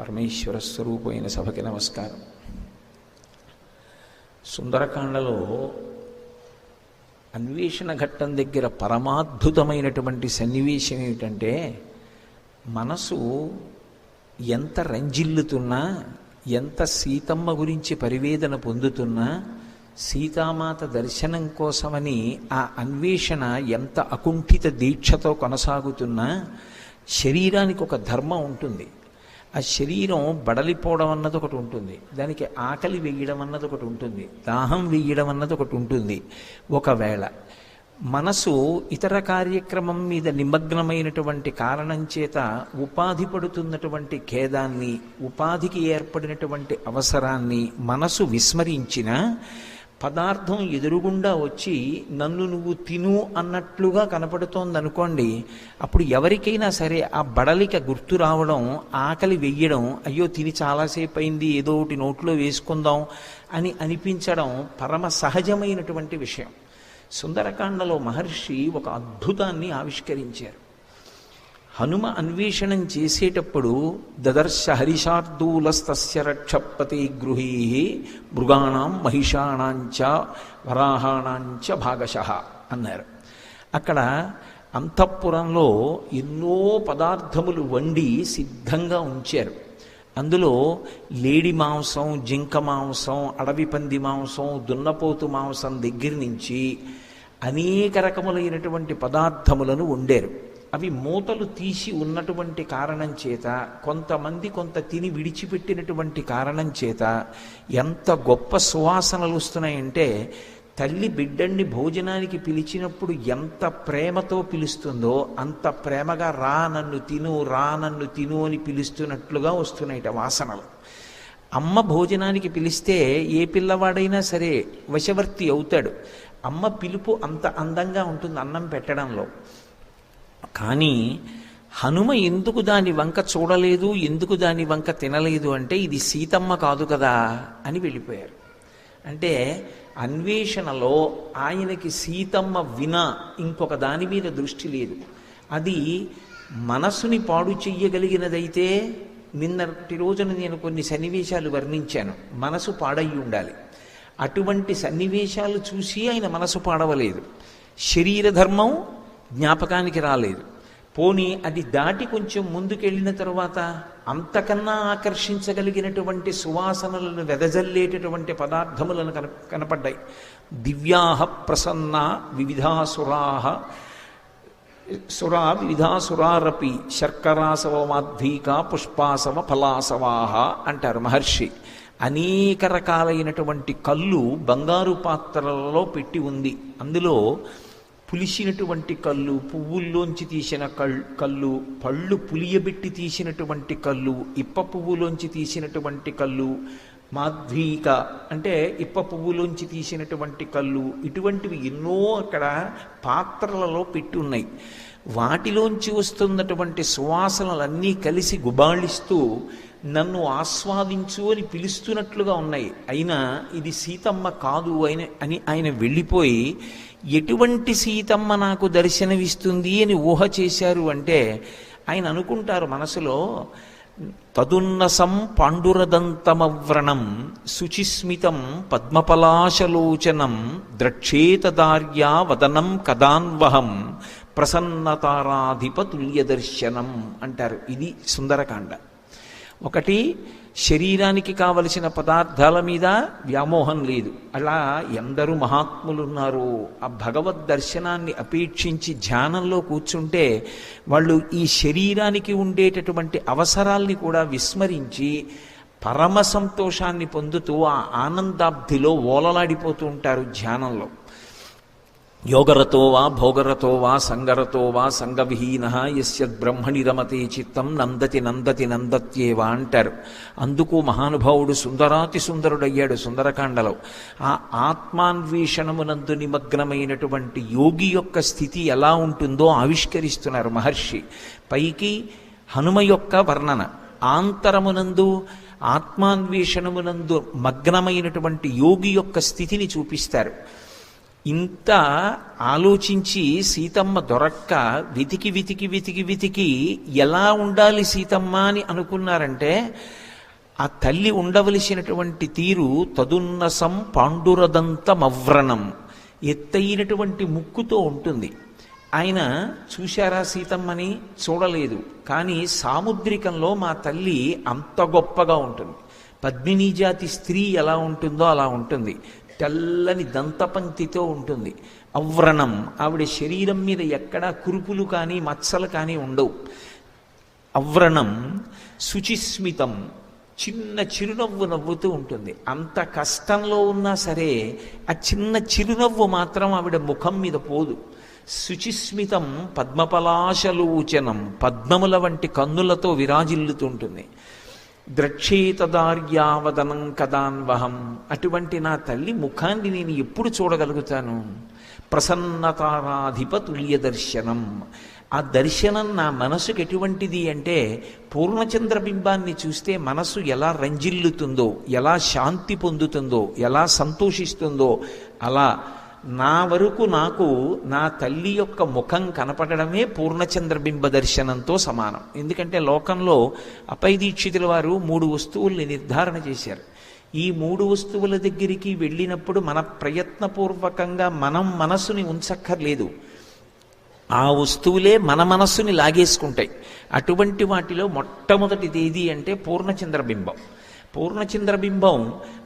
పరమేశ్వర స్వరూపమైన సభకి నమస్కారం. సుందరకాండలో అన్వేషణ ఘట్టం దగ్గర పరమాద్భుతమైనటువంటి సన్నివేశం ఏమిటంటే, మనసు ఎంత రంజిల్లుతున్నా, ఎంత సీతమ్మ గురించి పరివేదన పొందుతున్నా, సీతామాత దర్శనం కోసమని ఆ అన్వేషణ ఎంత అకుంఠిత దీక్షతో కొనసాగుతున్నా, శరీరానికి ఒక ధర్మం ఉంటుంది. ఆ శరీరం బడలిపోవడం అన్నది ఒకటి ఉంటుంది, దానికి ఆకలి వెయ్యడం అన్నది ఒకటి ఉంటుంది, దాహం వెయ్యడం అన్నది ఒకటి ఉంటుంది. ఒకవేళ మనసు ఇతర కార్యక్రమం మీద నిమగ్నమైనటువంటి కారణం చేత ఉపాధి పడుతున్నటువంటి ఖేదాన్ని, ఉపాధికి ఏర్పడినటువంటి అవసరాన్ని మనసు విస్మరించిన పదార్థం ఎదురుగుండా వచ్చి నన్ను నువ్వు తిను అన్నట్లుగా కనపడుతోందనుకోండి, అప్పుడు ఎవరికైనా సరే ఆ బడలిక గుర్తు రావడం, ఆకలి వెయ్యడం, అయ్యో తిని చాలాసేపు అయింది, ఏదో ఒకటి నోట్లో వేసుకుందాం అని అనిపించడం పరమ సహజమైనటువంటి విషయం. సుందరకాండలో మహర్షి ఒక అద్భుతాన్ని ఆవిష్కరించారు. హనుమ అన్వేషణం చేసేటప్పుడు దదర్శ హరిషార్దూలస్తస్య రక్షపతి గృహీ మృగాణం మహిషాణాంచ వరాహాణాంచ భాగశః అన్నారు. అక్కడ అంతఃపురంలో ఎన్నో పదార్థములు వండి సిద్ధంగా ఉంచారు. అందులో లేడి మాంసం, జింక మాంసం, అడవి పంది మాంసం, దున్నపోతు మాంసం దగ్గర నుంచి అనేక రకములైనటువంటి పదార్థములను వండారు. అవి మూతలు తీసి ఉన్నటువంటి కారణం చేత, కొంతమంది కొంత తిని విడిచిపెట్టినటువంటి కారణం చేత ఎంత గొప్ప సువాసనలు వస్తున్నాయంటే, తల్లి బిడ్డని భోజనానికి పిలిచినప్పుడు ఎంత ప్రేమతో పిలుస్తుందో అంత ప్రేమగా రా నన్ను తిను, రా నన్ను తిను అని పిలుస్తున్నట్లుగా వస్తున్నాయిట వాసనలు. అమ్మ భోజనానికి పిలిస్తే ఏ పిల్లవాడైనా సరే వశవర్తి అవుతాడు. అమ్మ పిలుపు అంత అందంగా ఉంటుంది అన్నం పెట్టడంలో. కానీ హనుమ ఎందుకు దాని వంక చూడలేదు, ఎందుకు దాని వంక తినలేదు అంటే, ఇది సీతమ్మ కాదు కదా అని వెళ్ళిపోయారు. అంటే అన్వేషణలో ఆయనకి సీతమ్మ వినా ఇంకొక దాని మీద దృష్టి లేదు. అది మనసుని పాడు చెయ్యగలిగినదైతే, నిన్నటి రోజున నేను కొన్ని సన్నివేశాలు వర్ణించాను, మనసు పాడయి ఉండాలి. అటువంటి సన్నివేశాలు చూసి ఆయన మనసు పాడవలేదు. శరీర ధర్మం జ్ఞాపకానికి రాలేదు. పోనీ అది దాటి కొంచెం ముందుకెళ్ళిన తర్వాత అంతకన్నా ఆకర్షించగలిగినటువంటి సువాసనలను వెదజల్లేటటువంటి పదార్థములను కనపడ్డాయి. దివ్యాహ ప్రసన్న వివిధాసురాహ వివిధాసురారపి శర్కరాసవ మాధ్వీక పుష్పాసవ ఫలాసవాహ అంటారు మహర్షి. అనేక రకాలైనటువంటి కళ్ళు బంగారు పాత్రలలో పెట్టి ఉంది. అందులో పులిసినటువంటి కళ్ళు, పువ్వుల్లోంచి తీసిన కళ్ళు, పళ్ళు పులియబెట్టి తీసినటువంటి కళ్ళు, ఇప్ప పువ్వులోంచి తీసినటువంటి కళ్ళు, మాధ్వీక అంటే ఇప్ప పువ్వులోంచి తీసినటువంటి కళ్ళు, ఇటువంటివి ఎన్నో అక్కడ పాత్రలలో పెట్టి ఉన్నాయి. వాటిలోంచి వస్తున్నటువంటి సువాసనలన్నీ కలిసి గుబాళిస్తూ నన్ను ఆస్వాదించు అని పిలుస్తున్నట్లుగా ఉన్నాయి. అయినా ఇది సీతమ్మ కాదు అని ఆయన వెళ్ళిపోయి, ఎటువంటి సీతమ్మ నాకు దర్శనమిస్తుంది అని ఊహ చేశారు అంటే, ఆయన అనుకుంటారు మనసులో, తదున్నసం పాండురదంతమవ్రణం శుచిస్మితం పద్మపలాశలోచనం ద్రక్షేతదార్యా వదనం కదాన్వహం ప్రసన్నతారాధిపతుల్య దర్శనం అంటారు. ఇది సుందరకాండ. ఒకటి, శరీరానికి కావలసిన పదార్థాల మీద వ్యామోహం లేదు. అలా ఎందరూ మహాత్ములు ఉన్నారు. ఆ భగవద్ దర్శనాన్ని అపేక్షించి ధ్యానంలో కూర్చుంటే వాళ్ళు ఈ శరీరానికి ఉండేటటువంటి అవసరాల్ని కూడా విస్మరించి పరమ సంతోషాన్ని పొందుతూ ఆ ఆనందాబ్ధిలో ఓలలాడిపోతూ ఉంటారు ధ్యానంలో. యోగరతో వా భోగరతో వా సంగరతో వా సంగవిహీన యస్యద్బ్రహ్మణి రమతే చిత్తం నందతి నందతి నందత్యేవా అంటారు. అందుకు మహానుభావుడు సుందరాతి సుందరుడయ్యాడు సుందరకాండలో. ఆ ఆత్మాన్వేషణమునందు నిమగ్నమైనటువంటి యోగి యొక్క స్థితి ఎలా ఉంటుందో ఆవిష్కరిస్తున్నారు మహర్షి. పైకి హనుమ యొక్క వర్ణన, ఆంతరమునందు ఆత్మాన్వేషణమునందు మగ్నమైనటువంటి యోగి యొక్క స్థితిని చూపిస్తారు. ఇంత ఆలోచించి సీతమ్మ దొరక్క వెతికి వెతికి వెతికి వెతికి ఎలా ఉండాలి సీతమ్మ అని అనుకున్నారంటే, ఆ తల్లి ఉండవలసినటువంటి తీరు తదున్నసం పాండురదంతమవ్రణం, ఎత్తైనటువంటి ముక్కుతో ఉంటుంది. ఆయన చూశారా సీతమ్మని? చూడలేదు. కానీ సాముద్రికంలో మా తల్లి అంత గొప్పగా ఉంటుంది. పద్మినీ జాతి స్త్రీ ఎలా ఉంటుందో అలా ఉంటుంది. తెల్లని దంతపంక్తితో ఉంటుంది. అవ్రణం, ఆవిడ శరీరం మీద ఎక్కడా కురుపులు కానీ మచ్చలు కానీ ఉండవు. అవ్రణం, శుచిస్మితం, చిన్న చిరునవ్వు నవ్వుతూ ఉంటుంది. అంత కష్టంలో ఉన్నా సరే ఆ చిన్న చిరునవ్వు మాత్రం ఆవిడ ముఖం మీద పోదు. శుచిస్మితం పద్మపలాశలోచనం, పద్మముల వంటి కన్నులతో విరాజిల్లుతుంటుంది. ద్రక్షేతదార్యావదనం కదాన్వహం, అటువంటి నా తల్లి ముఖాన్ని నేను ఎప్పుడు చూడగలుగుతాను? ప్రసన్నతారాధిప తుల్య దర్శనం, ఆ దర్శనం నా మనసుకు ఎటువంటిది అంటే, పూర్ణచంద్రబింబాన్ని చూస్తే మనసు ఎలా రంజిల్లుతుందో, ఎలా శాంతి పొందుతుందో, ఎలా సంతోషిస్తుందో, అలా నా వరకు నాకు నా తల్లి యొక్క ముఖం కనపడమే పూర్ణచంద్రబింబ దర్శనంతో సమానం. ఎందుకంటే లోకంలో అపై దీక్షితుల వారు 3 వస్తువుల్ని నిర్ధారణ చేశారు. ఈ 3 వస్తువుల దగ్గరికి వెళ్ళినప్పుడు మన ప్రయత్నపూర్వకంగా మనం మనసుని ఉంచక్కర్లేదు, ఆ వస్తువులే మన మనస్సుని లాగేసుకుంటాయి. అటువంటి వాటిలో మొట్టమొదటిది ఏది అంటే పూర్ణచంద్రబింబం. పూర్ణచంద్రబింబం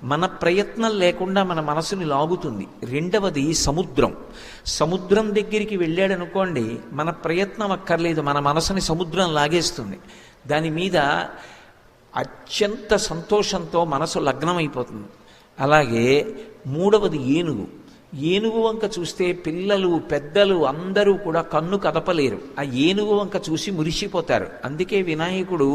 మన ప్రయత్నం లేకుండా మన మనసుని లాగుతుంది. రెండవది సముద్రం. సముద్రం దగ్గరికి వెళ్ళాడనుకోండి, మన ప్రయత్నం అక్కర్లేదు, మన మనసుని సముద్రం లాగేస్తుంది. దాని మీద అత్యంత సంతోషంతో మనసు లగ్నమైపోతుంది. అలాగే మూడవది ఏనుగు. ఏనుగు వంక చూస్తే పిల్లలు పెద్దలు అందరూ కూడా కన్ను కదపలేరు. ఆ ఏనుగు వంక చూసి మురిసిపోతారు. అందుకే వినాయకుడు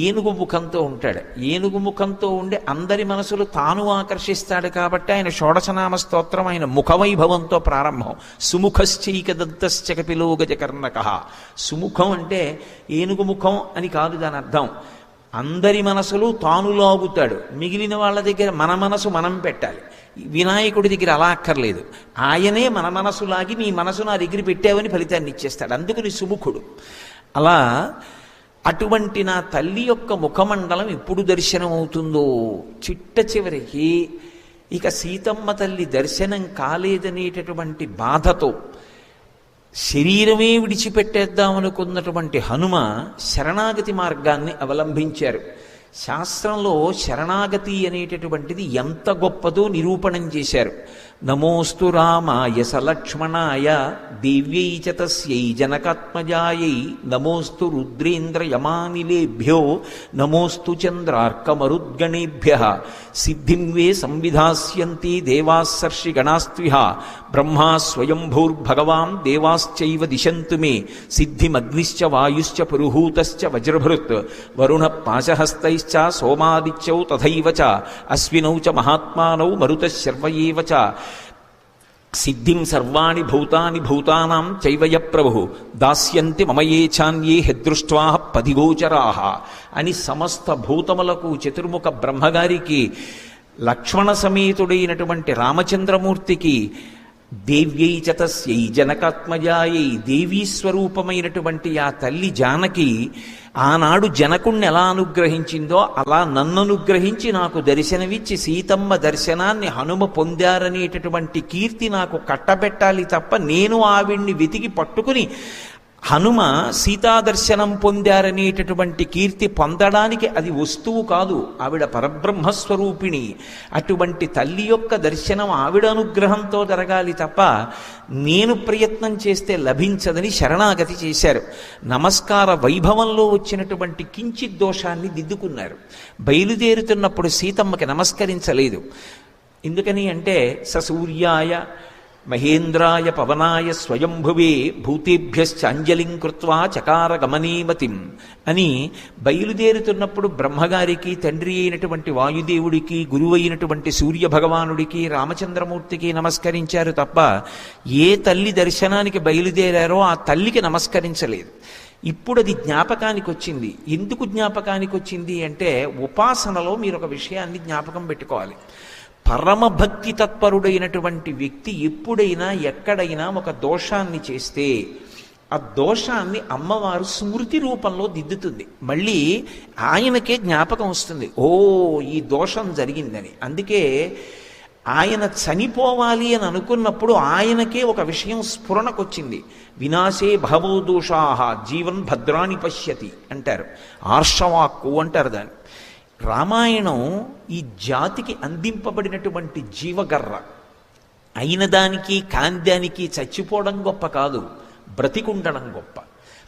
ఏనుగు ముఖంతో ఉంటాడు. ఏనుగు ముఖంతో ఉండి అందరి మనసులు తాను ఆకర్షిస్తాడు. కాబట్టి ఆయన షోడశనామ స్తోత్రం ఆయన ముఖవైభవంతో ప్రారంభం. సుముఖశ్చైకదంతశ్చ కపిలో గజకర్ణకః. సుముఖం అంటే ఏనుగు ముఖం అని కాదు దాని అర్థం. అందరి మనసులు తాను లాగుతాడు. మిగిలిన వాళ్ళ దగ్గర మన మనసు మనం పెట్టాలి. వినాయకుడి దగ్గర అలా అక్కర్లేదు. ఆయనే మన మనసు లాగి నీ మనసు నా దగ్గర పెట్టావని ఫలితాన్ని ఇచ్చేస్తాడు. అందుకని సుముఖుడు. అలా అటువంటి నా తల్లి యొక్క ముఖమండలం ఎప్పుడు దర్శనం అవుతుందో, చిట్ట చివరికి ఇక సీతమ్మ తల్లి దర్శనం కాలేదనేటటువంటి బాధతో శరీరమే విడిచిపెట్టేద్దామనుకున్నటువంటి హనుమ శరణాగతి మార్గాన్ని అవలంబించారు. శాస్త్రంలో శరణాగతి అనేటటువంటిది ఎంత గొప్పదో నిరూపణం చేశారు. నమోస్తు రామాయ సలక్ష్మణాయ దివ్యై చ తస్యై జనకాత్మజాయై నమోస్తు రుద్రేంద్ర యమానిలేభ్యో నమోస్తు చంద్రార్కమరుద్గణేభ్యః సిద్ధిం వే సంవిధాస్యంతి దేవాస్సర్షి గణాస్త్విహ బ్రహ్మా స్వయంభూర్భగవాన్ దేవాశ్చైవ దిశంతు మే సిద్ధిమగ్నిశ్చ వాయుశ్చ పురుహూతశ్చ వజ్రభృత్ వరుణ పాశహస్తైశ్చ సోమాదిత్యౌ తథైవ చ అశ్వినౌ చ మహాత్మానౌ మరుతః శర్వ ఏవ చ సిద్ధిం సర్వాణి భూతాని భూతానాం చైవయ ప్రభు దాస్యంతి మమయేఛాన్యే హెదృష్ట్వా పదిగోచరాః అని సమస్త భూతములకు చతుర్ముఖ బ్రహ్మగారికి లక్ష్మణ సమేతుడైనటువంటి రామచంద్రమూర్తికి దేవ్యై చ తస్యై జనకాత్మజాయై దేవీ స్వరూపమైనటువంటి ఆ తల్లి జానకి ఆనాడు జనకుణ్ణి ఎలా అనుగ్రహించిందో అలా నన్ను అనుగ్రహించి నాకు దర్శనమిచ్చి సీతమ్మ దర్శనాన్ని హనుమ పొందారనేటటువంటి కీర్తి నాకు కట్టబెట్టాలి తప్ప నేను ఆవిడ్ని వెతికి పట్టుకుని హనుమ సీతాదర్శనం పొందారనేటటువంటి కీర్తి పొందడానికి అది వస్తువు కాదు, ఆవిడ పరబ్రహ్మస్వరూపిణి. అటువంటి తల్లి యొక్క దర్శనం ఆవిడ అనుగ్రహంతో జరగాలి తప్ప నేను ప్రయత్నం చేస్తే లభించదని శరణాగతి చేశారు. నమస్కార వైభవంలో వచ్చినటువంటి కించిత్ దోషాన్ని దిద్దుకున్నారు. బయలుదేరుతున్నప్పుడు సీతమ్మకి నమస్కరించలేదు. ఎందుకని అంటే సూర్యాయ మహేంద్రాయ పవనాయ స్వయంభువే భూతేభ్యశ్చ అంజలిం కృత్వా చకార గమనీమతిం అని బయలుదేరుతున్నప్పుడు బ్రహ్మగారికి తండ్రి అయినటువంటి వాయుదేవుడికి గురువు అయినటువంటి సూర్యభగవానుడికి రామచంద్రమూర్తికి నమస్కరించారు తప్ప ఏ తల్లి దర్శనానికి బయలుదేరారో ఆ తల్లికి నమస్కరించలేదు. ఇప్పుడు అది జ్ఞాపకానికి వచ్చింది. ఎందుకు జ్ఞాపకానికి వచ్చింది అంటే ఉపాసనలో మీరు ఒక విషయాన్ని జ్ఞాపకం పెట్టుకోవాలి. పరమభక్తి తత్పరుడైనటువంటి వ్యక్తి ఎప్పుడైనా ఎక్కడైనా ఒక దోషాన్ని చేస్తే ఆ దోషాన్ని అమ్మవారు స్మృతి రూపంలో దిద్దుతుంది. మళ్ళీ ఆయనకే జ్ఞాపకం వస్తుంది, ఓ ఈ దోషం జరిగిందని. అందుకే ఆయన చనిపోవాలి అని అనుకున్నప్పుడు ఆయనకే ఒక విషయం స్ఫురణకొచ్చింది. వినాశే భవో దోషాహ జీవన్ భద్రాని పశ్యతి అంటారు, ఆర్షవాక్కు అంటారు దాన్ని. రామాయణం ఈ జాతికి అందింపబడినటువంటి జీవగర్ర. అయిన దానికి కాందానికి చచ్చిపోవడం గొప్ప కాదు, బ్రతికుండడం గొప్ప.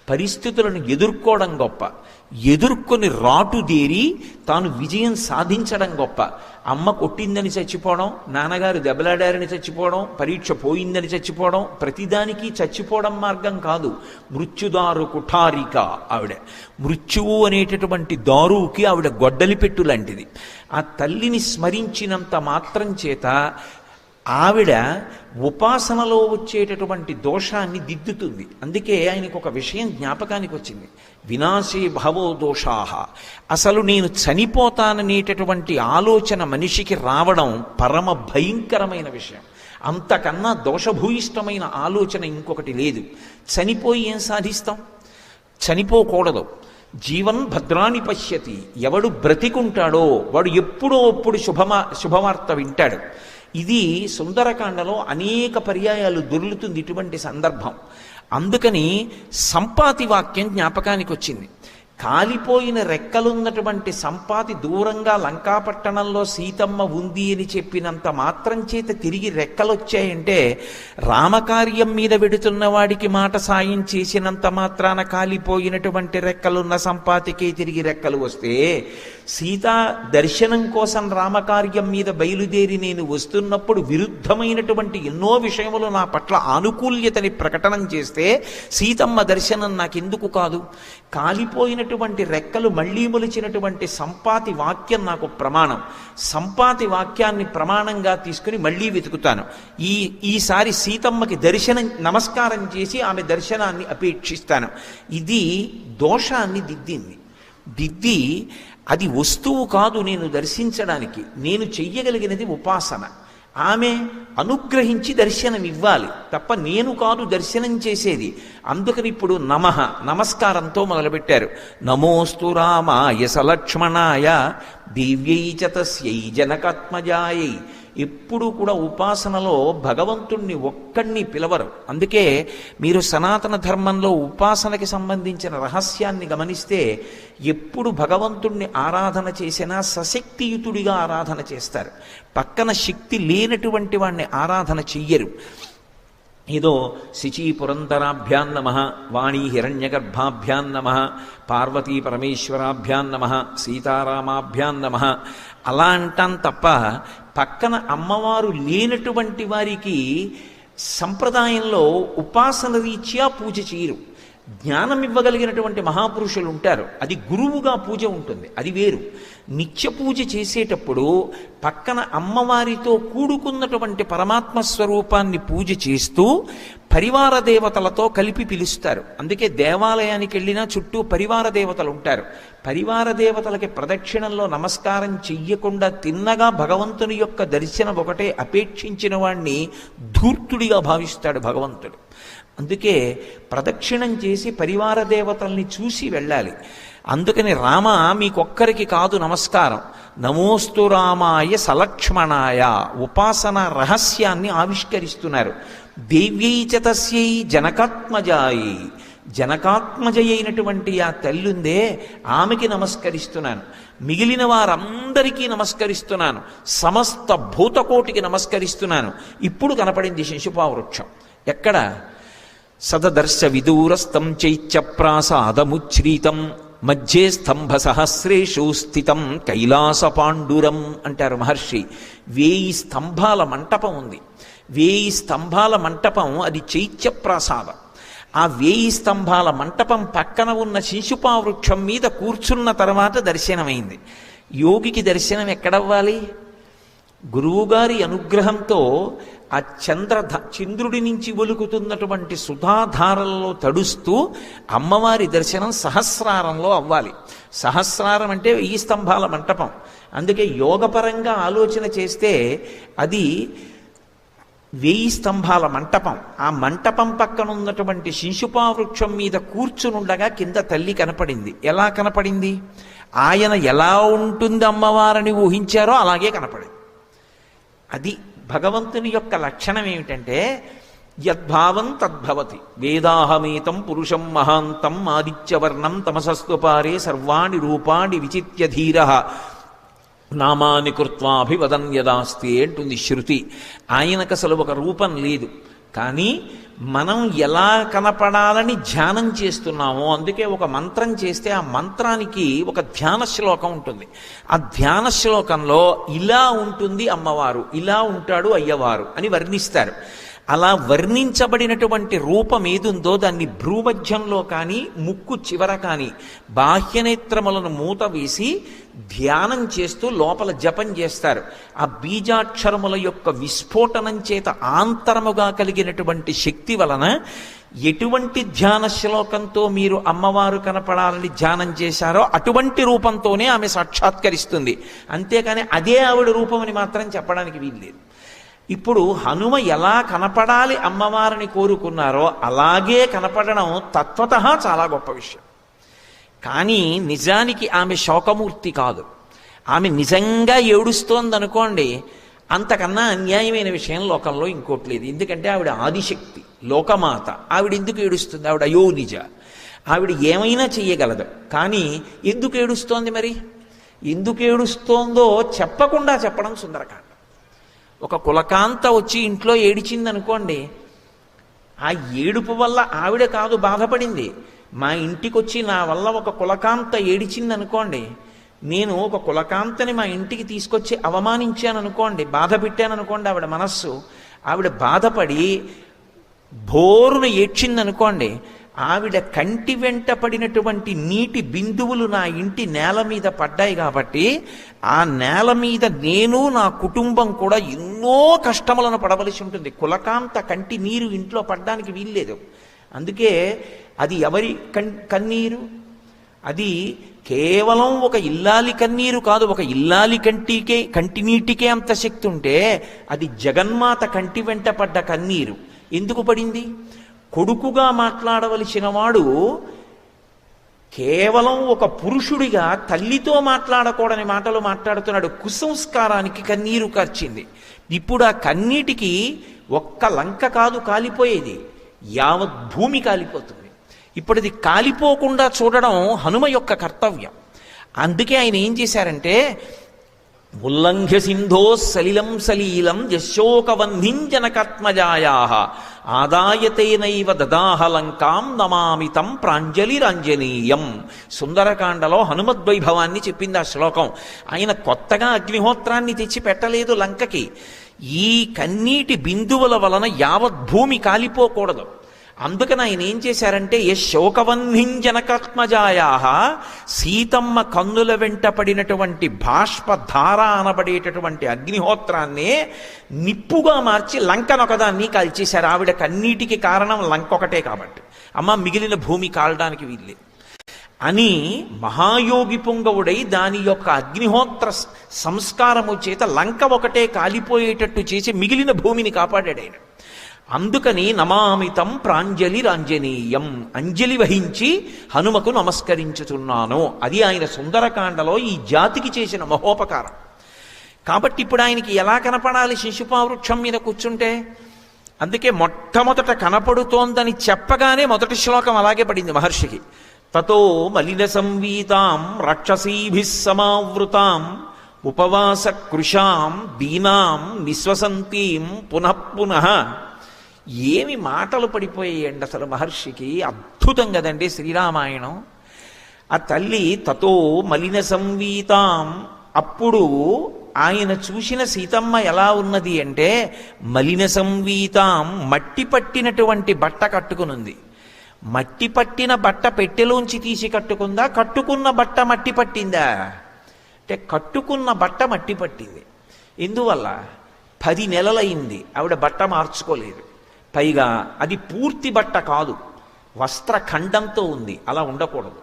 పరిస్థితులను ఎదుర్కోవడం గొప్ప, ఎదుర్కొని రాటుదేరి తాను విజయం సాధించడం గొప్ప. అమ్మ కొట్టిందని చచ్చిపోవడం, నాన్నగారు దెబ్బలాడారని చచ్చిపోవడం, పరీక్ష పోయిందని చచ్చిపోవడం, ప్రతిదానికి చచ్చిపోవడం మార్గం కాదు. మృత్యుదారు కుఠారిక ఆవిడ. మృత్యువు అనేటటువంటి దారువుకి ఆవిడ గొడ్డలి పెట్టు లాంటిది. ఆ తల్లిని స్మరించినంత మాత్రం చేత ఆవిడ ఉపాసనలో వచ్చేటటువంటి దోషాన్ని దిద్దుతుంది. అందుకే ఆయనకు ఒక విషయం జ్ఞాపకానికి వచ్చింది, వినాశే భవో దోషాహ. అసలు నేను చనిపోతాననేటటువంటి ఆలోచన మనిషికి రావడం పరమ భయంకరమైన విషయం. అంతకన్నా దోషభూయిష్టమైన ఆలోచన ఇంకొకటి లేదు. చనిపోయి ఏం సాధిస్తాం? చనిపోకూడదు. జీవన్ భద్రాని పశ్యతి. ఎవడు బ్రతికుంటాడో వాడు ఎప్పుడో అప్పుడు శుభవార్త వింటాడు. ఇది సుందరకాండలో అనేక పర్యాయాలు దొర్లుతుంది ఇటువంటి సందర్భం. అందుకని సంపాతి వాక్యం జ్ఞాపకానికి వచ్చింది. కాలిపోయిన రెక్కలున్నటువంటి సంపాతి దూరంగా లంకాపట్టణంలో సీతమ్మ ఉంది అని చెప్పినంత మాత్రం చేత తిరిగి రెక్కలొచ్చాయంటే, రామకార్యం మీద వెడుతున్న వాడికి మాట సాయం చేసినంత మాత్రాన కాలిపోయినటువంటి రెక్కలున్న సంపాతికే తిరిగి రెక్కలు వస్తే, సీతా దర్శనం కోసం రామకార్యం మీద బయలుదేరి నేను వస్తున్నప్పుడు విరుద్ధమైనటువంటి ఎన్నో విషయములు నా పట్ల ఆనుకూల్యతని ప్రకటనం చేస్తే సీతమ్మ దర్శనం నాకెందుకు కాదు? కాలిపోయినటువంటి రెక్కలు మళ్ళీ మొలిచినటువంటి సంపాతి వాక్యం నాకు ప్రమాణం. సంపాతి వాక్యాన్ని ప్రమాణంగా తీసుకుని మళ్ళీ వెతుకుతాను. ఈసారి సీతమ్మకి నమస్కారం చేసి ఆమె దర్శనాన్ని అపేక్షిస్తాను. ఇది దోషాన్ని దిద్ది అది వస్తువు కాదు నేను దర్శించడానికి. నేను చెయ్యగలిగినది ఉపాసన. ఆమె అనుగ్రహించి దర్శనం ఇవ్వాలి తప్ప నేను కాదు దర్శనం చేసేది. అందుకని ఇప్పుడు నమస్కారంతో మొదలుపెట్టారు. నమోస్తు రామాయ సలక్ష్మణాయ దివ్యై చ తస్యై జనకాత్మజాయై. ఎప్పుడు కూడా ఉపాసనలో భగవంతుణ్ణి ఒక్కడిని పిలవరు. అందుకే మీరు సనాతన ధర్మంలో ఉపాసనకి సంబంధించిన రహస్యాన్ని గమనిస్తే ఎప్పుడు భగవంతుణ్ణి ఆరాధన చేసినా సశక్తియుతుడిగా ఆరాధన చేస్తారు. పక్కన శక్తి లేనటువంటి వాణ్ణి ఆరాధన చెయ్యరు. ఏదో శిచీ పురంధరాభ్యాం నమః, వాణీ హిరణ్యగర్భాభ్యాం నమః, పార్వతీ పరమేశ్వరాభ్యాం నమః, సీతారామాభ్యాం నమః అలా అంటాం తప్ప పక్కన అమ్మవారు లేనటువంటి వారికి సంప్రదాయంలో ఉపాసన రీత్యా పూజ చేయరు. జ్ఞానం ఇవ్వగలిగినటువంటి మహాపురుషులు ఉంటారు, అది గురువుగా పూజ ఉంటుంది, అది వేరు. నిత్య పూజ చేసేటప్పుడు పక్కన అమ్మవారితో కూడుకున్నటువంటి పరమాత్మ స్వరూపాన్ని పూజ చేస్తూ పరివార దేవతలతో కలిపి పిలుస్తారు. అందుకే దేవాలయానికి వెళ్ళినా చుట్టూ పరివార దేవతలు ఉంటారు. పరివార దేవతలకి ప్రదక్షిణంలో నమస్కారం చెయ్యకుండా తిన్నగా భగవంతుని యొక్క దర్శనం ఒకటే అపేక్షించిన వాణ్ణి ధూర్తుడిగా భావిస్తాడు భగవంతుడు. అందుకే ప్రదక్షిణం చేసి పరివార దేవతల్ని చూసి వెళ్ళాలి. అందుకని రామ మీకొక్కరికి కాదు నమస్కారం, నమోస్తు రామాయ సలక్ష్మణాయ ఉపాసన రహస్యాన్ని ఆవిష్కరిస్తున్నారు. దేవ్యై చ తస్యై జనకాత్మజాయి. జనకాత్మజ అయినటువంటి ఆ తల్లుందే ఆమెకి నమస్కరిస్తున్నాను. మిగిలిన వారందరికీ నమస్కరిస్తున్నాను. సమస్త భూతకోటికి నమస్కరిస్తున్నాను. ఇప్పుడు కనపడింది శిశుపావృక్షం. ఎక్కడ? సదదర్శ విదూరస్థం చైత్యప్రాసాదముచ్ఛ్రీతం మధ్యే స్తంభ సహస్రేషు స్థితం కైలాస పాండురం అంటారు మహర్షి. 1000 స్తంభాల మంటపం ఉంది. 1000 స్తంభాల మంటపం అది చైత్యప్రాసాదం. ఆ 1000 స్తంభాల మంటపం పక్కన ఉన్న శిశుపావృక్షం మీద కూర్చున్న తర్వాత దర్శనమైంది. యోగికి దర్శనం ఎక్కడవ్వాలి? గురువుగారి అనుగ్రహంతో ఆ చంద్రుడి నుంచి ఒలుకుతున్నటువంటి సుధాధారల్లో తడుస్తూ అమ్మవారి దర్శనం సహస్రారంలో అవ్వాలి. సహస్రారం అంటే 1000 స్తంభాల మంటపం. అందుకే యోగపరంగా ఆలోచన చేస్తే అది 1000 స్తంభాల మంటపం. ఆ మంటపం పక్కన ఉన్నటువంటి శింశుపా వృక్షం మీద కూర్చునుండగా కింద తల్లి కనపడింది. ఎలా కనపడింది? ఆయన ఎలా ఉంటుంది అమ్మవారిని ఊహించారో అలాగే కనపడింది. అది భగవంతుని యొక్క లక్షణం ఏమిటంటే యద్భావం తద్భవతి. వేదాహమేతం పురుషం మహాంతం ఆదిత్యవర్ణం తమసస్వపారే సర్వాణి రూపాణి విచిత్య ధీర నామాని కృత్వా అభివదన్యదాస్తి అంటుంది శృతి. ఆయనకు అసలు ఒక రూపం లేదు, కానీ మనం ఎలా కనపడాలని ధ్యానం చేస్తున్నామో అందుకే ఒక మంత్రం చేస్తే ఆ మంత్రానికి ఒక ధ్యాన శ్లోకం ఉంటుంది. ఆ ధ్యాన శ్లోకంలో ఇలా ఉంటుంది అమ్మవారు, ఇలా ఉంటాడు అయ్యవారు అని వర్ణిస్తారు. అలా వర్ణించబడినటువంటి రూపం ఏదుందో దాన్ని భ్రూమధ్యంలో కానీ ముక్కు చివర కానీ బాహ్యనేత్రములను మూత వేసి ధ్యానం చేస్తూ లోపల జపం చేస్తారు. ఆ బీజాక్షరముల యొక్క విస్ఫోటనం చేత ఆంతరముగా కలిగినటువంటి శక్తి వలన ఎటువంటి ధ్యాన శ్లోకంతో మీరు అమ్మవారు కనపడాలని ధ్యానం చేశారో అటువంటి రూపంతోనే ఆమె సాక్షాత్కరిస్తుంది. అంతేకాని అదే ఆవిడ రూపమని మాత్రం చెప్పడానికి వీల్లేదు. ఇప్పుడు హనుమ ఎలా కనపడాలి అమ్మవారిని కోరుకున్నారో అలాగే కనపడడం తత్వతః చాలా గొప్ప విషయం. కానీ నిజానికి ఆమె శోకమూర్తి కాదు. ఆమె నిజంగా ఏడుస్తోందనుకోండి, అంతకన్నా అన్యాయమైన విషయం లోకంలో ఇంకోటి లేదు. ఎందుకంటే ఆవిడ ఆదిశక్తి, లోకమాత. ఆవిడ ఎందుకు ఏడుస్తుంది? ఆవిడ అయోనిజ. ఆవిడ ఏమైనా చెయ్యగలదు. కానీ ఎందుకు ఏడుస్తోంది? మరి ఎందుకు ఏడుస్తోందో చెప్పకుండా చెప్పడం సుందరకాండ. ఒక కులకాంత వచ్చి ఇంట్లో ఏడిచిందనుకోండి, ఆ ఏడుపు వల్ల ఆవిడ కాదు బాధపడింది. మా ఇంటికి వచ్చి నా వల్ల ఒక కులకాంత ఏడిచిందనుకోండి, నేను ఒక కులకాంతని మా ఇంటికి తీసుకొచ్చి అవమానించాను అనుకోండి, బాధ పెట్టాననుకోండి, ఆవిడ మనస్సు, ఆవిడ బాధపడి బోరున ఏడ్చిందనుకోండి, ఆవిడ కంటి వెంట పడినటువంటి నీటి బిందువులు నా ఇంటి నేల మీద పడ్డాయి కాబట్టి ఆ నేల మీద నేను నా కుటుంబం కూడా ఎన్నో కష్టములను పడవలసి ఉంటుంది. కులకాంత కంటి నీరు ఇంట్లో పడ్డానికి వీల్లేదు. అందుకే అది ఎవరి కన్నీరు? అది కేవలం ఒక ఇల్లాలి కన్నీరు కాదు. ఒక ఇల్లాలి కంటి నీటికే అంత శక్తి ఉంటే అది జగన్మాత కంటి వెంట పడ్డ కన్నీరు. ఎందుకు పడింది? కొడుకుగా మాట్లాడవలసిన వాడు కేవలం ఒక పురుషుడిగా తల్లితో మాట్లాడకూడని మాటలు మాట్లాడుతున్నాడు. కుసంస్కారానికి కన్నీరు కార్చింది. ఇప్పుడు ఆ కన్నీటికి ఒక్క లంక కాదు కాలిపోయేది, యావత్ భూమి కాలిపోతుంది. ఇప్పుడు అది కాలిపోకుండా చూడడం హనుమ యొక్క కర్తవ్యం. అందుకే ఆయన ఏం చేశారంటే ఉల్లంఘ్య సింధో సలిలం సలీలం యశోకవన్నిం జనకాత్మజాయా ఆదాయతేనైవ దదాహలంకాం నమామితం ప్రాంజలిరాంజనీయం. సుందరకాండలో హనుమద్వైభవాన్ని చెప్పింది ఆ శ్లోకం. ఆయన కొత్తగా అగ్నిహోత్రాన్ని తెచ్చి పెట్టలేదు లంకకి. ఈ కన్నీటి బిందువుల వలన యావత్ భూమి కాలిపోకూడదు. అందుకని ఆయన ఏం చేశారంటే యశోకవన్నిం జనకాత్మజాయా సీతమ్మ కన్నుల వెంట పడినటువంటి బాష్పధార అనబడేటటువంటి అగ్నిహోత్రాన్నే నిప్పుగా మార్చి లంకనొకదాన్ని కాల్చేశారు. ఆవిడ కన్నీటికి కారణం లంక ఒకటే కాబట్టి, అమ్మ మిగిలిన భూమి కాలడానికి వీల్లేదు అని మహాయోగి పుంగవుడై దాని యొక్క అగ్నిహోత్ర సంస్కారము చేత లంక ఒకటే కాలిపోయేటట్టు చేసి మిగిలిన భూమిని కాపాడాడు ఆయన. అందుకని నమామితం ప్రాంజలిరాంజనీయం, అంజలి వహించి హనుమకు నమస్కరించుతున్నాను. అది ఆయన సుందరకాండలో ఈ జాతికి చేసిన మహోపకారం. కాబట్టి ఇప్పుడు ఆయనకి ఎలా కనపడాలి శిశుపావృక్షం మీద కూర్చుంటే? అందుకే మొట్టమొదట కనపడుతోందని చెప్పగానే మొదటి శ్లోకం అలాగే పడింది మహర్షికి. తతో మలిన సంవీతాం రాక్షసీభిః సమావృతాం ఉపవాస కృషాం దీనాం నిశ్వసంతీం పునః పునః. ఏమి మాటలు పడిపోయాయండి అసలు మహర్షికి. అద్భుతం కదండి శ్రీరామాయణం. ఆ తల్లి తతో మలిన సంవీతాం, అప్పుడు ఆయన చూసిన సీతమ్మ ఎలా ఉన్నది అంటే మలిన సంవీతాం, మట్టి పట్టినటువంటి బట్ట కట్టుకునుంది. మట్టి పట్టిన బట్ట పెట్టెలోంచి తీసి కట్టుకుందా? కట్టుకున్న బట్ట మట్టి పట్టిందా? అంటే కట్టుకున్న బట్ట మట్టి పట్టింది. ఎందువల్ల? 10 నెలలైంది ఆవిడ బట్ట మార్చుకోలేదు. పైగా అది పూర్తి బట్ట కాదు, వస్త్రఖండంతో ఉంది. అలా ఉండకూడదు.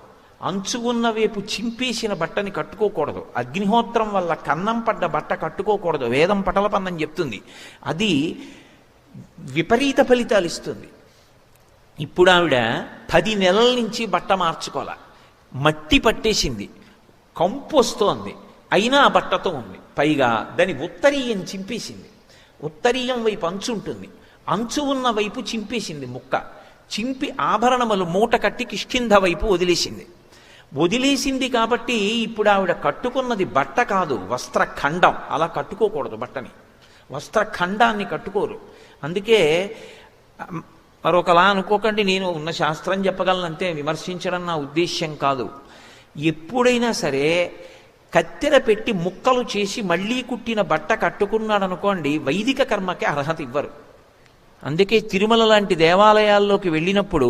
అంచు ఉన్న వైపు చింపేసిన బట్టని కట్టుకోకూడదు. అగ్నిహోత్రం వల్ల కన్నం పడ్డ బట్ట కట్టుకోకూడదు. వేదం పటలపందని చెప్తుంది. అది విపరీత ఫలితాలు ఇస్తుంది. ఇప్పుడు ఆవిడ 10 నెలల నుంచి బట్ట మార్చుకోలే. మట్టి పట్టేసింది, కంపు వస్తోంది, అయినా ఆ బట్టతో ఉంది. పైగా దాని ఉత్తరీయం చింపేసింది. ఉత్తరీయం వైపు అంచు ఉంటుంది, అంచు ఉన్న వైపు చింపేసింది ముక్క. చింపి ఆభరణములు మూట కట్టి కిష్కింధ వైపు వదిలేసింది కాబట్టి ఇప్పుడు ఆవిడ కట్టుకున్నది బట్ట కాదు, వస్త్రఖండం. అలా కట్టుకోకూడదు బట్టని, వస్త్రఖండాన్ని కట్టుకోరు. అందుకే మరొకలా అనుకోకండి, నేను ఉన్న శాస్త్రం చెప్పగలనంతే, విమర్శించడం నా ఉద్దేశ్యం కాదు. ఎప్పుడైనా సరే కత్తెర పెట్టి ముక్కలు చేసి మళ్ళీ కుట్టిన బట్ట కట్టుకున్నాడు అనుకోండి, వైదిక కర్మకి అర్హత ఇవ్వరు. అందుకే తిరుమల లాంటి దేవాలయాల్లోకి వెళ్ళినప్పుడు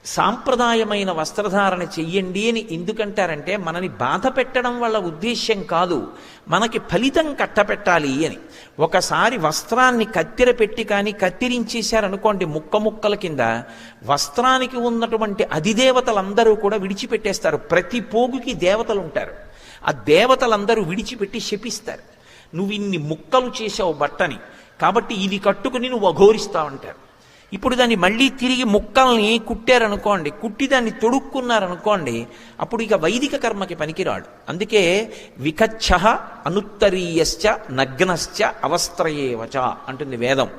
సాంప్రదాయమైన వస్త్రధారణ చెయ్యండి అని ఎందుకంటారంటే, మనని బాధ పెట్టడం వల్ల ఉద్దేశ్యం కాదు, మనకి ఫలితం కట్టపెట్టాలి అని. ఒకసారి వస్త్రాన్ని కత్తెర పెట్టి కానీ కత్తిరించేశారనుకోండి ముక్కల కింద, వస్త్రానికి ఉన్నటువంటి అధిదేవతలందరూ కూడా విడిచిపెట్టేస్తారు. ప్రతి పోగుకి దేవతలు ఉంటారు. ఆ దేవతలందరూ విడిచిపెట్టి శపిస్తారు, నువ్వు ఇన్ని ముక్కలు చేసావు బట్టని, కాబట్టి ఇది కట్టుకుని నువ్వు అఘోరిస్తావంటారు. ఇప్పుడు దాన్ని మళ్ళీ తిరిగి ముక్కల్ని కుట్టారనుకోండి, కుట్టి దాన్ని తొడుక్కున్నారనుకోండి, అప్పుడు ఇక వైదిక కర్మకి పనికిరాడు. అందుకే వికచ్చ అనుత్తరీయశ్చ నగ్నశ్చ అవస్త్రయేవచ అంటుంది వేదం.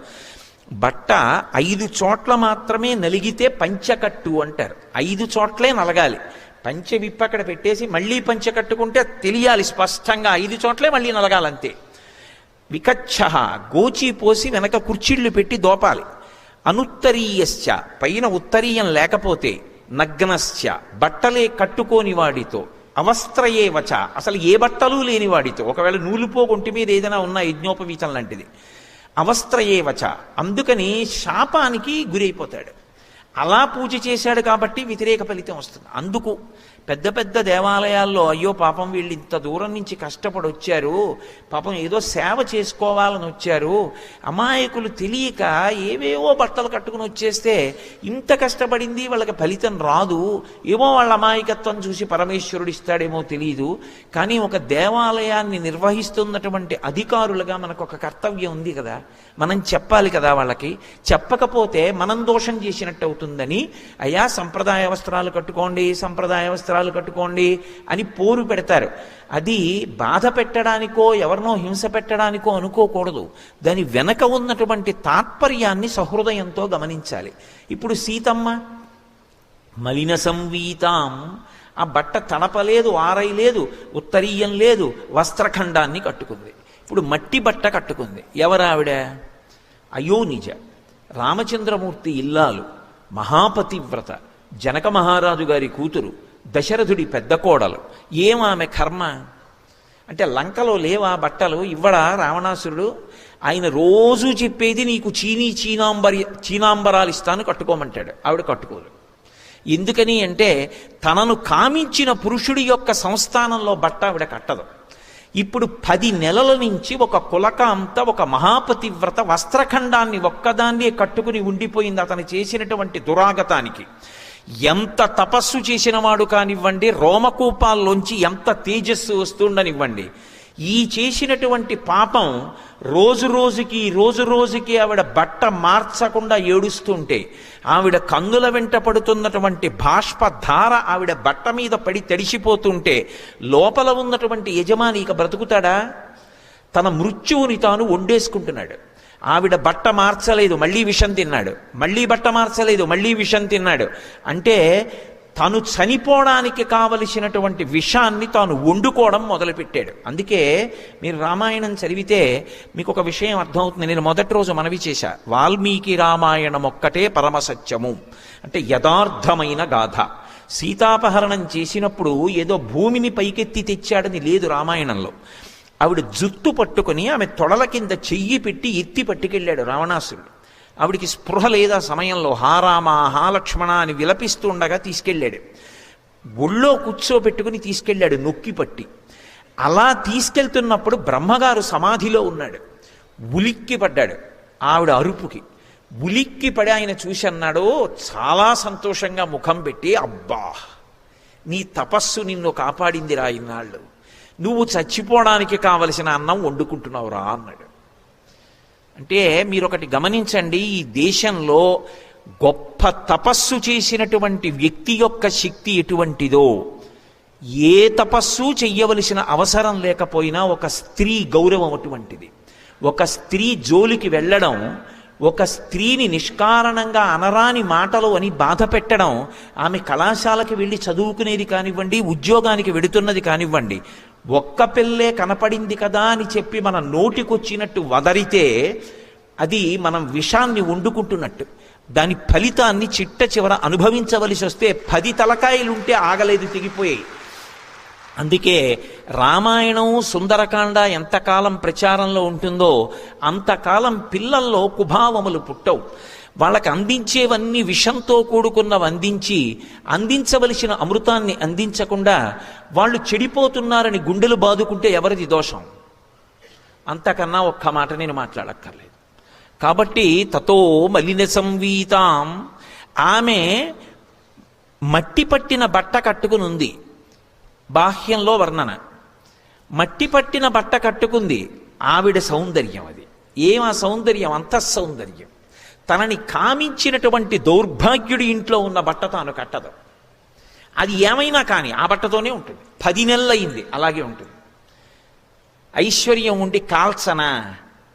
బట్ట 5 చోట్ల మాత్రమే నలిగితే పంచకట్టు అంటారు. 5 చోట్లే నలగాలి. పంచె విప్పి అక్కడ పెట్టేసి మళ్ళీ పంచె కట్టుకుంటే తెలియాలి స్పష్టంగా, 5 చోట్లే మళ్ళీ నలగాలంతే. వికచ్చ గోచి పోసి వెనక కుర్చీళ్లు పెట్టి దోపాలి. అనుత్తరీయశ్చ పైన ఉత్తరీయం లేకపోతే, నగ్నశ్చ బట్టలే కట్టుకోని వాడితో, అవస్త్రయేవచ అసలు ఏ బట్టలు లేని వాడితో, ఒకవేళ నూలుపోగొంటి మీద ఏదైనా ఉన్న యజ్ఞోపవీతం లాంటిది, అవస్త్రయేవచ. అందుకని శాపానికి గురైపోతాడు. అలా పూజ చేశాడు కాబట్టి వ్యతిరేక ఫలితం వస్తుంది. అందుకు పెద్ద పెద్ద దేవాలయాల్లో అయ్యో పాపం వీళ్ళు ఇంత దూరం నుంచి కష్టపడి వచ్చారు, పాపం ఏదో సేవ చేసుకోవాలని వచ్చారు, అమాయకులు తెలియక ఏవేవో బట్టలు కట్టుకుని వచ్చేస్తే ఇంత కష్టపడింది వాళ్ళకి ఫలితం రాదు, ఏమో వాళ్ళ అమాయకత్వం చూసి పరమేశ్వరుడు ఇస్తాడేమో తెలియదు. కానీ ఒక దేవాలయాన్ని నిర్వహిస్తున్నటువంటి అధికారులుగా మనకు ఒక కర్తవ్యం ఉంది కదా, మనం చెప్పాలి కదా వాళ్ళకి. చెప్పకపోతే మనం దోషం చేసినట్టు అవుతుందని, అయ్యా సంప్రదాయ వస్త్రాలు కట్టుకోండి, సంప్రదాయ వస్త్రాలు కట్టుకోండి అని పోరు పెడతారు. అది బాధ పెట్టడానికో ఎవరినో హింస పెట్టడానికో అనుకోకూడదు. దాని వెనక ఉన్నటువంటి తాత్పర్యాన్ని సహృదయంతో గమనించాలి. ఇప్పుడు సీతమ్మ మలిన సంవీతాం, ఆ బట్ట తడపలేదు, ఆరైలేదు, ఉత్తరీయం లేదు, వస్త్రఖండాన్ని కట్టుకుంది. ఇప్పుడు మట్టి బట్ట కట్టుకుంది. ఎవరావిడ? అయోనిజ, రామచంద్రమూర్తి ఇల్లాలు, మహాపతివ్రత, జనక మహారాజు గారి కూతురు, దశరథుడి పెద్ద కోడలు. ఏమామె కర్మ అంటే, లంకలో లేవా బట్టలు? ఇవ్వడా రావణాసురుడు? ఆయన రోజు చెప్పేది నీకు చీనాంబరాలు ఇస్తాను కట్టుకోమంటాడు. ఆవిడ కట్టుకోదు. ఎందుకని అంటే, తనను కామించిన పురుషుడి యొక్క సంస్థానంలో బట్ట ఆవిడ కట్టదు. ఇప్పుడు 10 నెలల నుంచి ఒక కులకాంత, ఒక మహాపతివ్రత వస్త్రఖండాన్ని ఒక్కదాన్నే కట్టుకుని ఉండిపోయింది. అతను చేసినటువంటి దురాగతానికి ఎంత తపస్సు చేసిన వాడు కానివ్వండి, రోమకూపాల్లోంచి ఎంత తేజస్సు వస్తుండనివ్వండి, ఈ చేసినటువంటి పాపం రోజు రోజుకి ఆవిడ బట్ట మార్చకుండా ఏడుస్తుంటే, ఆవిడ కన్నుల వెంట పడుతున్నటువంటి బాష్పధార ఆవిడ బట్ట మీద పడి తడిసిపోతుంటే, లోపల ఉన్నటువంటి యజమాని ఇక బ్రతుకుతాడా? తన మృత్యువుని తాను వండేసుకుంటున్నాడు. ఆవిడ బట్ట మార్చలేదు, మళ్ళీ విషం తిన్నాడు, మళ్ళీ బట్ట మార్చలేదు, మళ్ళీ విషం తిన్నాడు. అంటే తను చనిపోవడానికి కావలసినటువంటి విషాన్ని తాను వండుకోవడం మొదలుపెట్టాడు. అందుకే మీరు రామాయణం చదివితే మీకు ఒక విషయం అర్థమవుతుంది. నేను మొదటి రోజు మనవి చేశా, వాల్మీకి రామాయణం ఒక్కటే పరమసత్యము, అంటే యథార్థమైన గాథ. సీతాపహరణం చేసినప్పుడు ఏదో భూమిని పైకెత్తి తెచ్చాడని లేదు రామాయణంలో. ఆవిడ జుట్టు పట్టుకుని ఆమె తొడల కింద చెయ్యి పెట్టి ఎత్తి పట్టుకెళ్ళాడు రావణాసురుడు. ఆవిడికి స్పృహ లేదా సమయంలో హారామ హాలక్ష్మణ అని విలపిస్తూ ఉండగా తీసుకెళ్ళాడు. ఒళ్ళో కూర్చోబెట్టుకుని తీసుకెళ్ళాడు నొక్కి పట్టి. అలా తీసుకెళ్తున్నప్పుడు బ్రహ్మగారు సమాధిలో ఉన్నాడు. ఉలిక్కి పడ్డాడు ఆవిడ అరుపుకి. ఉలిక్కి పడి ఆయన చూసి అన్నాడు, చాలా సంతోషంగా ముఖం పెట్టి, అబ్బా నీ తపస్సు నిన్ను కాపాడిందిరా, ఇన్నాళ్ళు నువ్వు చచ్చిపోవడానికి కావలసిన అన్నం వండుకుంటున్నావురా అన్నాడు. అంటే మీరు ఒకటి గమనించండి, ఈ దేశంలో గొప్ప తపస్సు చేసినటువంటి వ్యక్తి యొక్క శక్తి ఎటువంటిదో, ఏ తపస్సు చెయ్యవలసిన అవసరం లేకపోయినా ఒక స్త్రీ గౌరవం అటువంటిది. ఒక స్త్రీ జోలికి వెళ్ళడం, ఒక స్త్రీని నిష్కారణంగా అనరాని మాటలు అని బాధ పెట్టడం, ఆమె కళాశాలకి వెళ్ళి చదువుకునేది కానివ్వండి, ఉద్యోగానికి వెడుతున్నది కానివ్వండి, ఒక్క పిల్లే కనపడింది కదా అని చెప్పి మన నోటికొచ్చినట్టు వదరితే అది మనం విషాన్ని వండుకుంటున్నట్టు. దాని ఫలితాన్ని చిట్ట చివర అనుభవించవలసి వస్తే 10 తలకాయలుంటే ఆగలేదు, తెగిపోయాయి. అందుకే రామాయణం సుందరకాండ ఎంతకాలం ప్రచారంలో ఉంటుందో అంతకాలం పిల్లల్లో కుభావములు పుట్టవు. వాళ్ళకి అందించేవన్నీ విషంతో కూడుకున్నవి అందించవలసిన అమృతాన్ని అందించకుండా వాళ్ళు చెడిపోతున్నారని గుండెలు బాదుకుంటే ఎవరిది దోషం? అంతకన్నా ఒక్క మాట నేను మాట్లాడక్కర్లేదు. కాబట్టి తతో మలిన సంవీతాం, ఆమె మట్టి పట్టిన బట్ట కట్టుకుని ఉంది. బాహ్యంలో వర్ణన, మట్టి పట్టిన బట్ట కట్టుకుంది, ఆవిడ సౌందర్యం అది. ఏమా సౌందర్యం? అంతఃసౌందర్యం. తనని కామించినటువంటి దౌర్భాగ్యుడి ఇంట్లో ఉన్న బట్ట తాను కట్టదు. అది ఏమైనా కానీ ఆ బట్టతోనే ఉంటుంది. 10 నెలలయింది అలాగే ఉంటుంది. ఐశ్వర్యం ఉండి కాల్చనా,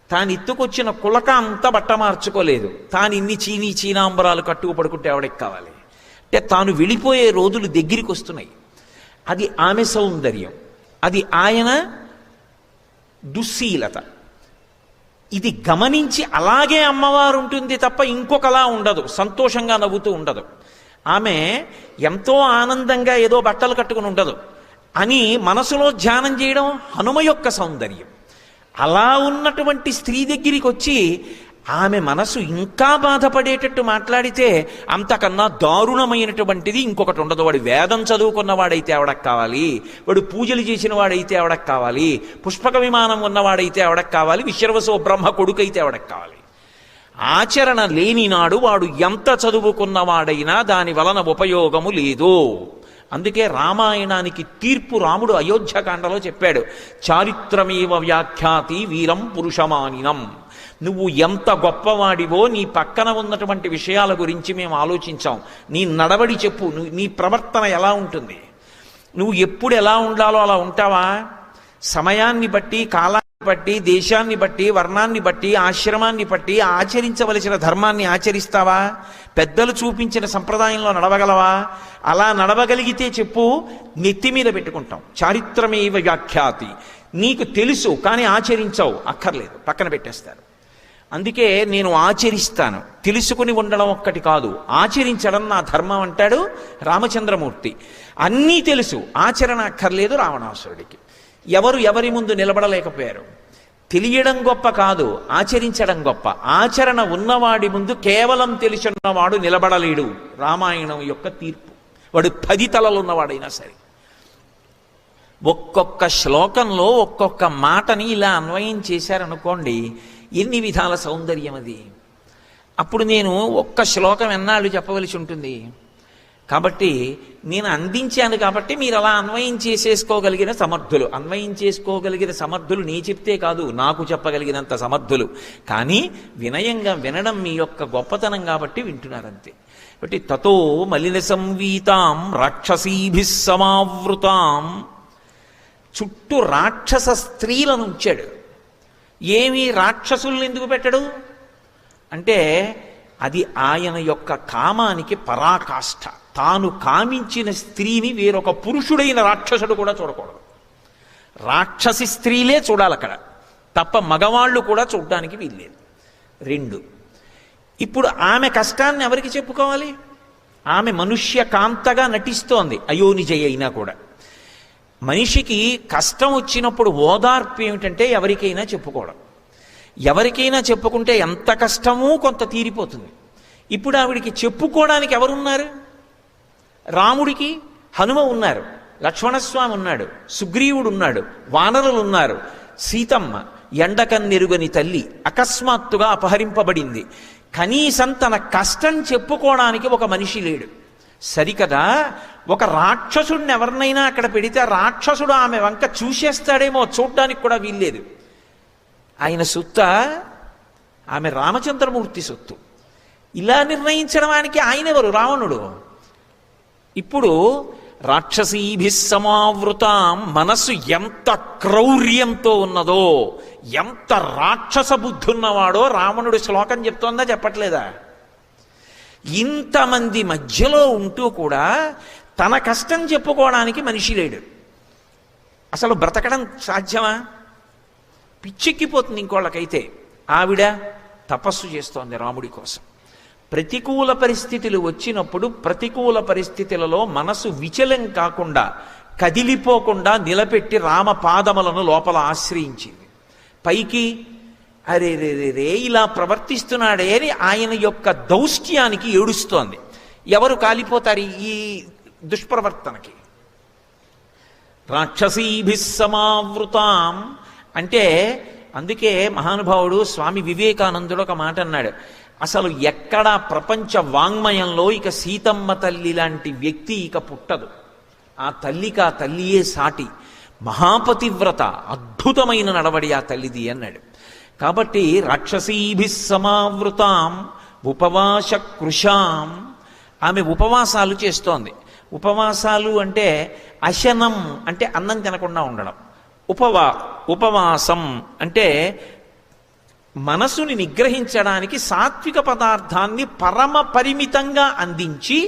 తాను ఎత్తుకొచ్చిన కులక అంతా బట్ట మార్చుకోలేదు, తాను ఇన్ని చీనాంబరాలు కట్టుకు పడుకుంటే ఎవడికి కావాలి? అంటే తాను వెళ్ళిపోయే రోజులు దగ్గరికి వస్తున్నాయి. అది ఆమె సౌందర్యం, అది ఆయన దుశ్శీలత. ఇది గమనించి అలాగే అమ్మవారు ఉంటుంది తప్ప ఇంకొకలా ఉండదు, సంతోషంగా నవ్వుతూ ఉండదు. ఆమె ఎంతో ఆనందంగా ఏదో బట్టలు కట్టుకుని ఉండదు అని మనసులో ధ్యానం చేయడం హనుమ యొక్క సౌందర్యం. అలా ఉన్నటువంటి స్త్రీ దగ్గరికి వచ్చి ఆమె మనసు ఇంకా బాధపడేటట్టు మాట్లాడితే అంతకన్నా దారుణమైనటువంటిది ఇంకొకటి ఉండదు. వాడు వేదం చదువుకున్నవాడైతే ఎవడకు కావాలి? వాడు పూజలు చేసిన వాడైతే ఎవడకు కావాలి? పుష్పక విమానం ఉన్నవాడైతే ఎవడకు కావాలి? విశ్వవసో బ్రహ్మ కొడుకైతే ఎవడకు కావాలి? ఆచరణ లేని నాడు వాడు ఎంత చదువుకున్నవాడైనా దాని వలన ఉపయోగము లేదు. అందుకే రామాయణానికి తీర్పు రాముడు అయోధ్యకాండలో చెప్పాడు, చారిత్రమేవ వ్యాఖ్యాతి వీరం పురుషమానినం. నువ్వు ఎంత గొప్పవాడివో నీ పక్కన ఉన్నటువంటి విషయాల గురించి మేము ఆలోచించాం. నీ నడవడి చెప్పు, నీ ప్రవర్తన ఎలా ఉంటుంది? నువ్వు ఎప్పుడు ఎలా ఉండాలో అలా ఉంటావా? సమయాన్ని బట్టి, కాలాన్ని బట్టి, దేశాన్ని బట్టి, వర్ణాన్ని బట్టి, ఆశ్రమాన్ని బట్టి ఆచరించవలసిన ధర్మాన్ని ఆచరిస్తావా? పెద్దలు చూపించిన సంప్రదాయంలో నడవగలవా? అలా నడవగలిగితే చెప్పు, నెత్తి మీద పెట్టుకుంటాం. చారిత్రమేవ వ్యాఖ్యాతి. నీకు తెలుసు కానీ ఆచరించవు, అక్కర్లేదు, పక్కన పెట్టేస్తారు. అందుకే నేను ఆచరిస్తాను, తెలుసుకుని ఉండడం ఒక్కటి కాదు, ఆచరించడం నా ధర్మం అంటాడు రామచంద్రమూర్తి. అన్నీ తెలుసు, ఆచరణ అక్కర్లేదు రావణాసురుడికి. ఎవరి ముందు నిలబడలేకపోయారు. తెలియడం గొప్ప కాదు, ఆచరించడం గొప్ప. ఆచరణ ఉన్నవాడి ముందు కేవలం తెలిసిన్నవాడు నిలబడలేడు. రామాయణం యొక్క తీర్పు. వాడు 10 తలలు ఉన్నవాడైనా సరే. ఒక్కొక్క శ్లోకంలో ఒక్కొక్క మాటని ఇలా అన్వయం చేశారనుకోండి, ఎన్ని విధాల సౌందర్యం అది. అప్పుడు నేను ఒక్క శ్లోకం ఎన్నాళ్ళు చెప్పవలసి ఉంటుంది. కాబట్టి నేను అందించాను కాబట్టి మీరు అలా అన్వయం చేసుకోగలిగిన సమర్థులు నీ చెప్తే కాదు, నాకు చెప్పగలిగినంత సమర్థులు. కానీ వినయంగా వినడం మీ యొక్క గొప్పతనం కాబట్టి వింటున్నారంతే. కాబట్టి తతో మలిన సంవీతాం రాక్షసీభిః సమావృతాం. చుట్టూ రాక్షస స్త్రీలను ఉంచాడు. ఏమి రాక్షసుల్ని ఎందుకు పెట్టడు అంటే అది ఆయన యొక్క కామానికి పరాకాష్ఠ. తాను కామించిన స్త్రీని వేరొక పురుషుడైన రాక్షసుడు కూడా చూడకూడదు. రాక్షసి స్త్రీలే చూడాలి అక్కడ తప్ప మగవాళ్ళు కూడా చూడడానికి వీల్లేదు. 2, ఇప్పుడు ఆమె కష్టాన్ని ఎవరికి చెప్పుకోవాలి? ఆమె మనుష్య కాంతగా నటిస్తోంది అయోనిజయ అయినా కూడా. మనిషికి కష్టం వచ్చినప్పుడు ఓదార్పు ఏమిటంటే ఎవరికైనా చెప్పుకోవడం. ఎవరికైనా చెప్పుకుంటే ఎంత కష్టమూ కొంత తీరిపోతుంది. ఇప్పుడు ఆవిడికి చెప్పుకోవడానికి ఎవరున్నారు? రాముడికి హనుమ ఉన్నారు, లక్ష్మణస్వామి ఉన్నాడు, సుగ్రీవుడు ఉన్నాడు, వానరులు ఉన్నారు, సీతమ్మ, ఎండకన్నెరుగని తల్లి అకస్మాత్తుగా అపహరింపబడింది. కనీసం తన కష్టం చెప్పుకోవడానికి ఒక మనిషి లేడు. సరికదా, ఒక రాక్షసుడిని ఎవరినైనా అక్కడ పెడితే రాక్షసుడు ఆమె వంక చూసేస్తాడేమో, చూడ్డానికి కూడా వీల్లేదు. ఆయన సొత్త, ఆమె రామచంద్రమూర్తి సొత్తు. ఇలా నిర్ణయించడానికి ఆయనెవరు? రావణుడు. ఇప్పుడు రాక్షసీభి సమావృతాం, మనస్సు ఎంత క్రౌర్యంతో ఉన్నదో, ఎంత రాక్షస బుద్ధి ఉన్నవాడో రావణుడు శ్లోకం చెప్తోందా చెప్పట్లేదా? ఇంతమంది మధ్యలో ఉంటూ కూడా తన కష్టం చెప్పుకోవడానికి మనిషి లేడు. అసలు బ్రతకడం సాధ్యమా? పిచ్చెక్కిపోతుంది ఇంకోళ్ళకైతే. ఆవిడ తపస్సు చేస్తోంది రాముడి కోసం. ప్రతికూల పరిస్థితులు వచ్చినప్పుడు ప్రతికూల పరిస్థితులలో మనసు విచలం కాకుండా, కదిలిపోకుండా నిలబెట్టి రామ పాదములను లోపల ఆశ్రయించింది. పైకి అరే రే రే రే ఇలా ప్రవర్తిస్తున్నాడే అని ఆయన యొక్క దౌష్ట్యానికి ఏడుస్తోంది. ఎవరు కాలిపోతారు ఈ దుష్ప్రవర్తనకి? రాక్షసీభి సమావృతాం అంటే, అందుకే మహానుభావుడు స్వామి వివేకానందుడు ఒక మాట అన్నాడు, అసలు ఎక్కడా ప్రపంచ వాంగ్మయంలో ఇక సీతమ్మ తల్లి లాంటి వ్యక్తి ఇక పుట్టదు. ఆ తల్లికి ఆ తల్లియే సాటి. మహాపతివ్రత, అద్భుతమైన నడవడి ఆ తల్లిది అన్నాడు. కాబట్టి రాక్షసీభి సమావృతాం ఉపవాస కృషాం, ఆమె ఉపవాసాలు చేస్తోంది. ఉపవాసాలు అంటే అశనం అంటే అన్నం తినకుండా ఉండడం. ఉపవాసం అంటే మనసుని నిగ్రహించడానికి సాత్విక పదార్థాన్ని పరమ పరిమితంగా అందించి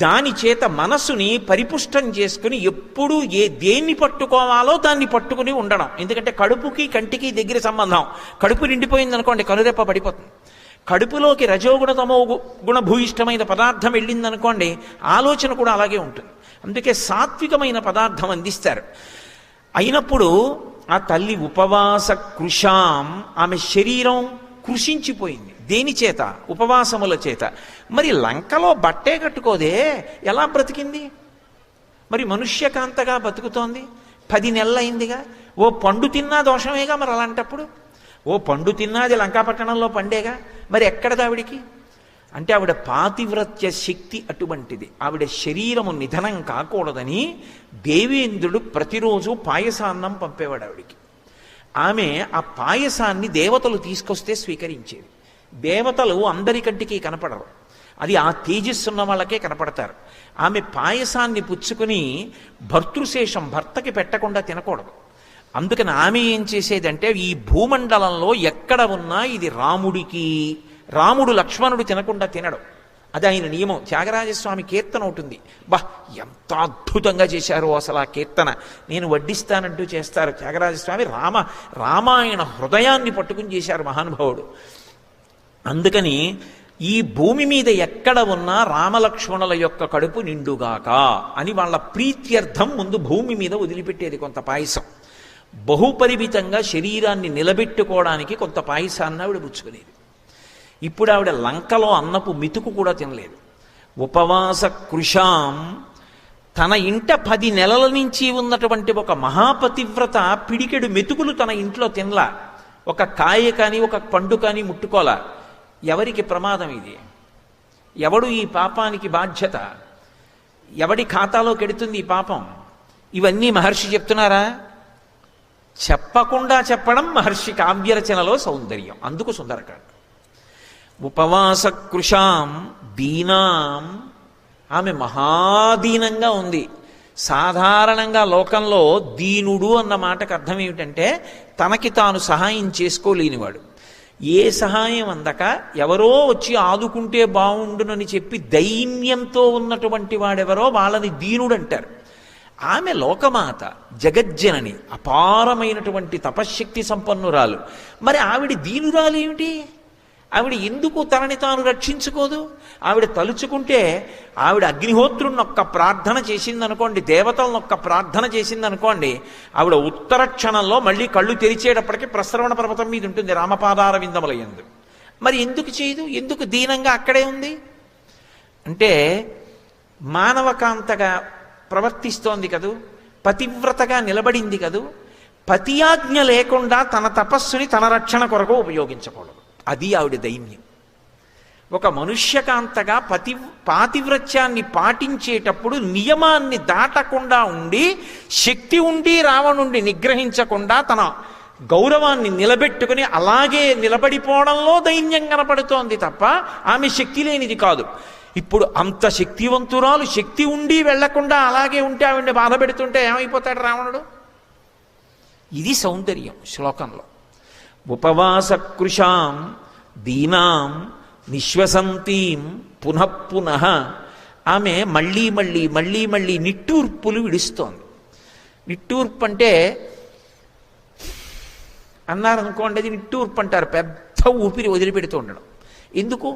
దాని చేత మనసుని పరిపుష్టం చేసుకుని ఎప్పుడూ దేన్ని పట్టుకోవాలో దాన్ని పట్టుకుని ఉండడం. ఎందుకంటే కడుపుకి కంటికి దగ్గర సంబంధం. కడుపు నిండిపోయింది అనుకోండి, కనురెప్ప పడిపోతుంది. కడుపులోకి రజోగుణ తమో గుణ భూయిష్టమైన పదార్థం వెళ్ళిందనుకోండి, ఆలోచన కూడా అలాగే ఉంటుంది. అందుకే సాత్వికమైన పదార్థం అందిస్తారు. అయినప్పుడు ఆ తల్లి ఉపవాస కృషాం, ఆమె శరీరం కృషించిపోయింది. దేని చేత? ఉపవాసముల చేత. మరి లంకలో బట్టే కట్టుకోదే, ఎలా బ్రతికింది? మరి మనుష్యకాంతగా బతుకుతోంది. 10 నెలలైందిగా. ఓ పండు తిన్నా దోషమేగా మరి అలాంటప్పుడు. ఓ పండు తిన్నాది లంకాపట్టణంలో పండేగా, మరి ఎక్కడది ఆవిడికి? అంటే ఆవిడ పాతివ్రత్య శక్తి అటువంటిది. ఆవిడ శరీరము నిధనం కాకూడదని దేవేంద్రుడు ప్రతిరోజు పాయసాన్నం పంపేవాడు ఆవిడికి. ఆమె ఆ పాయసాన్ని దేవతలు తీసుకొస్తే స్వీకరించేది. దేవతలు అందరికంటికి కనపడరు, అది ఆ తేజస్సున్న వాళ్ళకే కనపడతారు. ఆమె పాయసాన్ని పుచ్చుకుని భర్తృశేషం, భర్తకి పెట్టకుండా తినకూడదు. అందుకని ఆమె ఏం చేసేదంటే, ఈ భూమండలంలో ఎక్కడ ఉన్నా ఇది రాముడికి, రాముడు లక్ష్మణుడు తినకుండా తినడు. అది ఆయన నియమం. త్యాగరాజస్వామి కీర్తన ఉంటుంది. ఎంత అద్భుతంగా చేశారో అసలు ఆ కీర్తన. నేను వడ్డిస్తానంటూ చేస్తారు త్యాగరాజస్వామి. రామాయణ హృదయాన్ని పట్టుకుని చేశారు మహానుభావుడు. అందుకని ఈ భూమి మీద ఎక్కడ ఉన్నా రామలక్ష్మణుల యొక్క కడుపు నిండుగాక అని వాళ్ళ ప్రీత్యర్థం ముందు భూమి మీద వదిలిపెట్టేది కొంత పాయసం. బహుపరిమితంగా శరీరాన్ని నిలబెట్టుకోవడానికి కొంత పాయసాన్ని ఆవిడ పుచ్చుకునేది. ఇప్పుడు ఆవిడ లంకలో అన్నపు మితుకు కూడా తినలేదు. ఉపవాస కృషాం, తన ఇంట 10 నెలల నుంచి ఉన్నటువంటి ఒక మహాపతివ్రత పిడికెడు మెతుకులు తన ఇంట్లో తినలా. ఒక కాయ కానీ ఒక పండు కానీ ముట్టుకోలా. ఎవరికి ప్రమాదం ఇది? ఎవడు ఈ పాపానికి బాధ్యత? ఎవడి ఖాతాలో కెడుతుంది ఈ పాపం? ఇవన్నీ మహర్షి చెప్తున్నారా? చెప్పకుండా చెప్పడం మహర్షి కావ్యరచనలో సౌందర్యం. అందుకు సుందరకాండ. ఉపవాస కృషాం దీనాం, ఆమె మహాదీనంగా ఉంది. సాధారణంగా లోకంలో దీనుడు అన్న మాటకు అర్థం ఏమిటంటే తనకి తాను సహాయం చేసుకోలేనివాడు. ఏ సహాయం అందక ఎవరో వచ్చి ఆదుకుంటే బాగుండునని చెప్పి దైన్యంతో ఉన్నటువంటి వాడెవరో వాళ్ళని దీనుడు అంటారు. ఆమె లోకమాత, జగజ్జనని, అపారమైనటువంటి తపశ్శక్తి సంపన్నురాలు. మరి ఆవిడ దీనురాలు ఏమిటి? ఆవిడ ఎందుకు తనని తాను రక్షించుకోదు? ఆవిడ తలుచుకుంటే, ఆవిడ అగ్నిహోత్రుని ఒక్క ప్రార్థన చేసిందనుకోండి, దేవతలను ఒక్క ప్రార్థన చేసిందనుకోండి, ఆవిడ ఉత్తర క్షణంలో మళ్ళీ కళ్ళు తెరిచేటప్పటికీ ప్రస్రవణ పర్వతం మీద ఉంటుంది రామపాదార విందముల యందు. మరి ఎందుకు చేయదు? ఎందుకు దీనంగా అక్కడే ఉంది? అంటే మానవకాంతగా ప్రవర్తిస్తోంది కదూ, పతివ్రతగా నిలబడింది కదూ. పతి ఆజ్ఞ లేకుండా తన తపస్సుని తన రక్షణ కొరకు ఉపయోగించకూడదు. అది ఆవిడ దైన్యం. ఒక మనుష్యకాంతగా పాతివ్రత్యాన్ని పాటించేటప్పుడు నియమాన్ని దాటకుండా ఉండి, శక్తి ఉండి రావణుండి నిగ్రహించకుండా తన గౌరవాన్ని నిలబెట్టుకుని అలాగే నిలబడిపోవడంలో దైన్యం కనపడుతోంది తప్ప ఆమె శక్తి లేనిది కాదు. ఇప్పుడు అంత శక్తివంతురాలు, శక్తి ఉండి వెళ్లకుండా అలాగే ఉంటే ఆవిడ్ని బాధ పెడుతుంటే ఏమైపోతాడు రావణుడు? ఇది సౌందర్యం శ్లోకంలో. ఉపవాసకృశాం దీనాం నిశ్వసంతీం పునఃపునః. ఆమె మళ్ళీ మళ్ళీ మళ్ళీ మళ్ళీ నిట్టూర్పులు విడుస్తోంది. నిట్టూర్పు అంటే అన్నారనుకోండి, అది నిట్టూర్పు అంటారు. పెద్ద ఊపిరి వదిలిపెడుతూ ఉండడం. ఎందుకు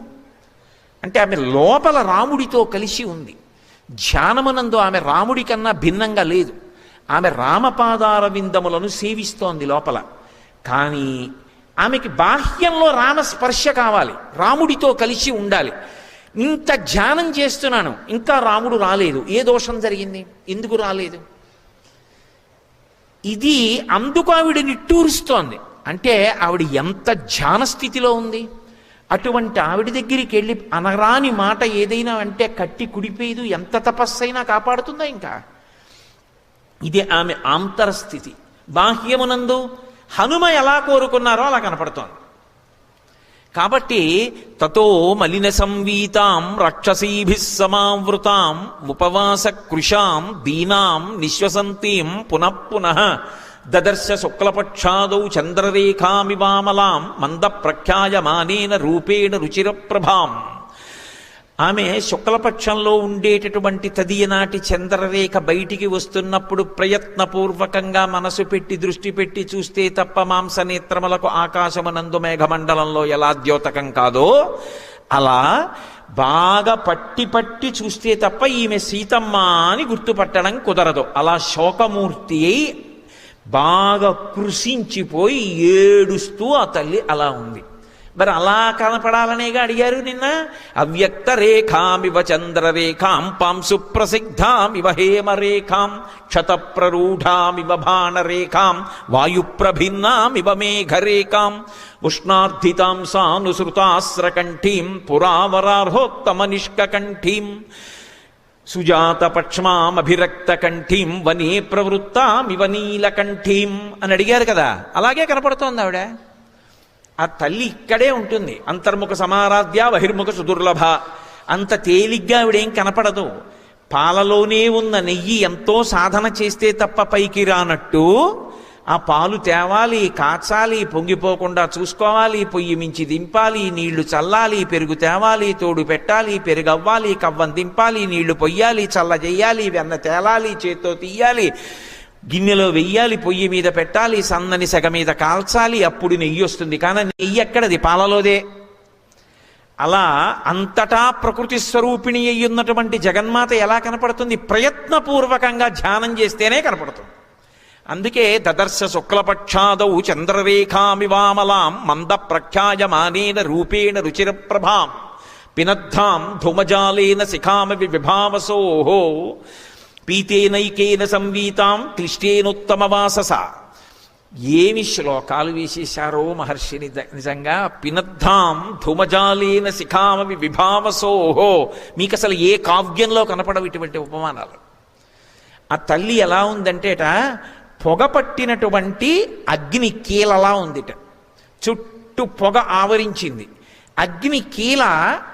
అంటే ఆమె లోపల రాముడితో కలిసి ఉంది. ధ్యానమునందు ఆమె రాముడి కన్నా భిన్నంగా లేదు. ఆమె రామపాదార విందములను సేవిస్తోంది లోపల. కానీ ఆమెకి బాహ్యంలో రామస్పర్శ కావాలి, రాముడితో కలిసి ఉండాలి. ఇంత ధ్యానం చేస్తున్నాను, ఇంకా రాముడు రాలేదు. ఏ దోషం జరిగింది? ఎందుకు రాలేదు? ఇది అందుకు ఆవిడ నిట్టూరుస్తోంది. అంటే ఆవిడ ఎంత ధ్యాన స్థితిలో ఉంది. అటువంటి ఆవిడ దగ్గరికి వెళ్ళి అనరాని మాట ఏదైనా అంటే కట్టి కుడిపోయేదు. ఎంత తపస్సైనా కాపాడుతుందా? ఇంకా ఇదే ఆమె ఆంతరస్థితి. బాహ్యమునందు హనుమ ఎలా కోరుకున్నారో అలా కనపడుతోంది. కాబట్టి తతో మలిన సంవీతాం రాక్షసీభిః సమావృతాం ఉపవాస కృశాం దీనాం నిశ్వసంతీం పునఃపునః దదర్శ శుక్లపక్షాదౌ చంద్రరేఖామివామలాం మంద ప్రఖ్యాయమానేన రూపేణ రుచిరప్రభాం. ఆమె శుక్లపక్షంలో ఉండేటటువంటి తదియనాటి చంద్రరేఖ బయటికి వస్తున్నప్పుడు ప్రయత్నపూర్వకంగా మనసు పెట్టి దృష్టి పెట్టి చూస్తే తప్ప మాంసనేత్రములకు ఆకాశమునందు మేఘమండలంలో ఎలా ద్యోతకం కాదో అలా బాగా పట్టి పట్టి చూస్తే తప్ప ఈమె సీతమ్మ అని గుర్తుపట్టడం కుదరదు. అలా శోకమూర్తి అయి బాగా కృషించిపోయి ఏడుస్తూ ఆ తల్లి అలా ఉంది. మరి అలా కనపడాలనేగా అడిగారు నిన్న. అవ్యక్త రేఖామివ చంద్రరేఖాం పాంసు ప్రసిద్ధామివ హేమరేఖాం క్షతప్రరూఢామివ బాణరేఖాం వాయుప్రభిన్నామివ మేఘరేఖాం ఉష్ణార్థితాం సానుసృతాస్రకంఠీం పురావరార్హోత్తమనిష్కంఠీం సుజాతపక్ష్మామభిరక్తకంఠీం వనే ప్రవృత్తామివ నీలకంఠీం అని అడిగారు కదా. అలాగే కనపడుతోంది ఆవిడ. ఆ తల్లి ఇక్కడే ఉంటుంది. అంతర్ముఖ సమారాధ్య బహిర్ముఖ సుదుర్లభ. అంత తేలిగ్గా ఆవిడేం కనపడదు. పాలలోనే ఉన్న నెయ్యి ఎంతో సాధన చేస్తే తప్ప పైకి రానట్టు ఆ పాలు తేవాలి, కాచాలి, పొంగిపోకుండా చూసుకోవాలి, పొయ్యి మించి దింపాలి, నీళ్లు చల్లాలి, పెరుగు తేవాలి, తోడు పెట్టాలి, పెరుగవ్వాలి, కవ్వం దింపాలి, నీళ్లు పొయ్యాలి, చల్ల చెయ్యాలి, వెన్న తేలాలి, చేత్తో తీయాలి, గిన్నెలో వెయ్యాలి, పొయ్యి మీద పెట్టాలి, సన్నని సెగ మీద కాల్చాలి, అప్పుడు నెయ్యి వస్తుంది. కానీ నెయ్యి ఎక్కడది? పాలలోదే. అలా అంతటా ప్రకృతి స్వరూపిణి అయ్యున్నటువంటి జగన్మాత ఎలా కనపడుతుంది? ప్రయత్నపూర్వకంగా ధ్యానం చేస్తేనే కనపడుతుంది. అందుకే దదర్శ శుక్లపక్షాదౌ చంద్రరేఖామివామలాం మంద ప్రఖ్యాయమానేన రూపేణ రుచిరప్రభాం పినద్ధాం ధూమజాలేన శిఖామవి విభావసోహో పీతేనైకేన సంవీతాం క్లిష్టేనోత్తమవాసస. ఏమి శ్లోకాలు వేసేశారో మహర్షిని నిజంగా. పినద్ధాం ధూమజాలేన శిఖామవి విభావసోహో. మీకు అసలు ఏ కావ్యంలో కనపడవు ఇటువంటి ఉపమానాలు. ఆ తల్లి ఎలా ఉందంటేట, పొగ పట్టినటువంటి అగ్ని కీలలా ఉందిట. చుట్టూ పొగ ఆవరించింది. అగ్ని కీల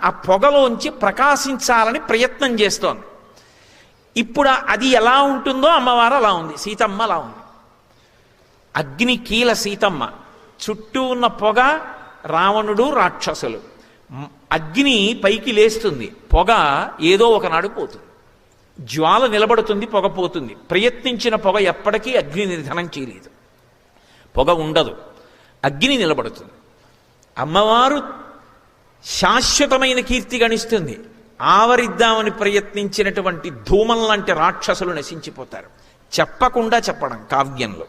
ఆ పొగలోంచి ప్రకాశించాలని ప్రయత్నం చేస్తోంది. ఇప్పుడు అది ఎలా ఉంటుందో అమ్మవారు అలా ఉంది, సీతమ్మ అలా ఉంది. అగ్ని కీల సీతమ్మ, చుట్టూ ఉన్న పొగ రావణుడు రాక్షసులు. అగ్ని పైకి లేస్తుంది, పొగ ఏదో ఒకనాడు పోతుంది. జ్వాల నిలబడుతుంది, పొగ పోతుంది. ప్రయత్నించిన పొగ ఎప్పటికీ అగ్ని నిధనం చేయలేదు. పొగ ఉండదు, అగ్ని నిలబడుతుంది. అమ్మవారు శాశ్వతమైన కీర్తి గణిస్తుంది. ఆవరిద్దామని ప్రయత్నించినటువంటి ధూమం లాంటి రాక్షసులు నశించిపోతారు. చెప్పకుండా చెప్పడం కావ్యంలో.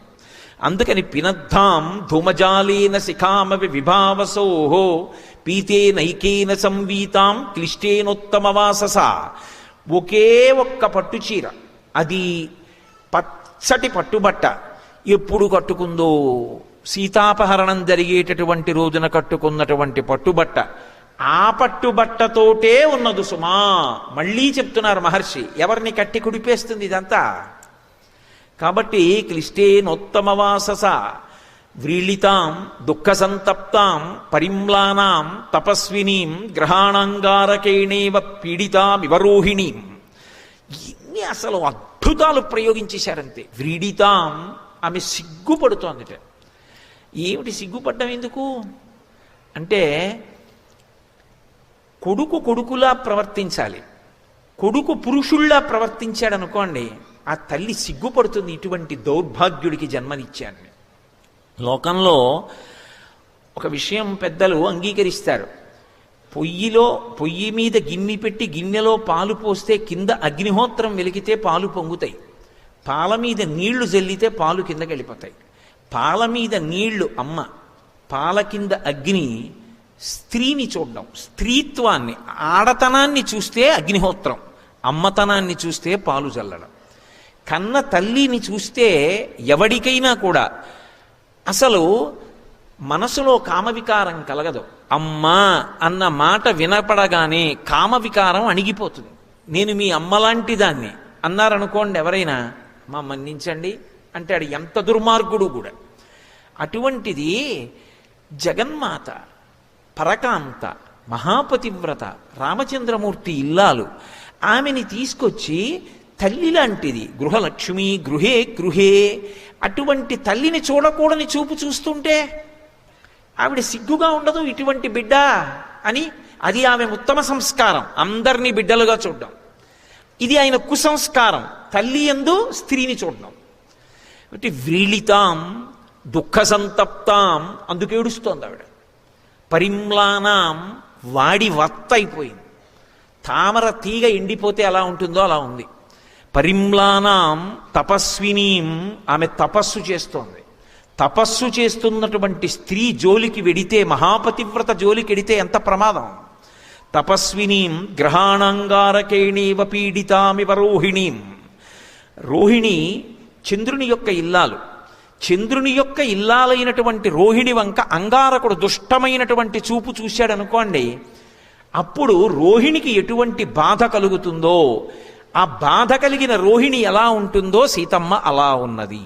అందుకని పినద్ధాం ధూమజాలేన శిఖామవి విభావసోహో పీతేనైకేన సంవీతాం క్లిష్టేనోత్తమవాసస. ఒకే ఒక్క పట్టు చీర, అది పచ్చటి పట్టుబట్ట. ఎప్పుడు కట్టుకుందో, సీతాపహరణం జరిగేటటువంటి రోజున కట్టుకున్నటువంటి పట్టుబట్ట, ఆ పట్టుబట్టతోటే ఉన్నది సుమా. మళ్ళీ చెప్తున్నారు మహర్షి, ఎవరిని కట్టి కుడిపేస్తుంది ఇదంతా. కాబట్టి క్లిష్టేనోత్తమవాసస వ్రీళితాం దుఃఖ సంతప్తాం పరిమ్లానాం తపస్వినీం గ్రహాణాంగారకేణేవ పీడితామివరోహిణీం. ఇన్ని అసలు అద్భుతాలు ప్రయోగించేశారంతే. వ్రీడితాం, ఆమె సిగ్గుపడుతోందిట. ఏమిటి సిగ్గుపడ్డం ఎందుకు అంటే, కొడుకు కొడుకులా ప్రవర్తించాలి, కొడుకు పురుషుల్లా ప్రవర్తించాడు అనుకోండి, ఆ తల్లి సిగ్గుపడుతుంది, ఇటువంటి దౌర్భాగ్యుడికి జన్మనిచ్చాను. లోకంలో ఒక విషయం పెద్దలు అంగీకరిస్తారు. పొయ్యి మీద గిన్నె పెట్టి గిన్నెలో పాలు పోస్తే కింద అగ్నిహోత్రం వెలిగితే పాలు పొంగుతాయి, పాల మీద నీళ్లు జల్లితే పాలు కిందకి వెళ్ళిపోతాయి. పాల మీద నీళ్లు అమ్మ, పాల కింద అగ్ని స్త్రీని చూడడం, స్త్రీత్వాన్ని, ఆడతనాన్ని చూస్తే అగ్నిహోత్రం, అమ్మతనాన్ని చూస్తే పాలు చల్లడం. కన్న తల్లిని చూస్తే ఎవడికైనా కూడా అసలు మనసులో కామవికారం కలగదు. అమ్మా అన్న మాట వినపడగానే కామవికారం అణిగిపోతుంది. నేను మీ అమ్మలాంటి దాన్ని అన్నారనుకోండి ఎవరైనా, మా మన్నించండి అంటాడు, ఎంత దుర్మార్గుడు కూడా. అటువంటిది జగన్మాత, పరకాంత, మహాపతివ్రత, రామచంద్రమూర్తి ఇల్లాలు, ఆమెని తీసుకొచ్చి తల్లి లాంటిది, గృహలక్ష్మి గృహే గృహే, అటువంటి తల్లిని చూడకూడని చూపు చూస్తుంటే ఆవిడ సిగ్గుగా ఉండదు ఇటువంటి బిడ్డ అని. అది ఆమె ఉత్తమ సంస్కారం, అందరినీ బిడ్డలుగా చూడడం. ఇది ఆయన కుసంస్కారం, తల్లి యందు స్త్రీని చూడడం. అంటే వ్రీళితాం దుఃఖ సంతప్తాం, అందుకు ఏడుస్తోంది ఆవిడ. పరిమ్లానాం, వాడి వత్త అయిపోయింది, తామర తీగ ఎండిపోతే ఎలా ఉంటుందో అలా ఉంది. పరిమ్లానాం తపస్వినీం, ఆమె తపస్సు చేస్తోంది. తపస్సు చేస్తున్నటువంటి స్త్రీ జోలికి వెడితే, మహాపతివ్రత జోలికి వెడితే ఎంత ప్రమాదం. తపస్వినీం గ్రహాణాంగారకేణేవ పీడితామివ రోహిణీం. రోహిణి చంద్రుని యొక్క ఇల్లాలు. చంద్రుని యొక్క ఇల్లాలైనటువంటి రోహిణి వంక అంగారకుడు దుష్టమైనటువంటి చూపు చూశాడనుకోండి, అప్పుడు రోహిణికి ఎటువంటి బాధ కలుగుతుందో, ఆ బాధ కలిగిన రోహిణి ఎలా ఉంటుందో సీతమ్మ అలా ఉన్నది.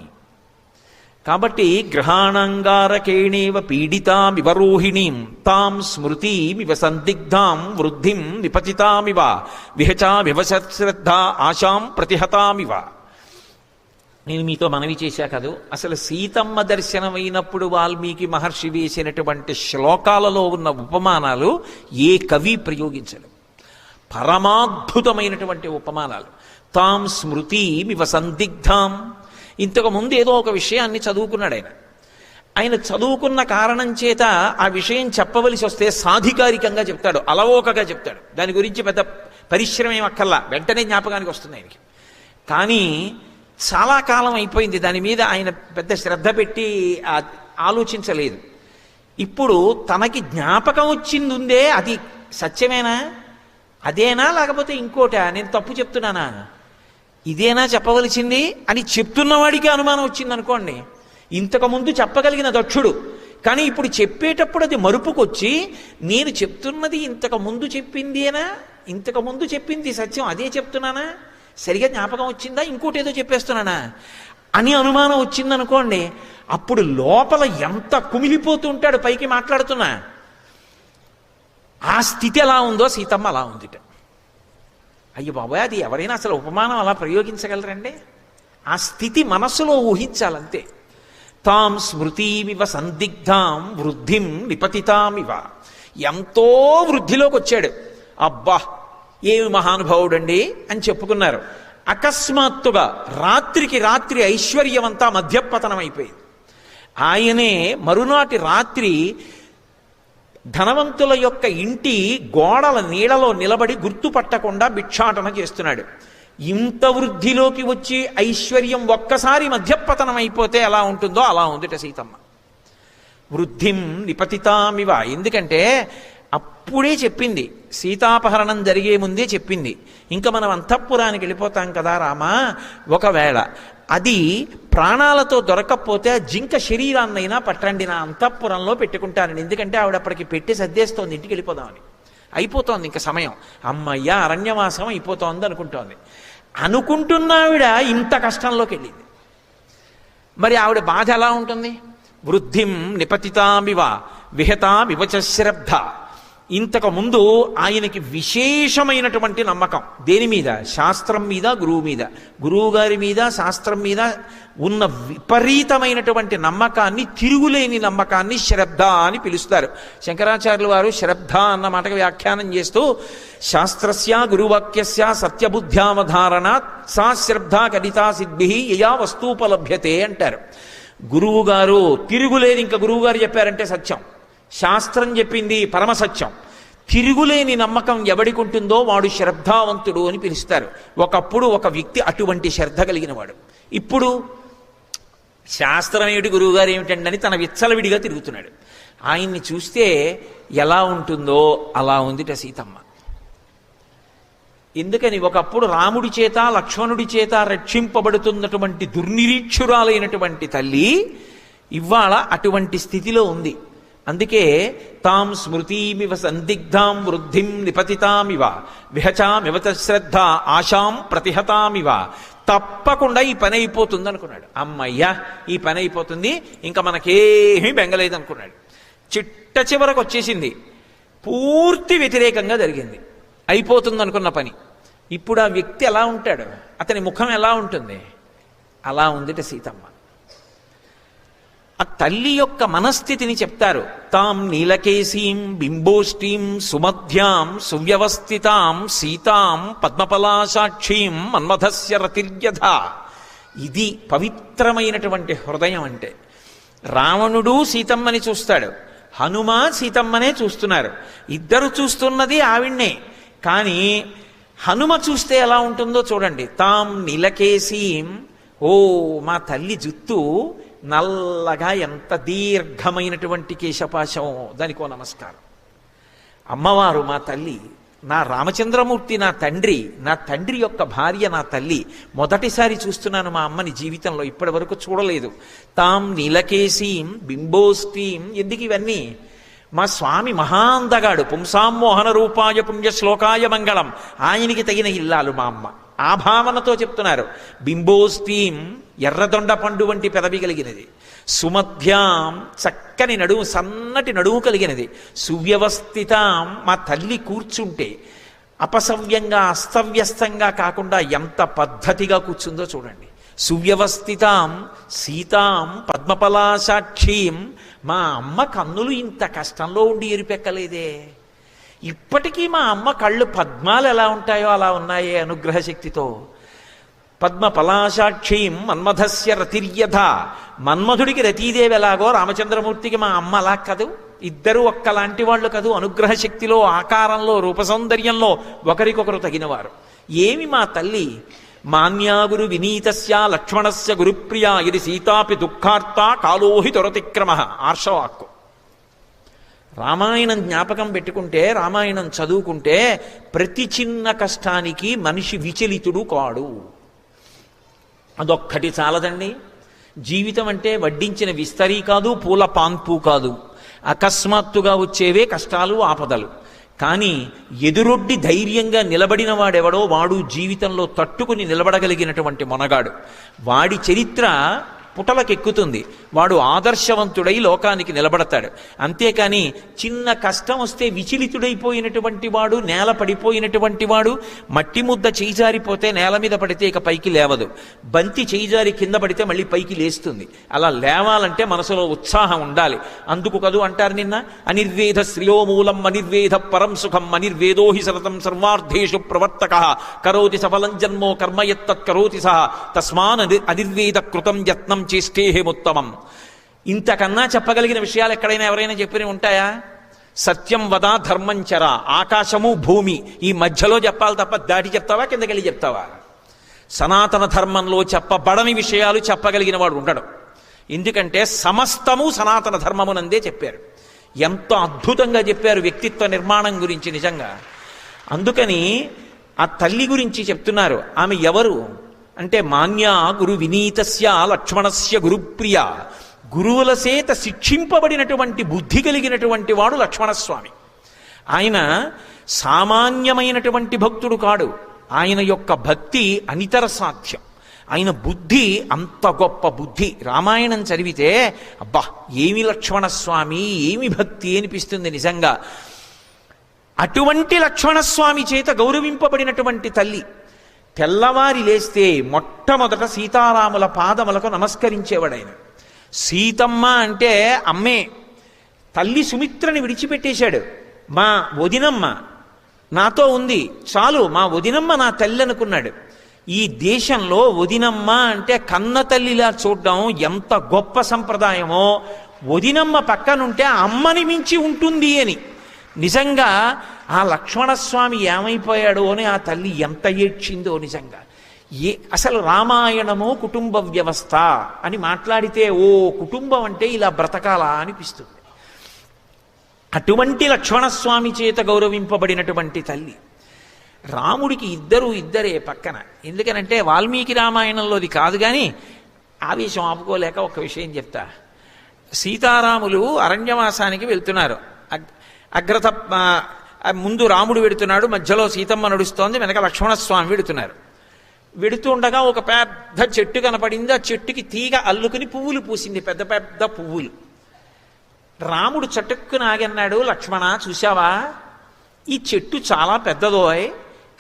కాబట్టి గ్రహాణాంగారకేణేవ పీడితామివ రోహిణీం తాం స్మృతిమివ సందిగ్ధాం వృద్ధిం విపతితామివ విహచా వివశ్రద్ధ ఆశాం ప్రతిహతామివ. నేను మీతో మనవి చేశా కదూ, అసలు సీతమ్మ దర్శనమైనప్పుడు వాల్మీకి మహర్షి వేసినటువంటి శ్లోకాలలో ఉన్న ఉపమానాలు ఏ కవి ప్రయోగించడు. పరమాద్భుతమైనటువంటి ఉపమానాలు. తాం స్మృతిమివ సందిగ్ధాం. ఇంతకుముందు ఏదో ఒక విషయాన్ని చదువుకున్నాడు ఆయన చదువుకున్న కారణం చేత ఆ విషయం చెప్పవలసి వస్తే సాధికారికంగా చెప్తాడు, అలవోకగా చెప్తాడు. దాని గురించి పెద్ద పరిశ్రమ ఏమక్కల్లా, వెంటనే జ్ఞాపకానికి వస్తుంది ఆయనకి. కానీ చాలా కాలం అయిపోయింది, దాని మీద ఆయన పెద్ద శ్రద్ధ పెట్టి ఆలోచించలేదు. ఇప్పుడు తనకి జ్ఞాపకం వచ్చింది ఉందే, అది సత్యమేనా, అదేనా లేకపోతే ఇంకోటా, నేను తప్పు చెప్తున్నానా, ఇదేనా చెప్పవలసింది అని చెప్తున్నవాడికి అనుమానం వచ్చింది అనుకోండి. ఇంతకుముందు చెప్పగలిగిన దక్షుడు, కానీ ఇప్పుడు చెప్పేటప్పుడు అది మరుపుకొచ్చి నేను చెప్తున్నది ఇంతకుముందు చెప్పిందేనా, ఇంతకుముందు చెప్పింది సత్యం అదే చెప్తున్నానా, సరిగా జ్ఞాపకం వచ్చిందా, ఇంకోటేదో చెప్పేస్తున్నానా అని అనుమానం వచ్చిందనుకోండి. అప్పుడు లోపల ఎంత కుమిలిపోతుంటాడు పైకి మాట్లాడుతున్నా. ఆ స్థితి ఎలా ఉందో సీతమ్మ అలా ఉందిట. అయ్యో బాబాయ్, అది ఎవరైనా అసలు ఉపమానం అలా ప్రయోగించగలరండి? ఆ స్థితి మనస్సులో ఊహించాలంతే. తాం స్మృతిమివ సందిగ్ధాం వృద్ధిం నిపతితామివ. ఎంతో వృద్ధిలోకి వచ్చాడు. అబ్బా ఏమి మహానుభావుడండి అని చెప్పుకున్నారు. అకస్మాత్తుగా రాత్రికి రాత్రి ఐశ్వర్యమంతా మధ్యపతనం అయిపోయింది. ఆయనే మరునాటి రాత్రి ధనవంతుల యొక్క ఇంటి గోడల నీడలో నిలబడి గుర్తుపట్టకుండా భిక్షాటన చేస్తున్నాడు. ఇంత వృద్ధిలోకి వచ్చి ఐశ్వర్యం ఒక్కసారి మధ్యపతనం అయిపోతే ఎలా ఉంటుందో అలా ఉందిట సీతమ్మ. వృద్ధిం నిపతితామివ. ఎందుకంటే అప్పుడే చెప్పింది, సీతాపహరణం జరిగే ముందే చెప్పింది, ఇంకా మనం అంతఃపురానికి వెళ్ళిపోతాం కదా రామా, ఒకవేళ అది ప్రాణాలతో దొరకకపోతే ఆ జింక శరీరాన్నైనా పట్టండి నా అంతఃపురంలో పెట్టుకుంటానని. ఎందుకంటే ఆవిడ అప్పటికి పెట్టి సర్దేస్తోంది, ఇంటికి వెళ్ళిపోదామని. అయిపోతోంది ఇంకా సమయం, అమ్మయ్య అరణ్యవాసం అయిపోతోంది అనుకుంటోంది. అనుకుంటున్న ఆవిడ ఇంత కష్టంలోకి వెళ్ళింది. మరి ఆవిడ బాధ ఎలా ఉంటుంది? వృద్ధిం నిపతితామివ విహతామివచ శ్రద్ధ. ఇంతకు ముందు ఆయనకి విశేషమైనటువంటి నమ్మకం దేని మీద? శాస్త్రం మీద, గురువు మీద. గురువు గారి మీద, శాస్త్రం మీద ఉన్న విపరీతమైనటువంటి నమ్మకాన్ని, తిరుగులేని నమ్మకాన్ని శ్రద్ధ అని పిలుస్తారు. శంకరాచార్యులు వారు శ్రద్ధ అన్న మాటకు వ్యాఖ్యానం చేస్తూ శాస్త్రస్య గురువాక్యస్య సత్యబుద్ధ్యావధారణాత్ సా శ్రద్ధ కరితా సిద్ధి యయా వస్తూపలభ్యతే అంటారు. గురువు గారు తిరుగులేదు, ఇంకా గురువు గారు చెప్పారంటే సత్యం, శాస్త్రం చెప్పింది పరమసత్యం. తిరుగులేని నమ్మకం ఎవడికి ఉంటుందో వాడు శ్రద్ధావంతుడు అని పిలుస్తారు. ఒకప్పుడు ఒక వ్యక్తి అటువంటి శ్రద్ధ కలిగిన వాడు. ఇప్పుడు శాస్త్రం ఏమిటి, గురువుగారు ఏమిటండి అని తన విచ్చలవిడిగా తిరుగుతున్నాడు. ఆయన్ని చూస్తే ఎలా ఉంటుందో అలా ఉందిట సీతమ్మ. ఎందుకని? ఒకప్పుడు రాముడి చేత లక్ష్మణుడి చేత రక్షింపబడుతున్నటువంటి దుర్నిరీక్షురాలైనటువంటి తల్లి ఇవాళ అటువంటి స్థితిలో ఉంది. అందుకే తాం స్మృతిమివ సందిగ్ధాం వృద్ధిం నిపతితామివ విహచామివత శ్రద్ధ ఆశాం ప్రతిహతామివ. తప్పకుండా ఈ పని అయిపోతుంది అనుకున్నాడు. అమ్మయ్యా ఈ పని అయిపోతుంది, ఇంకా మనకేమీ బెంగలేదు అనుకున్నాడు. చిట్ట చివరకు వచ్చేసింది, పూర్తి వ్యతిరేకంగా జరిగింది. అయిపోతుంది అనుకున్న పని. ఇప్పుడు ఆ వ్యక్తి ఎలా ఉంటాడు, అతని ముఖం ఎలా ఉంటుంది? అలా ఉందిట సీతమ్మ. ఆ తల్లి యొక్క మనస్థితిని చెప్తారు. తాం నీలకేశీం బింబోష్ఠీం సుమధ్యాం సువ్యవస్థితాం సీతాం పద్మపలాసాక్షీం మన్మథస్య రతిర్యథ. ఇది పవిత్రమైనటువంటి హృదయం అంటే. రావణుడు సీతమ్మని చూస్తాడు, హనుమ సీతమ్మనే చూస్తున్నారు. ఇద్దరు చూస్తున్నది ఆవిడ్నే. కానీ హనుమ చూస్తే ఎలా ఉంటుందో చూడండి. తాం నీలకేశీం, ఓ మా తల్లి జుత్తు నల్లగా ఎంత దీర్ఘమైనటువంటి కేశపాశం, దానికో నమస్కారం. అమ్మవారు మా తల్లి, నా రామచంద్రమూర్తి నా తండ్రి, నా తండ్రి యొక్క భార్య నా తల్లి. మొదటిసారి చూస్తున్నాను మా అమ్మని జీవితంలో, ఇప్పటి వరకు చూడలేదు. తాం నీలకేశీం బింబోష్ఠీం. ఎందుకు ఇవన్నీ? మా స్వామి మహాందగాడు, పుంసామోహన రూపాయ పుణ్యశ్లోకాయ మంగళం, ఆయనకి తగిన ఇల్లాలు మా అమ్మ. ఆ భావనతో చెప్తున్నారు. బింబోష్ఠీం, ఎర్రదొండ పండు వంటి పెదవి కలిగినది. సుమధ్యాం, చక్కని నడుము, సన్నటి నడుము కలిగినది. సువ్యవస్థితాం, మా తల్లి కూర్చుంటే అపసవ్యంగా అస్తవ్యస్తంగా కాకుండా ఎంత పద్ధతిగా కూర్చుందో చూడండి. సువ్యవస్థితాం సీతాం పద్మపలాసాక్షీం. మా అమ్మ కన్నులు ఇంత కష్టంలో ఉండి ఎరిపెక్కలేదే. ఇప్పటికీ మా అమ్మ కళ్ళు పద్మాలు ఎలా ఉంటాయో అలా ఉన్నాయే అనుగ్రహ శక్తితో. పద్మపలాసాక్షీం మన్మథస్య రతిర్యథ. మన్మధుడికి రతీదేవి ఎలాగో రామచంద్రమూర్తికి మా అమ్మ అలా కదూ. ఇద్దరు ఒక్కలాంటి వాళ్ళు కదూ. అనుగ్రహ శక్తిలో, ఆకారంలో, రూపసౌందర్యంలో ఒకరికొకరు తగినవారు. ఏమి మా తల్లి? మాన్యాగురు వినీతస్య లక్ష్మణస్య గురుప్రియా ఇది సీతాపి దుఃఖార్త కాలోహి తొరతిక్రమ. ఆర్షవాక్కు. రామాయణం జ్ఞాపకం పెట్టుకుంటే, రామాయణం చదువుకుంటే ప్రతి చిన్న కష్టానికి మనిషి విచలితుడు కాడు. అదొక్కటి చాలదండి. జీవితం అంటే వడ్డించిన విస్తరీ కాదు, పూల పాన్పు కాదు. అకస్మాత్తుగా వచ్చేవే కష్టాలు, ఆపదలు. కానీ ఎదురొడ్డి ధైర్యంగా నిలబడిన వాడెవడో వాడు జీవితంలో తట్టుకుని నిలబడగలిగినటువంటి మొనగాడు. వాడి చరిత్ర పుటలకెక్కుతుంది. వాడు ఆదర్శవంతుడై లోకానికి నిలబడతాడు. అంతేకాని చిన్న కష్టం వస్తే విచలితుడైపోయినటువంటి వాడు, నేల పడిపోయినటువంటి వాడు, మట్టి ముద్ద చేయిజారిపోతే నేల మీద పడితే ఇక పైకి లేవదు. బంతి చేయిజారి కింద పడితే మళ్ళీ పైకి లేస్తుంది. అలా లేవాలంటే మనసులో ఉత్సాహం ఉండాలి. అందుకు కదూ అంటారు నిన్న, అనిర్వేద శ్రియోమూలం అనిర్వేద పరం సుఖం అనిర్వేదో హి సతతం సర్వార్థేషు ప్రవర్తక కరోతి సఫలం జన్మో కర్మయత్తత్ కరోతి సహ తస్మాన్ అనిర్వేద కృతం యత్నం చేష్టేహేముత్తమం. ఇంతకన్నా చెప్పగలిగిన విషయాలు ఎక్కడైనా ఎవరైనా చెప్పిన ఉంటాయా? సత్యం వద ధర్మం చర. ఆకాశము భూమి ఈ మధ్యలో చెప్పాలి తప్ప దాటి చెప్తావా, కిందకెళ్ళి చెప్తావా? సనాతన ధర్మంలో చెప్పబడని విషయాలు చెప్పగలిగిన వాడు ఉండడు. ఎందుకంటే సమస్తము సనాతన ధర్మమునందే చెప్పారు. ఎంతో అద్భుతంగా చెప్పారు వ్యక్తిత్వ నిర్మాణం గురించి నిజంగా. అందుకని ఆ తల్లి గురించి చెప్తున్నారు. ఆమె ఎవరు అంటే మాన్యా గురు వినీతస్య లక్ష్మణస్య గురుప్రియ, గురువుల చేత శిక్షింపబడినటువంటి బుద్ధి కలిగినటువంటి వాడు లక్ష్మణస్వామి. ఆయన సామాన్యమైనటువంటి భక్తుడు కాడు. ఆయన యొక్క భక్తి అనితర సాధ్యం. ఆయన బుద్ధి అంత గొప్ప బుద్ధి. రామాయణం చదివితే అబ్బా ఏమి లక్ష్మణస్వామి, ఏమి భక్తి అనిపిస్తుంది నిజంగా. అటువంటి లక్ష్మణస్వామి చేత గౌరవింపబడినటువంటి తల్లి. తెల్లవారి లేస్తే మొట్టమొదట సీతారాముల పాదములకు నమస్కరించేవాడు ఆయన. సీతమ్మ అంటే అమ్మే. తల్లి సుమిత్రని విడిచిపెట్టేశాడు. మా వదినమ్మ నాతో ఉంది, చాలు మా వదినమ్మ నా తల్లి అనుకున్నాడు. ఈ దేశంలో వదినమ్మ అంటే కన్న తల్లిలా చూడడం ఎంత గొప్ప సంప్రదాయమో, వదినమ్మ పక్కనుంటే అమ్మని మించి ఉంటుంది అని. నిజంగా ఆ లక్ష్మణస్వామి ఏమైపోయాడో అని ఆ తల్లి ఎంత ఏడ్చిందో నిజంగా. అసలు రామాయణము కుటుంబ వ్యవస్థ అని మాట్లాడితే ఓ కుటుంబం అంటే ఇలా బ్రతకాలా అనిపిస్తుంది. అటువంటి లక్ష్మణస్వామి చేత గౌరవింపబడినటువంటి తల్లి. రాముడికి ఇద్దరే పక్కన. ఎందుకనంటే వాల్మీకి రామాయణంలోది కాదు, కానీ ఆవేశం ఆపుకోలేక ఒక విషయం చెప్తా. సీతారాములు అరణ్యవాసానికి వెళ్తున్నారు. ముందు రాముడు వెడుతున్నాడు, మధ్యలో సీతమ్మ నడుస్తోంది, వెనక లక్ష్మణస్వామి వెడుతున్నారు. వెడుతూ ఉండగా ఒక పెద్ద చెట్టు కనపడింది. ఆ చెట్టుకి తీగ అల్లుకుని పువ్వులు పూసింది, పెద్ద పెద్ద పువ్వులు. రాముడు చటుక్కున ఆగన్నాడు, లక్ష్మణ చూశావా, ఈ చెట్టు చాలా పెద్దదోయ్,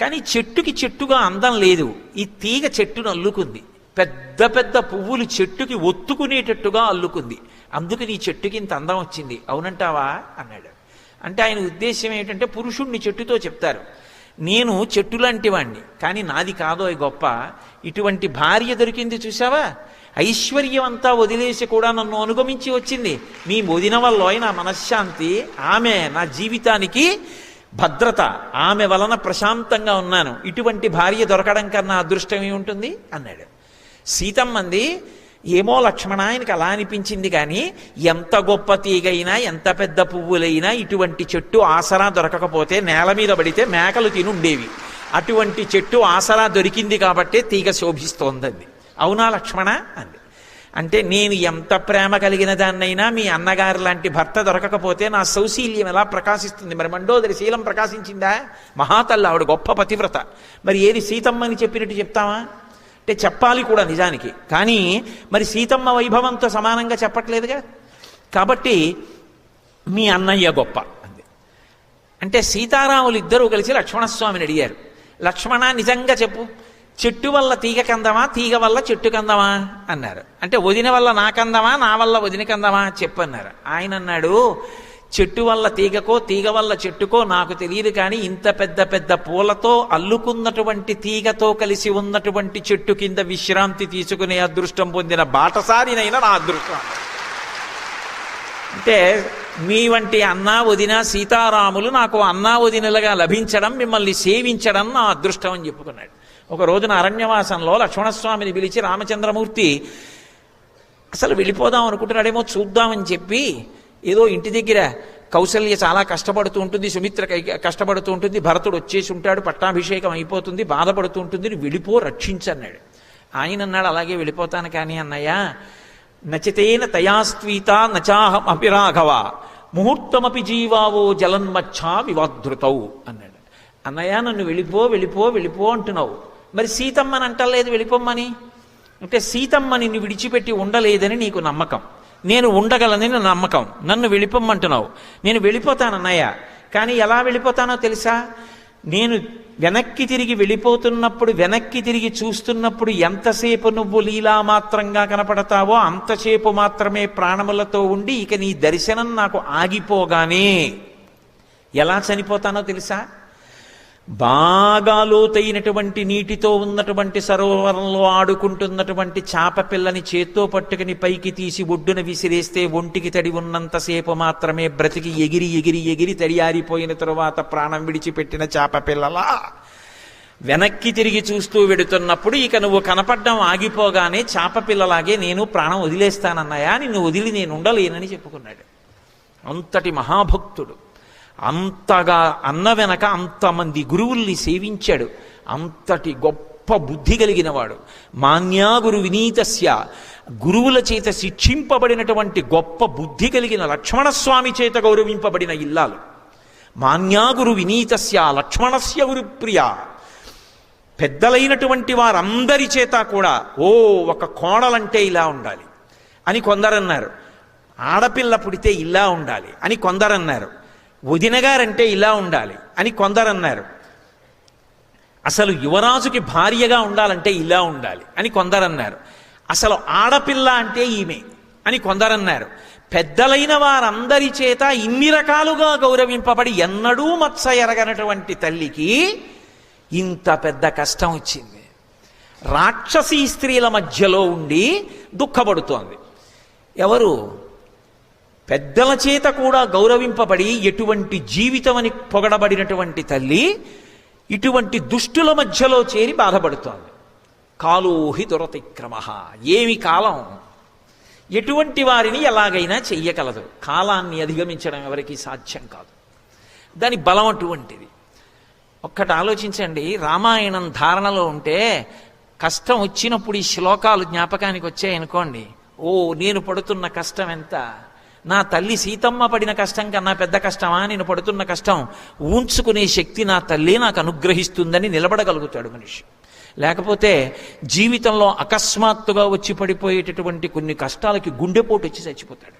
కానీ చెట్టుకి చెట్టుగా అందం లేదు. ఈ తీగ చెట్టును అల్లుకుంది, పెద్ద పెద్ద పువ్వులు చెట్టుకి ఒత్తుకునేటట్టుగా అల్లుకుంది, అందుకని ఈ చెట్టుకి ఇంత అందం వచ్చింది, అవునంటావా అన్నాడు. అంటే ఆయన ఉద్దేశం ఏంటంటే పురుషుణ్ణి చెట్టుతో చెప్తారు. నేను చెట్టు లాంటి వాణ్ణి, కానీ నాది కాదో గొప్ప, ఇటువంటి భార్య దొరికింది చూసావా, ఐశ్వర్యం అంతా వదిలేసి కూడా నన్ను అనుగమించి వచ్చింది. మీ వదిన వల్ల నా మనశ్శాంతి, ఆమె నా జీవితానికి భద్రత, ఆమె వలన ప్రశాంతంగా ఉన్నాను. ఇటువంటి భార్య దొరకడం కన్నా అదృష్టం ఏముంటుంది అన్నాడు. సీతమ్మంది, ఏమో లక్ష్మణ ఆయనకి అలా అనిపించింది, కానీ ఎంత గొప్ప తీగైనా ఎంత పెద్ద పువ్వులైనా ఇటువంటి చెట్టు ఆసరా దొరకకపోతే నేల మీద పడితే మేకలు తినుండేవి. అటువంటి చెట్టు ఆసరా దొరికింది కాబట్టే తీగ శోభిస్తోందంది. అవునా లక్ష్మణ అంది. అంటే నేను ఎంత ప్రేమ కలిగిన దాన్నైనా మీ అన్నగారు లాంటి భర్త దొరకకపోతే నా సౌశీల్యం ఎలా ప్రకాశిస్తుంది? మరి మండోదరి శీలం ప్రకాశించిందా? మహాతల్లి, ఆవిడ గొప్ప పతివ్రత. మరి ఏది సీతమ్మని చెప్పినట్టు చెప్తావా అంటే చెప్పాలి కూడా నిజానికి, కానీ మరి సీతమ్మ వైభవంతో సమానంగా చెప్పట్లేదుగా. కాబట్టి మీ అన్నయ్య గొప్ప అంది. అంటే సీతారాములు ఇద్దరూ కలిసి లక్ష్మణస్వామిని అడిగారు, లక్ష్మణ నిజంగా చెప్పు, చెట్టు వల్ల తీగ కందమా, తీగ వల్ల చెట్టు కందమా అన్నారు. అంటే వదిన వల్ల నా కందమా, నా వల్ల వదిన కందమా చెప్పన్నారు. ఆయన అన్నాడు, చెట్టు వల్ల తీగకో తీగ వల్ల చెట్టుకో నాకు తెలియదు, కానీ ఇంత పెద్ద పెద్ద పూలతో అల్లుకున్నటువంటి తీగతో కలిసి ఉన్నటువంటి చెట్టు కింద విశ్రాంతి తీసుకునే అదృష్టం పొందిన బాటసారినైనా నా అదృష్టం. అంటే మీ వంటి అన్నా వదిన సీతారాములు నాకు అన్నా వదినలుగా లభించడం, మిమ్మల్ని సేవించడం నా అదృష్టం అని చెప్పుకున్నాడు. ఒక రోజున అరణ్యవాసంలో లక్ష్మణస్వామిని పిలిచి రామచంద్రమూర్తి అసలు వెళ్ళిపోదాం అనుకుంటున్నాడేమో చూద్దామని చెప్పి, ఏదో ఇంటి దగ్గర కౌసల్య చాలా కష్టపడుతూ ఉంటుంది, సుమిత్ర కష్టపడుతూ ఉంటుంది, భరతుడు వచ్చేసి ఉంటాడు, పట్టాభిషేకం అయిపోతుంది, బాధపడుతూ ఉంటుంది, నువ్వు వెళ్ళిపో రక్షించన్నాడు. ఆయన అన్నాడు, అలాగే వెళ్ళిపోతాను, కానీ అన్నయ్య నచితేన తయాస్త్వీత నచాహం అపిరాఘవ ముహూర్తమపి జీవావో జలన్మచ్చా వివాధృతౌ అన్నాడు. అన్నయ్య నన్ను వెళ్ళిపో వెళ్ళిపో వెళ్ళిపో అంటున్నావు, మరి సీతమ్మని అంటలేదు వెళ్ళిపోమ్మని. అంటే సీతమ్మ నిన్ను విడిచిపెట్టి ఉండలేదని నీకు నమ్మకం, నేను ఉండగలనని నమ్మకం, నన్ను వెళ్ళిపోమ్మంటున్నావు. నేను వెళ్ళిపోతానన్నయ్య, కానీ ఎలా వెళ్ళిపోతానో తెలుసా? నేను వెనక్కి తిరిగి వెళ్ళిపోతున్నప్పుడు, వెనక్కి తిరిగి చూస్తున్నప్పుడు ఎంతసేపు నువ్వు లీలామాత్రంగా కనపడతావో అంతసేపు మాత్రమే ప్రాణములతో ఉండి ఇక నీ దర్శనం నాకు ఆగిపోగానే ఎలా చనిపోతానో తెలుసా? బాగా లోతైనటువంటి నీటితో ఉన్నటువంటి సరోవరంలో ఆడుకుంటున్నటువంటి చాప పిల్లని చేత్తో పట్టుకుని పైకి తీసి ఒడ్డున విసిరేస్తే ఒంటికి తడి ఉన్నంతసేపు మాత్రమే బ్రతికి ఎగిరి ఎగిరి ఎగిరి తడియారిపోయిన తరువాత ప్రాణం విడిచిపెట్టిన చాప పిల్లలా వెనక్కి తిరిగి చూస్తూ వెడుతున్నప్పుడు ఇక నువ్వు కనపడ్డం ఆగిపోగానే చాప పిల్లలాగే నేను ప్రాణం వదిలేస్తానన్నాయా, నిన్ను వదిలి నేను ఉండలేనని చెప్పుకున్నాడు. అంతటి మహాభక్తుడు, అంతగా అన్న వెనక అంతమంది గురువుల్ని సేవించాడు, అంతటి గొప్ప గొప్ప బుద్ధి కలిగినవాడు. మాన్యా గురు వినీతస్య, గురువుల చేత శిక్షింపబడినటువంటి గొప్ప బుద్ధి కలిగిన లక్ష్మణస్వామి చేత గౌరవింపబడిన ఇల్లాలు. మాన్యా గురు వినీతస్య లక్ష్మణస్య గురుప్రియ. పెద్దలైనటువంటి వారందరి చేత కూడా ఒక కోడలంటే ఇలా ఉండాలి అని కొందరన్నారు, ఆడపిల్ల పుడితే ఇలా ఉండాలి అని కొందరన్నారు, వదినగారంటే ఇలా ఉండాలి అని కొందరన్నారు, అసలు యువరాజుకి భార్యగా ఉండాలంటే ఇలా ఉండాలి అని కొందరన్నారు, అసలు ఆడపిల్ల అంటే ఈమె అని కొందరన్నారు. పెద్దలైన వారందరి చేత ఇన్ని రకాలుగా గౌరవింపబడి ఎన్నడూ మత్స ఎరగనటువంటి తల్లికి ఇంత పెద్ద కష్టం వచ్చింది. రాక్షసీ స్త్రీల మధ్యలో ఉండి దుఃఖపడుతోంది. ఎవరు? పెద్దల చేత కూడా గౌరవింపబడి ఎటువంటి జీవితం అని పొగడబడినటువంటి తల్లి ఇటువంటి దుష్టుల మధ్యలో చేరి బాధపడుతోంది. కాలోహి దురతిక్రమ. ఏమి కాలం ఎటువంటి వారిని ఎలాగైనా చెయ్యగలదు. కాలాన్ని అధిగమించడం ఎవరికీ సాధ్యం కాదు. దాని బలం అటువంటిది. ఒక్కటి ఆలోచించండి, రామాయణం ధారణలో ఉంటే కష్టం వచ్చినప్పుడు ఈ శ్లోకాలు జ్ఞాపకానికి వచ్చాయనుకోండి, నేను పడుతున్న కష్టం ఎంత, నా తల్లి సీతమ్మ పడిన కష్టం కన్నా పెద్ద కష్టమా నేను పడుతున్న కష్టం, ఊంచుకునే శక్తి నా తల్లి నాకు అనుగ్రహిస్తుందని నిలబడగలుగుతాడు మనిషి. లేకపోతే జీవితంలో అకస్మాత్తుగా వచ్చి పడిపోయేటటువంటి కొన్ని కష్టాలకి గుండెపోటు వచ్చి చచ్చిపోతాడు.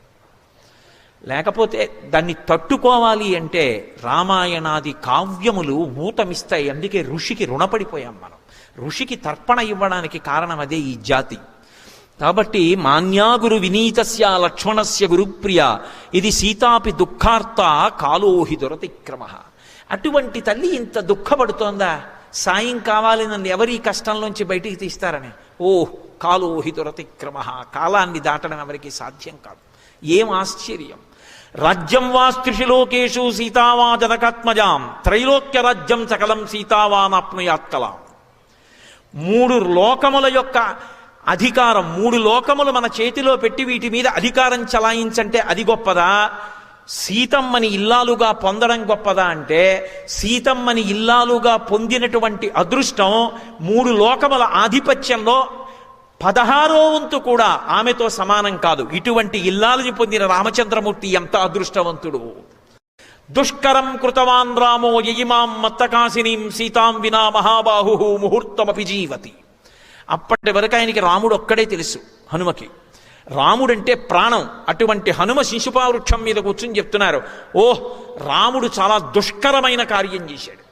లేకపోతే దాన్ని తట్టుకోవాలి అంటే రామాయణాది కావ్యములు ఊతమిస్తాయి. అందుకే ఋషికి రుణపడిపోయాం మనం. ఋషికి తర్పణ ఇవ్వడానికి కారణం అదే ఈ జాతి. కాబట్టి మాన్యా గురు వినీతస్య లక్ష్మణస్య గురుప్రియ ఇది సీతాపి దుఃఖార్త కాలోహి దురతిక్రమ. అటువంటి తల్లి ఇంత దుఃఖపడుతోందా? సాయం కావాలి నన్ను ఎవరి కష్టంలోంచి బయటికి తీస్తారని. కాలోహి దురతిక్రమ. కాలాన్ని దాటడం ఎవరికి సాధ్యం కాదు. ఏం ఆశ్చర్యం! రాజ్యం వా స్త్రిషులోకేషు సీతావా జనకాత్మజాం త్రైలోక్య రాజ్యం సకలం సీతావానాప్నుయాత్కలాం. 3 లోకముల యొక్క అధికారం, 3 లోకములు మన చేతిలో పెట్టి వీటి మీద అధికారం చలాయించంటే అది గొప్పదా? సీతమ్మని ఇల్లాలుగా పొందడం గొప్పదా అంటే సీతమ్మని ఇల్లాలుగా పొందినటువంటి అదృష్టం 3 లోకముల ఆధిపత్యంలో 16వ వంతు కూడా ఆమెతో సమానం కాదు. ఇటువంటి ఇల్లాలని పొందిన రామచంద్రమూర్తి ఎంత అదృష్టవంతుడు! దుష్కరం కృతవాన్ రామో యయిమాం మత్తకాసినీం సీతాం వినా మహాబాహు ముహూర్తమపి జీవతి. అప్పటి వరకు ఆయనకి రాముడు ఒక్కడే తెలుసు, హనుమకి. రాముడంటే ప్రాణం. అటువంటి హనుమ శిశుపావృక్షం మీద కూర్చుని చెప్తున్నారు, రాముడు చాలా దుష్కరమైన కార్యం చేశాడు,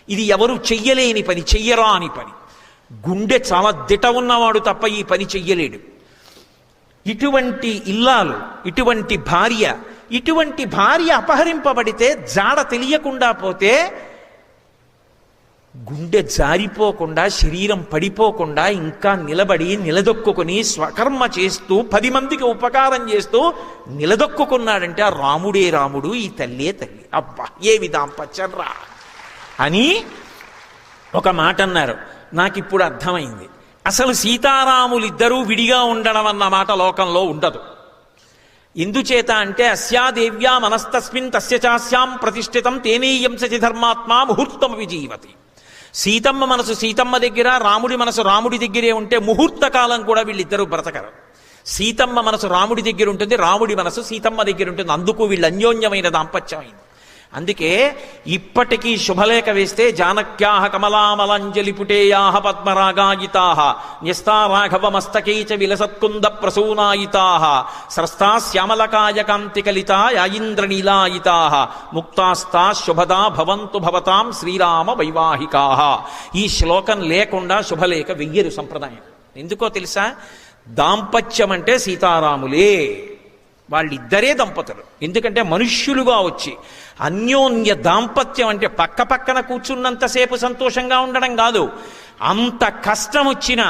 ఇది ఎవరు చెయ్యలేని పని, చెయ్యరా అని పని. గుండె చాలా దిట ఉన్నవాడు తప్ప ఈ పని చెయ్యలేడు. ఇటువంటి ఇల్లాలు, ఇటువంటి భార్య అపహరింపబడితే జాడ తెలియకుండా పోతే గుండె జారిపోకుండా, శరీరం పడిపోకుండా ఇంకా నిలదొక్కుని స్వకర్మ చేస్తూ 10 మందికి ఉపకారం చేస్తూ నిలదొక్కున్నాడంటే ఆ రాముడే రాముడు, ఈ తల్లే తల్లి. అబ్బా ఏమి దాంపత్యం రా అని ఒక మాట అన్నారు. నాకిప్పుడు అర్థమైంది. అసలు సీతారాములిద్దరూ విడిగా ఉండడం అన్న మాట లోకంలో ఉండదు. ఎందుచేత అంటే అస్యాదేవ్యా మనస్తస్మిన్ తస్య చాస్యాం ప్రతిష్ఠితం తేనేయం సచి ధర్మాత్మా ముహూర్తమపి జీవతి. సీతమ్మ మనసు సీతమ్మ దగ్గర, రాముడి మనసు రాముడి దగ్గరే ఉంటే ముహూర్త కాలం కూడా వీళ్ళిద్దరూ బ్రతకరు. సీతమ్మ మనసు రాముడి దగ్గర ఉంటుంది, రాముడి మనసు సీతమ్మ దగ్గర ఉంటుంది. అందుకు వీళ్ళు అన్యోన్యమైన దాంపత్యం అయింది. అందుకే ఇప్పటికీ శుభలేఖ వేస్తే జానక్యాహ కమలామలాంజలి పుటేయాహ పద్మరాగాయితాహ న్యస్తా రాఘవ మస్తకే చ విలసత్కుంద ప్రసూనాయితాహ స్రస్తా శ్యామలకాయ కాంతి కలితా యాయింద్రనీలాయితాహ ముక్తాస్తా శుభదా భవంతు భవతాం శ్రీరామ వైవాహికాహ. ఈ శ్లోకం లేకుండా శుభలేఖ వెయ్యరు సంప్రదాయం. ఎందుకో తెలుసా? దాంపత్యం అంటే సీతారాములే, వాళ్ళిద్దరే దంపతులు. ఎందుకంటే మనుష్యులుగా వచ్చి అన్యోన్య దాంపత్యం అంటే పక్క పక్కన కూర్చున్నంతసేపు సంతోషంగా ఉండడం కాదు. అంత కష్టం వచ్చినా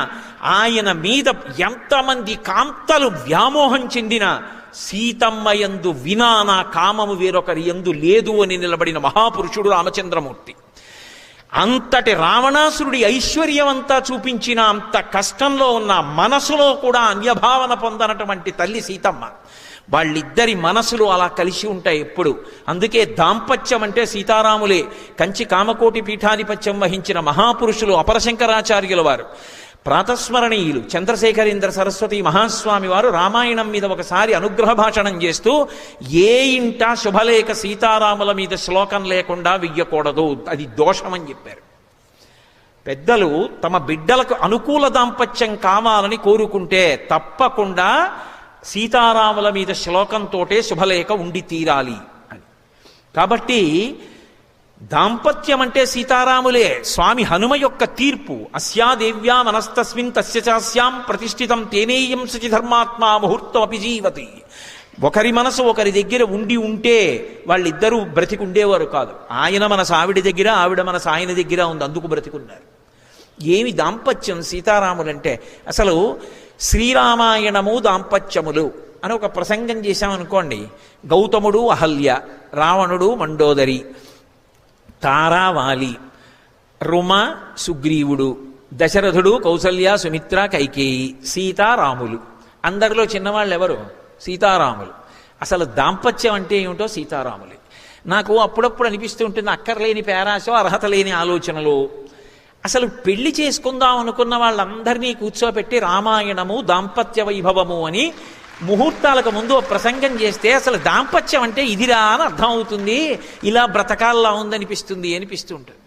ఆయన మీద ఎంతమంది కాంతలు వ్యామోహం చెందిన సీతమ్మ యందు వినా నా కామము వేరొకరి యందు లేదు అని నిలబడిన మహాపురుషుడు రామచంద్రమూర్తి. అంతటి రావణాసురుడి ఐశ్వర్యం అంతా చూపించిన అంత కష్టంలో ఉన్న మనసులో కూడా అన్యభావన పొందనటువంటి తల్లి సీతమ్మ. వాళ్ళిద్దరి మనసులు అలా కలిసి ఉంటాయి ఎప్పుడు. అందుకే దాంపత్యం అంటే సీతారాములే. కంచి కామకోటి పీఠాధిపత్యం వహించిన మహాపురుషులు అపరశంకరాచార్యుల వారు, ప్రాతస్మరణీయులు చంద్రశేఖరేంద్ర సరస్వతి మహాస్వామి వారు రామాయణం మీద ఒకసారి అనుగ్రహ భాషణం చేస్తూ, ఏ ఇంట శుభలేఖ సీతారాముల మీద శ్లోకం లేకుండా వెయ్యకూడదు, అది దోషమని చెప్పారు. పెద్దలు తమ బిడ్డలకు అనుకూల దాంపత్యం కావాలని కోరుకుంటే తప్పకుండా సీతారాముల మీద శ్లోకంతోటే శుభలేఖ ఉండి తీరాలి అని. కాబట్టి దాంపత్యం అంటే సీతారాములే. స్వామి హనుమ యొక్క తీర్పు, అస్యాదేవ్యా మనస్తస్మిన్ తస్య చాస్యాం ప్రతిష్ఠితం తేనేయం శచి ధర్మాత్మా ముహూర్తం అపిజీవతి. ఒకరి మనసు ఒకరి దగ్గర ఉండి ఉంటే వాళ్ళిద్దరూ బ్రతికుండేవారు కాదు. ఆయన మనసు ఆవిడ దగ్గర, ఆవిడ మనసు ఆయన దగ్గర ఉంది, అందుకు బ్రతికున్నారు. ఏమి దాంపత్యం సీతారాములంటే. అసలు శ్రీరామాయణము దాంపత్యములు అని ఒక ప్రసంగం చేశామనుకోండి. గౌతముడు అహల్య, రావణుడు మండోదరి, తారావాలి, రుమ సుగ్రీవుడు, దశరథుడు కౌసల్య సుమిత్ర కైకేయి, సీతారాములు. అందరిలో చిన్నవాళ్ళు ఎవరు? సీతారాములు. అసలు దాంపత్యం అంటే ఏమిటో సీతారాములే. నాకు అప్పుడప్పుడు అనిపిస్తూ ఉంటుంది, అక్కర్లేని పేరాశో అర్హత లేని ఆలోచనలు. అసలు పెళ్లి చేసుకుందాం అనుకున్న వాళ్ళందరినీ కూర్చోబెట్టి రామాయణము దాంపత్య వైభవము అని ముహూర్తాలకు ముందు ప్రసంగం చేస్తే అసలు దాంపత్యం అంటే ఇదిరా అని అర్థం అవుతుంది, ఇలా బ్రతకాల్లా ఉందనిపిస్తుంది అనిపిస్తూ ఉంటుంది.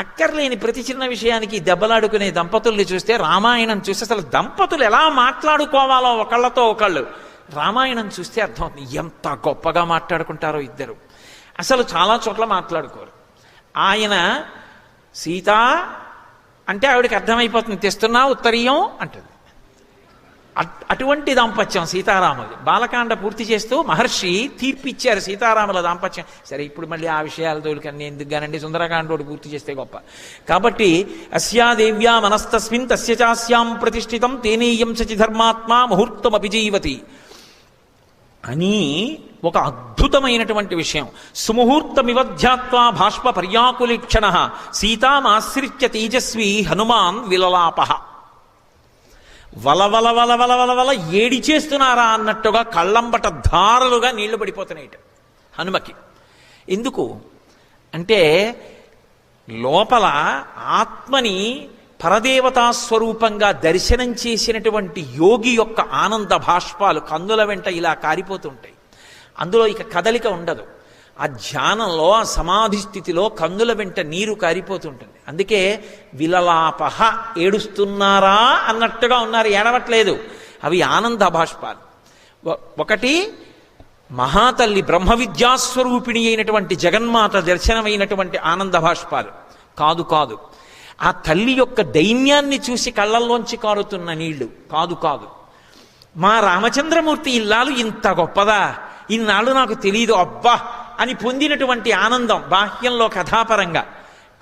అక్కర్లేని ప్రతి చిన్న విషయానికి దెబ్బలాడుకునే దంపతుల్ని చూస్తే రామాయణం చూస్తే అసలు దంపతులు ఎలా మాట్లాడుకోవాలో ఒకళ్ళతో ఒకళ్ళు రామాయణం చూస్తే అర్థం అవుతుంది. ఎంత గొప్పగా మాట్లాడుకుంటారో ఇద్దరు. అసలు చాలా చోట్ల మాట్లాడుకోరు. ఆయన సీత అంటే ఆవిడకి అర్థమైపోతుంది, తెస్తున్నా ఉత్తరీయం అంటుంది. అటువంటి దాంపత్యం సీతారాములు. బాలకాండ పూర్తి చేస్తూ మహర్షి తీర్పిచ్చారు సీతారాముల దాంపత్యం. సరే, ఇప్పుడు మళ్ళీ ఆ విషయాల తోలికన్నీ ఎందుకు గానండి, సుందరకాండోడు పూర్తి చేస్తే గొప్ప. కాబట్టి అస్యాదేవ్యా మనస్తస్మిన్ తస్య చాస్యాం ప్రతిష్ఠితం తేనేయం శచి ధర్మాత్మా ముహూర్తం అభిజీవతి అని ఒక అద్భుతమైనటువంటి విషయం. సుముహూర్తమివధ్యాత్వా భాష్ప పర్యాకులీక్షణ సీతామాశ్రిత్య తేజస్వి హనుమాన్ విలలాప. వలవల వలవల వలవల ఏడి చేస్తున్నారా అన్నట్టుగా కళ్ళంబట ధారలుగా నీళ్లు పడిపోతున్నాయి హనుమకి. ఎందుకు అంటే లోపల ఆత్మని పరదేవతా స్వరూపంగా దర్శనం చేసినటువంటి యోగి యొక్క ఆనంద భాష్పాలు కన్నుల వెంట ఇలా కారిపోతుంటాయి. అందులో ఇక కదలిక ఉండదు. ఆ ధ్యానంలో, ఆ సమాధి స్థితిలో కన్నుల వెంట నీరు కారిపోతుంటుంది. అందుకే విలలాపహ, ఏడుస్తున్నారా అన్నట్టుగా ఉన్నారు, ఏడవట్లేదు. అవి ఆనంద భాష్పాలు. ఒకటి మహాతల్లి బ్రహ్మ విద్యాస్వరూపిణి అయినటువంటి జగన్మాత దర్శనమైనటువంటి ఆనంద భాష్పాలు కాదు కాదు. ఆ తల్లి యొక్క దైన్యాన్ని చూసి కళ్ళల్లోంచి కారుతున్న నీళ్లు కాదు కాదు. మా రామచంద్రమూర్తి ఇల్లాలు ఇంత గొప్పదా, ఇన్నాళ్ళు నాకు తెలియదు అబ్బా అని పొందినటువంటి ఆనందం బాహ్యంలో కథాపరంగా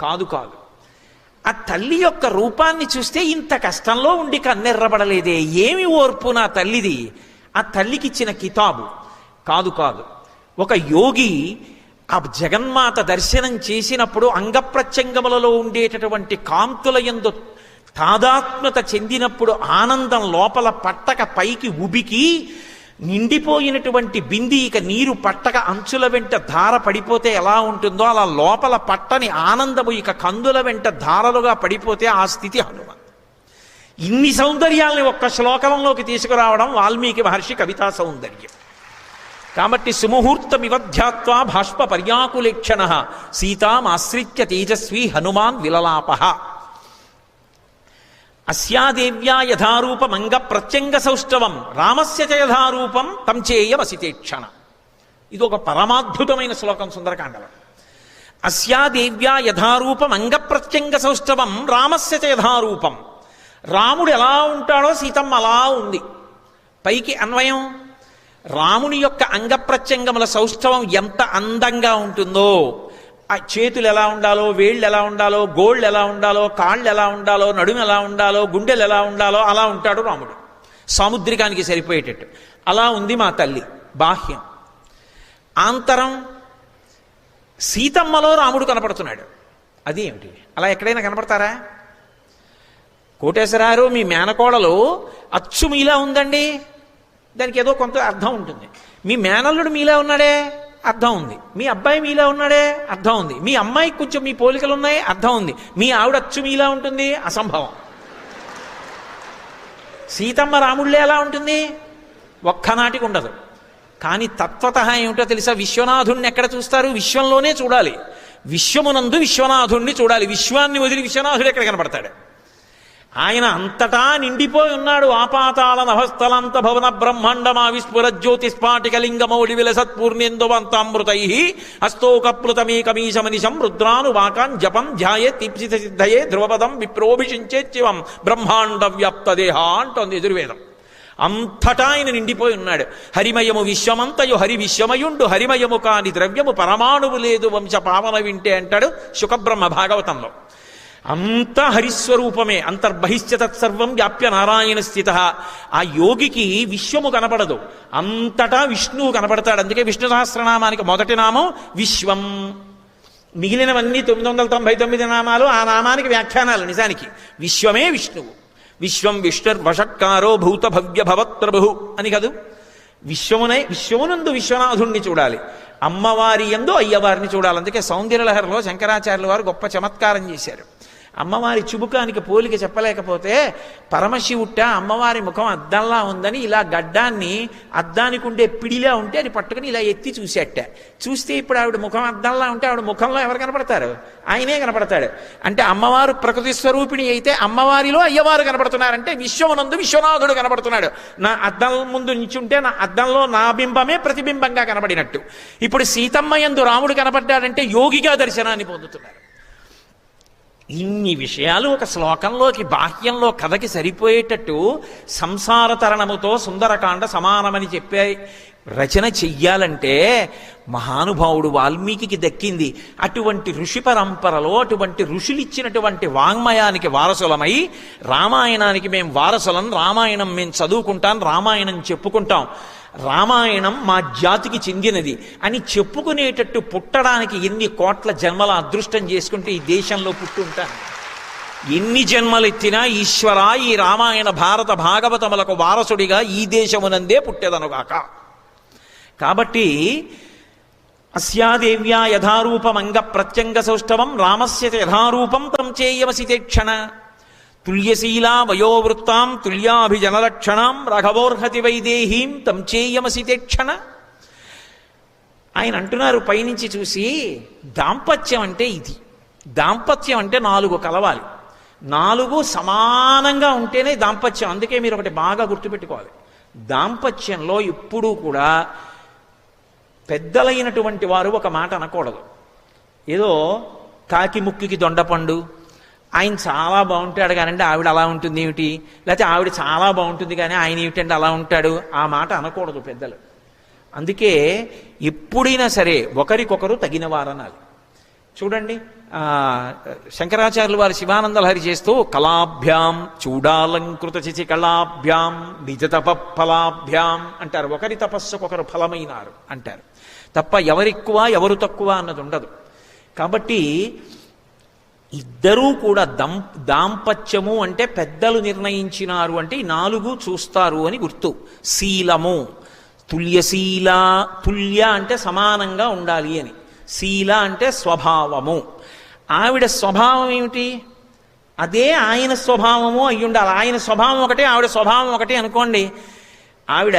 కాదు కాదు. ఆ తల్లి యొక్క రూపాన్ని చూస్తే ఇంత కష్టంలో ఉండి కన్నెర్రబడలేదే, ఏమి ఓర్పు నా తల్లిది, ఆ తల్లికిచ్చిన కితాబు కాదు కాదు. ఒక యోగి ఆ జగన్మాత దర్శనం చేసినప్పుడు అంగప్రత్యంగములలో ఉండేటటువంటి కాంతుల యందు తాదాత్మ్యత చెందినప్పుడు ఆనందం లోపల పట్టక పైకి ఉబికి నిండిపోయినటువంటి బింది ఇక నీరు పట్టక అంచుల వెంట ధార పడిపోతే ఎలా ఉంటుందో అలా లోపల పట్టని ఆనందము ఇక కందుల వెంట ధారలుగా పడిపోతే ఆ స్థితి హనుమ. ఇన్ని సౌందర్యాల్ని ఒక్క శ్లోకంలోకి తీసుకురావడం వాల్మీకి మహర్షి కవితా సౌందర్యం. కాబట్టి సుముహూర్తమివధ్యాత్వా భాష్ప పర్యాకులేక్షణ సీతామాశ్రిత్య తేజస్వి హనుమాన్ విలలాప. అస్యాదేవ్యా యథారూపమంగ ప్రత్యంగ సౌష్ఠవం రామస్య చ యథారూపం తం చేయవసితేక్షణ. ఇది ఒక పరమాద్భుతమైన శ్లోకం సుందరకాండలో. అస్యాదేవ్యా యథారూపం అంగ ప్రత్యంగ సౌష్ఠవం రామస్య చ యథారూపం. రాముడు ఎలా ఉంటాడో సీతమ్మ అలా ఉంది. పైకి అన్వయం, రాముని యొక్క అంగప్రత్యంగముల సౌష్ఠవం ఎంత అందంగా ఉంటుందో, ఆ చేతులు ఎలా ఉండాలో, వేళ్ళు ఎలా ఉండాలో, గోళ్ళు ఎలా ఉండాలో, కాళ్ళు ఎలా ఉండాలో, నడుము ఎలా ఉండాలో, గుండెలు ఎలా ఉండాలో అలా ఉంటాడు రాముడు. సాముద్రికానికి సరిపోయేటట్టు అలా ఉంది మా తల్లి బాహ్యం. ఆంతరం సీతమ్మలో రాముడు కనపడుతున్నాడు. అది ఏమిటి? అలా ఎక్కడైనా కనపడతారా? కోటేశ్వరారు మీ మేనకోడలు అచ్చు మీలా ఉందండి, దానికి ఏదో కొంత అర్థం ఉంటుంది. మీ మేనల్లుడు మీలా ఉన్నాడే, అర్థం ఉంది. మీ అబ్బాయి మీలా ఉన్నాడే, అర్థం ఉంది. మీ అమ్మాయికి కొంచెం మీ పోలికలు ఉన్నాయి, అర్థం ఉంది. మీ ఆవిడ అచ్చు మీలా ఉంటుంది, అసంభవం. సీతమ్మ రాముళ్ళే ఎలా ఉంటుంది? ఒక్కనాటికి ఉండదు. కానీ తత్వత ఏమిటో తెలుసా? విశ్వనాథుణ్ణి ఎక్కడ చూస్తారు? విశ్వంలోనే చూడాలి. విశ్వమునందు విశ్వనాథుణ్ణి చూడాలి. విశ్వాన్ని వదిలి విశ్వనాథుడు ఎక్కడ కనపడతాడు? ఆయన అంతటా నిండిపోయి ఉన్నాడు. ఆపాతాళ నభస్థలంత భవన బ్రహ్మాండమా విస్ఫుర జ్యోతిస్ఫాటికలింగమౌళి విలసత్పూర్ణేందువంతామృతై హస్తోకప్లుతమేకమీశమనిశం రుద్రాను వాకాన్ జపం ధ్యాయే దీప్సిత సిద్ధయే ధ్రువపదం విప్రోభిషించేత్యవం బ్రహ్మాండ వ్యాప్త దేహ అంటోంది యజుర్వేదం. అంతటా ఆయన నిండిపోయి ఉన్నాడు. హరిమయము విశ్వమంతయు హరి విశ్వమయుండు, హరిమయము కాని ద్రవ్యము పరమాణువు లేదు వంశ పావన వింటే అంటాడు శుకబ్రహ్మ భాగవతంలో. అంతా హరిస్వరూపమే. అంతర్బహిశ్చ తత్సర్వం వ్యాప్య నారాయణ స్థిత. ఆ యోగికి విశ్వము కనపడదు, అంతటా విష్ణువు కనపడతాడు. అందుకే విష్ణు సహస్రనామానికి మొదటి నామం విశ్వం. మిగిలినవన్నీ 999 నామాలు ఆ నామానికి వ్యాఖ్యానాలు. నిజానికి విశ్వమే విష్ణువు. విశ్వం విష్ణుర్వషట్కారో భూత భవ్య భవత్ప్రభు అని కదూ. విశ్వమునందు విశ్వనాథుణ్ణి చూడాలి, అమ్మవారి యందు అయ్యవారిని చూడాలి. అందుకే సౌందర్యలహరిలో శంకరాచార్యుల వారు గొప్ప చమత్కారం చేశారు. అమ్మవారి చుబుకానికి పోలిక చెప్పలేకపోతే పరమశివుట్ట అమ్మవారి ముఖం అద్దంలా ఉందని ఇలా గడ్డాన్ని అద్దానికి ఉండే పిడిలా ఉంటే అది పట్టుకుని ఇలా ఎత్తి చూసేట. చూస్తే ఇప్పుడు ఆవిడ ముఖం అద్దంలా ఉంటే ఆవిడ ముఖంలో ఎవరు కనపడతారు? ఆయనే కనపడతాడు. అంటే అమ్మవారు ప్రకృతి స్వరూపిణి అయితే అమ్మవారిలో అయ్యవారు కనపడుతున్నారంటే విశ్వమునందు విశ్వనాథుడు కనపడుతున్నాడు. నా అద్దం ముందు నించుంటే నా అద్దంలో నా బింబమే ప్రతిబింబంగా కనబడినట్టు. ఇప్పుడు సీతమ్మ యందు రాముడు కనపడ్డాడంటే యోగిగా దర్శనాన్ని పొందుతున్నారు. ఇన్ని విషయాలు ఒక శ్లోకంలోకి బాహ్యంలో కథకి సరిపోయేటట్టు సంసార తరణముతో సుందరకాండ సమానమని చెప్పే రచన చెయ్యాలంటే మహానుభావుడు వాల్మీకి దక్కింది. అటువంటి ఋషి పరంపరలో అటువంటి ఋషులిచ్చినటువంటి వాంగ్మయానికి వారసులమై రామాయణానికి మేము వారసులం, రామాయణం మేము చదువుకుంటాం, రామాయణం చెప్పుకుంటాం, రామాయణం మా జాతికి చెందినది అని చెప్పుకునేటట్టు పుట్టడానికి ఎన్ని కోట్ల జన్మల అదృష్టం చేసుకుంటే ఈ దేశంలో పుట్టుంటాను. ఎన్ని జన్మలెత్తినా ఈశ్వర ఈ రామాయణ భారత భాగవతములకు వారసుడిగా ఈ దేశమునందే పుట్టెదనుగాక. కాబట్టి అస్యాదేవ్యా యథారూపమంగ ప్రత్యంగ సౌష్ఠవం రామస్య యథారూపం తం చేయమసితే క్షణ తుల్యశీలా వయోవృత్తాం తుల్యాభిజనలక్షణాం రఘవోర్హతి వైదేహీం తం చేయమసితే క్షణ. ఆయన అంటున్నారు పైనుంచి చూసి, దాంపత్యం అంటే ఇది. దాంపత్యం అంటే 4 కలవాలి, 4 సమానంగా ఉంటేనే దాంపత్యం. అందుకే మీరు ఒకటి బాగా గుర్తుపెట్టుకోవాలి, దాంపత్యంలో ఎప్పుడూ కూడా పెద్దలైనటువంటి వారు ఒక మాట అనకూడదు. ఏదో కాకి ముక్కికి దొండపండు, ఆయన చాలా బాగుంటాడు కానండి ఆవిడ అలా ఉంటుంది ఏమిటి, లేకపోతే ఆవిడ చాలా బాగుంటుంది కానీ ఆయన ఏమిటండి అలా ఉంటాడు, ఆ మాట అనకూడదు పెద్దలు. అందుకే ఎప్పుడైనా సరే ఒకరికొకరు తగినవారనాలి. చూడండి శంకరాచార్యులు వారు శివానందలహరి చేస్తూ కళాభ్యాం చూడాలంకృత చిచి కళాభ్యాం నిజ తప ఫలాభ్యాం అంటారు. ఒకరి తపస్సుకొకరు ఫలమైనారు అంటారు తప్ప ఎవరెక్కువ ఎవరు తక్కువ అన్నది ఉండదు. కాబట్టి ఇద్దరూ కూడా దాంపత్యము అంటే పెద్దలు నిర్ణయించినారు అంటే ఈ 4 చూస్తారు అని గుర్తు. శీలము తుల్యశీల, తుల్య అంటే సమానంగా ఉండాలి అని, శీల అంటే స్వభావము. ఆవిడ స్వభావం ఏమిటి? అదే ఆయన స్వభావము అయి ఉండాలి. ఆయన స్వభావం ఒకటే ఆవిడ స్వభావం ఒకటే అనుకోండి. ఆవిడ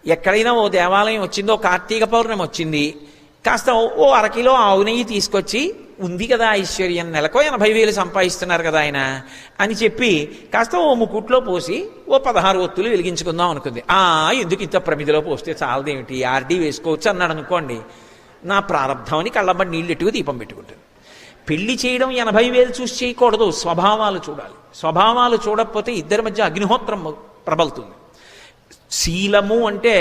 ఎక్కడైనా ఓ దేవాలయం వచ్చిందో, కార్తీక పౌర్ణమి వచ్చింది, కాస్త ఓ 1 కిలో ఆవు నెయ్యి తీసుకొచ్చి, ఉంది కదా ఐశ్వర్యం, నెలకో 80,000 సంపాదిస్తున్నారు కదా ఆయన అని చెప్పి కాస్త ఓ ముకుట్లో పోసి ఓ 16 ఒత్తులు వెలిగించుకుందాం అనుకుంది. ఎందుకు ఇంత ప్రమిదిలో పోస్తే చాలదేమిటి, ఆర్డీ వేసుకోవచ్చు అన్నాడు అనుకోండి. నా ప్రారంధం అని కళ్ళమ్మడి నీళ్ళెట్టుకు దీపం పెట్టుకుంటుంది. పెళ్లి చేయడం 80,000 చూసి చేయకూడదు, స్వభావాలు చూడాలి. స్వభావాలు చూడకపోతే ఇద్దరి మధ్య అగ్నిహోత్రం ప్రబలుతుంది. శీలము అంటే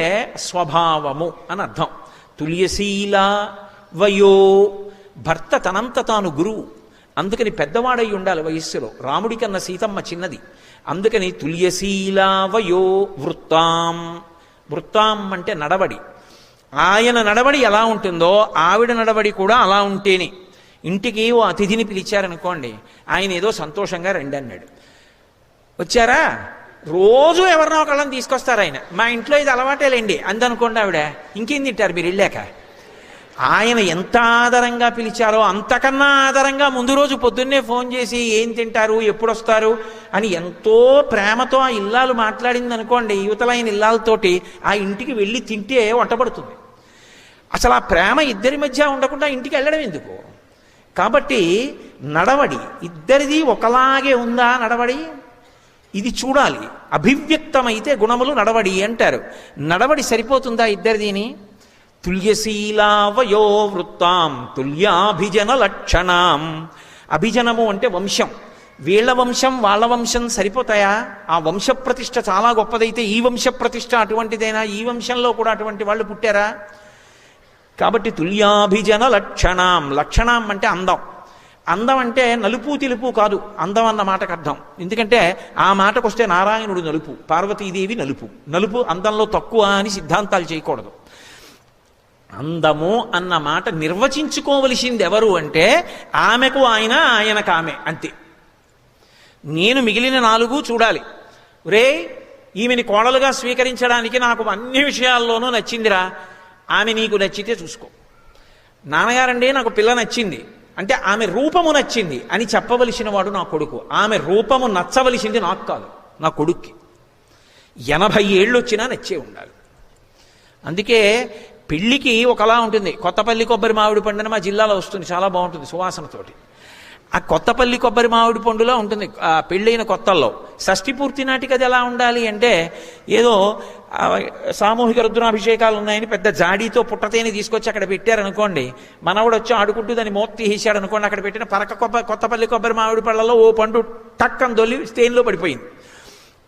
స్వభావము అని అర్థం. తుల్యశీల వయో, భర్త తనంత తాను గురువు, అందుకని పెద్దవాడై ఉండాలి వయస్సులో. రాముడి కన్నా సీతమ్మ చిన్నది, అందుకని తుల్యశీల వయో వృత్తాం. వృత్తాం అంటే నడవడి. ఆయన నడవడి ఎలా ఉంటుందో ఆవిడ నడవడి కూడా అలా ఉంటేనే. ఇంటికి ఓ అతిథిని పిలిచారనుకోండి, ఆయన ఏదో సంతోషంగా రండి అన్నాడు. వచ్చారా, రోజు ఎవరినో ఒకళ్ళని తీసుకొస్తారు ఆయన. మా ఇంట్లో ఇది అలవాటేలేండి అందనుకోండి ఆవిడ, ఇంకేం తింటారు మీరు వెళ్ళాక. ఆయన ఎంత ఆదరంగా పిలిచారో అంతకన్నా ఆదరంగా ముందు రోజు పొద్దున్నే ఫోన్ చేసి ఏం తింటారు, ఎప్పుడు వస్తారు అని ఎంతో ప్రేమతో ఆ ఇల్లాలు మాట్లాడింది అనుకోండి, యువతలైన ఇల్లాలతోటి ఆ ఇంటికి వెళ్ళి తింటే వంటపడుతుంది. అసలు ఆ ప్రేమ ఇద్దరి మధ్య ఉండకుండా ఇంటికి వెళ్ళడం ఎందుకు? కాబట్టి నడవడి ఇద్దరిది ఒకలాగే ఉందా నడవడి, ఇది చూడాలి. అభివ్యక్తమైతే గుణములు నడవడి అంటారు. నడవడి సరిపోతుందా ఇద్దరిదీని? తుల్యశీలావయో వృత్తాం తుల్యాభిజన లక్షణాం. అభిజనము అంటే వంశం. వీళ్ళ వంశం వాళ్ళ వంశం సరిపోతాయా? ఆ వంశ ప్రతిష్ఠ చాలా గొప్పదైతే ఈ వంశ ప్రతిష్ఠ అటువంటిదైనా? ఈ వంశంలో కూడా అటువంటి వాళ్ళు పుట్టారా? కాబట్టి తుల్యాభిజన లక్షణాం. లక్షణం అంటే అందం. అందం అంటే నలుపు తెలుపు కాదు అందం అన్న మాటకు అర్థం. ఎందుకంటే ఆ మాటకు వస్తే నారాయణుడు నలుపు, పార్వతీదేవి నలుపు. నలుపు అందంలో తక్కువ అని సిద్ధాంతాలు చేయకూడదు. అందము అన్న మాట నిర్వచించుకోవలసింది ఎవరు అంటే ఆమెకు ఆయన, ఆయనకు ఆమె, అంతే. నేను మిగిలిన 4 చూడాలి. రే, ఈమెని కోడలుగా స్వీకరించడానికి నాకు అన్ని విషయాల్లోనూ నచ్చిందిరా, ఆమె నీకు నచ్చితే చూసుకో. నాన్నగారండి నాకు పిల్ల నచ్చింది అంటే ఆమె రూపము నచ్చింది అని చెప్పవలసిన వాడు నా కొడుకు. ఆమె రూపము నచ్చవలసింది నాకు కాదు, నా కొడుక్కి. 80 ఏళ్ళు వచ్చినా నచ్చే ఉండాలి. అందుకే పెళ్లికి ఒకలా ఉంటుంది. కొత్తపల్లి కొబ్బరి మామిడి పండుని మా జిల్లాలో వస్తుంది, చాలా బాగుంటుంది సువాసనతోటి. ఆ కొత్తపల్లి కొబ్బరి మామిడి పండులా ఉంటుంది ఆ పెళ్ళైన కొత్తల్లో. షష్ఠి పూర్తి నాటికి అది ఎలా ఉండాలి అంటే ఏదో సామూహిక రుద్రాభిషేకాలు ఉన్నాయని పెద్ద జాడీతో పుట్టతేని తీసుకొచ్చి అక్కడ పెట్టారనుకోండి, మనవడు వచ్చి ఆడుకుంటూ దాన్ని మోత తీసేశాడు అనుకోండి, అక్కడ పెట్టిన కొత్తపల్లి కొబ్బరి మామిడి పళ్ళలో ఓ పండు టక్కని దొల్లి తేనెలో పడిపోయింది.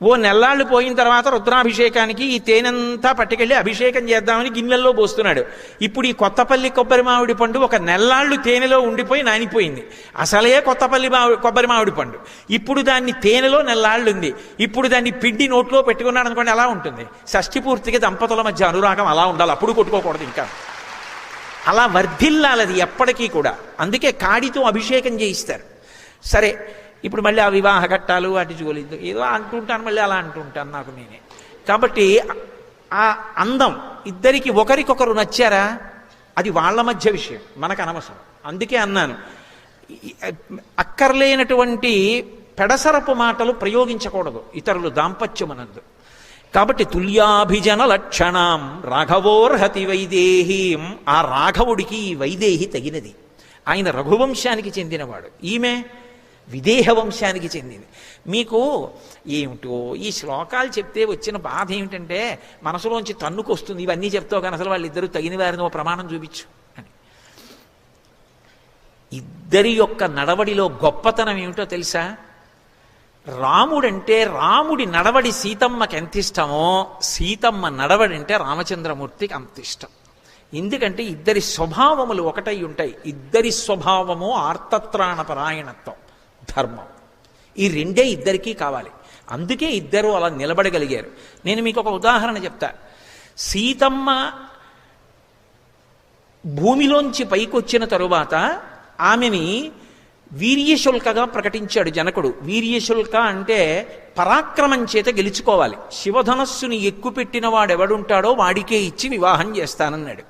ఓ నెల్లాళ్ళు పోయిన తర్వాత రుద్రాభిషేకానికి ఈ తేనెంతా పట్టుకెళ్ళి అభిషేకం చేద్దామని గిన్నెల్లో పోస్తున్నాడు. ఇప్పుడు ఈ కొత్తపల్లి కొబ్బరి మామిడి పండు ఒక నెల్లాళ్ళు తేనెలో ఉండిపోయి నానిపోయింది. అసలే కొత్తపల్లి కొబ్బరి మామిడి పండు, ఇప్పుడు దాన్ని తేనెలో నెల్లాళ్ళు ఉంది. ఇప్పుడు దాన్ని పిండి నోట్లో పెట్టుకున్నాడు అనుకోండి, ఎలా ఉంటుంది? షష్ఠి పూర్తికి దంపతుల మధ్య అనురాగం అలా ఉండాలి, అప్పుడు కొట్టుకోకూడదు. ఇంకా అలా వర్ధిల్లాలది ఎప్పటికీ కూడా. అందుకే కాడితో అభిషేకం చేయిస్తారు. సరే, ఇప్పుడు మళ్ళీ ఆ వివాహ ఘట్టాలు అటు చూడలేదు, ఏదో అంటుంటాను, మళ్ళీ అలా అంటుంటాను నాకు నేనే. కాబట్టి ఆ అందం ఇద్దరికి ఒకరికొకరు నచ్చారా, అది వాళ్ళ మధ్య విషయం, మనకు అనవసరం. అందుకే అన్నాను, అక్కర్లేనటువంటి పెడసరపు మాటలు ప్రయోగించకూడదు ఇతరులు దాంపత్యమనందు. కాబట్టి తుల్యాభిజన లక్షణం రాఘవోర్హతి వైదేహీం. ఆ రాఘవుడికి ఈ వైదేహి తగినది. ఆయన రఘువంశానికి చెందినవాడు, ఈమె విదేహ వంశానికి చెందింది. మీకు ఏమిటో ఈ శ్లోకాలు చెప్తే వచ్చిన బాధ ఏమిటంటే మనసులోంచి తన్నుకొస్తుంది. ఇవన్నీ చెప్తావు కానీ అసలు వాళ్ళిద్దరూ తగిన వారిని ఓ ప్రమాణం చూపించు అని. ఇద్దరి యొక్క నడవడిలో గొప్పతనం ఏమిటో తెలుసా? రాముడంటే రాముడి నడవడి సీతమ్మకి ఎంత ఇష్టమో సీతమ్మ నడవడి అంటే రామచంద్రమూర్తికి అంత ఇష్టం. ఎందుకంటే ఇద్దరి స్వభావములు ఒకటై ఉంటాయి. ఇద్దరి స్వభావము ఆర్తత్రాణపరాయణత్వం, ధర్మం. ఈ రెండే ఇద్దరికీ కావాలి. అందుకే ఇద్దరు అలా నిలబడగలిగారు. నేను మీకు ఒక ఉదాహరణ చెప్తా. సీతమ్మ భూమిలోంచి పైకొచ్చిన తరువాత ఆమెని వీర్యశుల్కగా ప్రకటించాడు జనకుడు. వీర్యశుల్క అంటే పరాక్రమం చేత గెలుచుకోవాలి. శివధనస్సుని ఎక్కుపెట్టిన వాడెవడుంటాడో వాడికే ఇచ్చి వివాహం చేస్తానన్నాడు.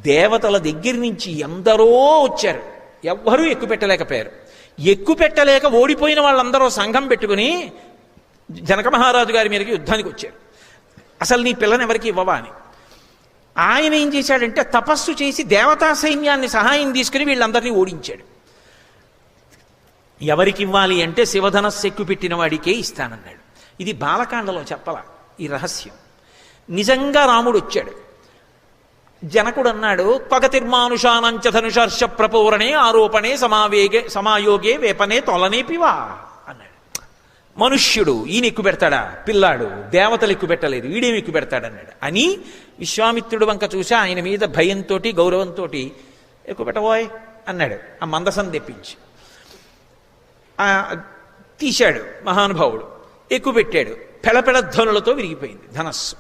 దేవతల దగ్గర నుంచి ఎందరో వచ్చారు, ఎవ్వరూ ఎక్కుపెట్టలేకపోయారు. ఎక్కుపెట్టలేక ఓడిపోయిన వాళ్ళందరూ సంఘం పెట్టుకుని జనక మహారాజు గారి మీదకి యుద్ధానికి వచ్చారు. అసలు నీ పిల్లని ఎవరికి ఇవ్వవా అని. ఆయన ఏం చేశాడంటే తపస్సు చేసి దేవతా సైన్యాన్ని సహాయం తీసుకుని వీళ్ళందరినీ ఓడించాడు. ఎవరికి ఇవ్వాలి అంటే శివధనస్సు ఎక్కుపెట్టిన వాడికే ఇస్తానన్నాడు. ఇది బాలకాండలో చెప్పాల ఈ రహస్యం. నిజంగా రాముడు వచ్చాడు. జనకుడు అన్నాడు, పగతిర్మానుషానంచ ధనుషర్ష ప్రపూరణే ఆరోపణే సమాయోగే వేపనే తొలనేపివా అన్నాడు. మనుష్యుడు ఈయన ఎక్కువ పెడతాడా? పిల్లాడు దేవతలు ఎక్కువ పెట్టలేదు, వీడేమి ఎక్కువ పెడతాడన్నాడు అని విశ్వామిత్రుడు వంక చూసి ఆయన మీద భయంతో గౌరవంతో ఎక్కువ పెట్టబోయ్ అన్నాడు. ఆ మందసం తెప్పించి తీశాడు మహానుభావుడు, ఎక్కువ పెట్టాడు. పెళపెళ ధ్వనులతో విరిగిపోయింది ధనస్సు.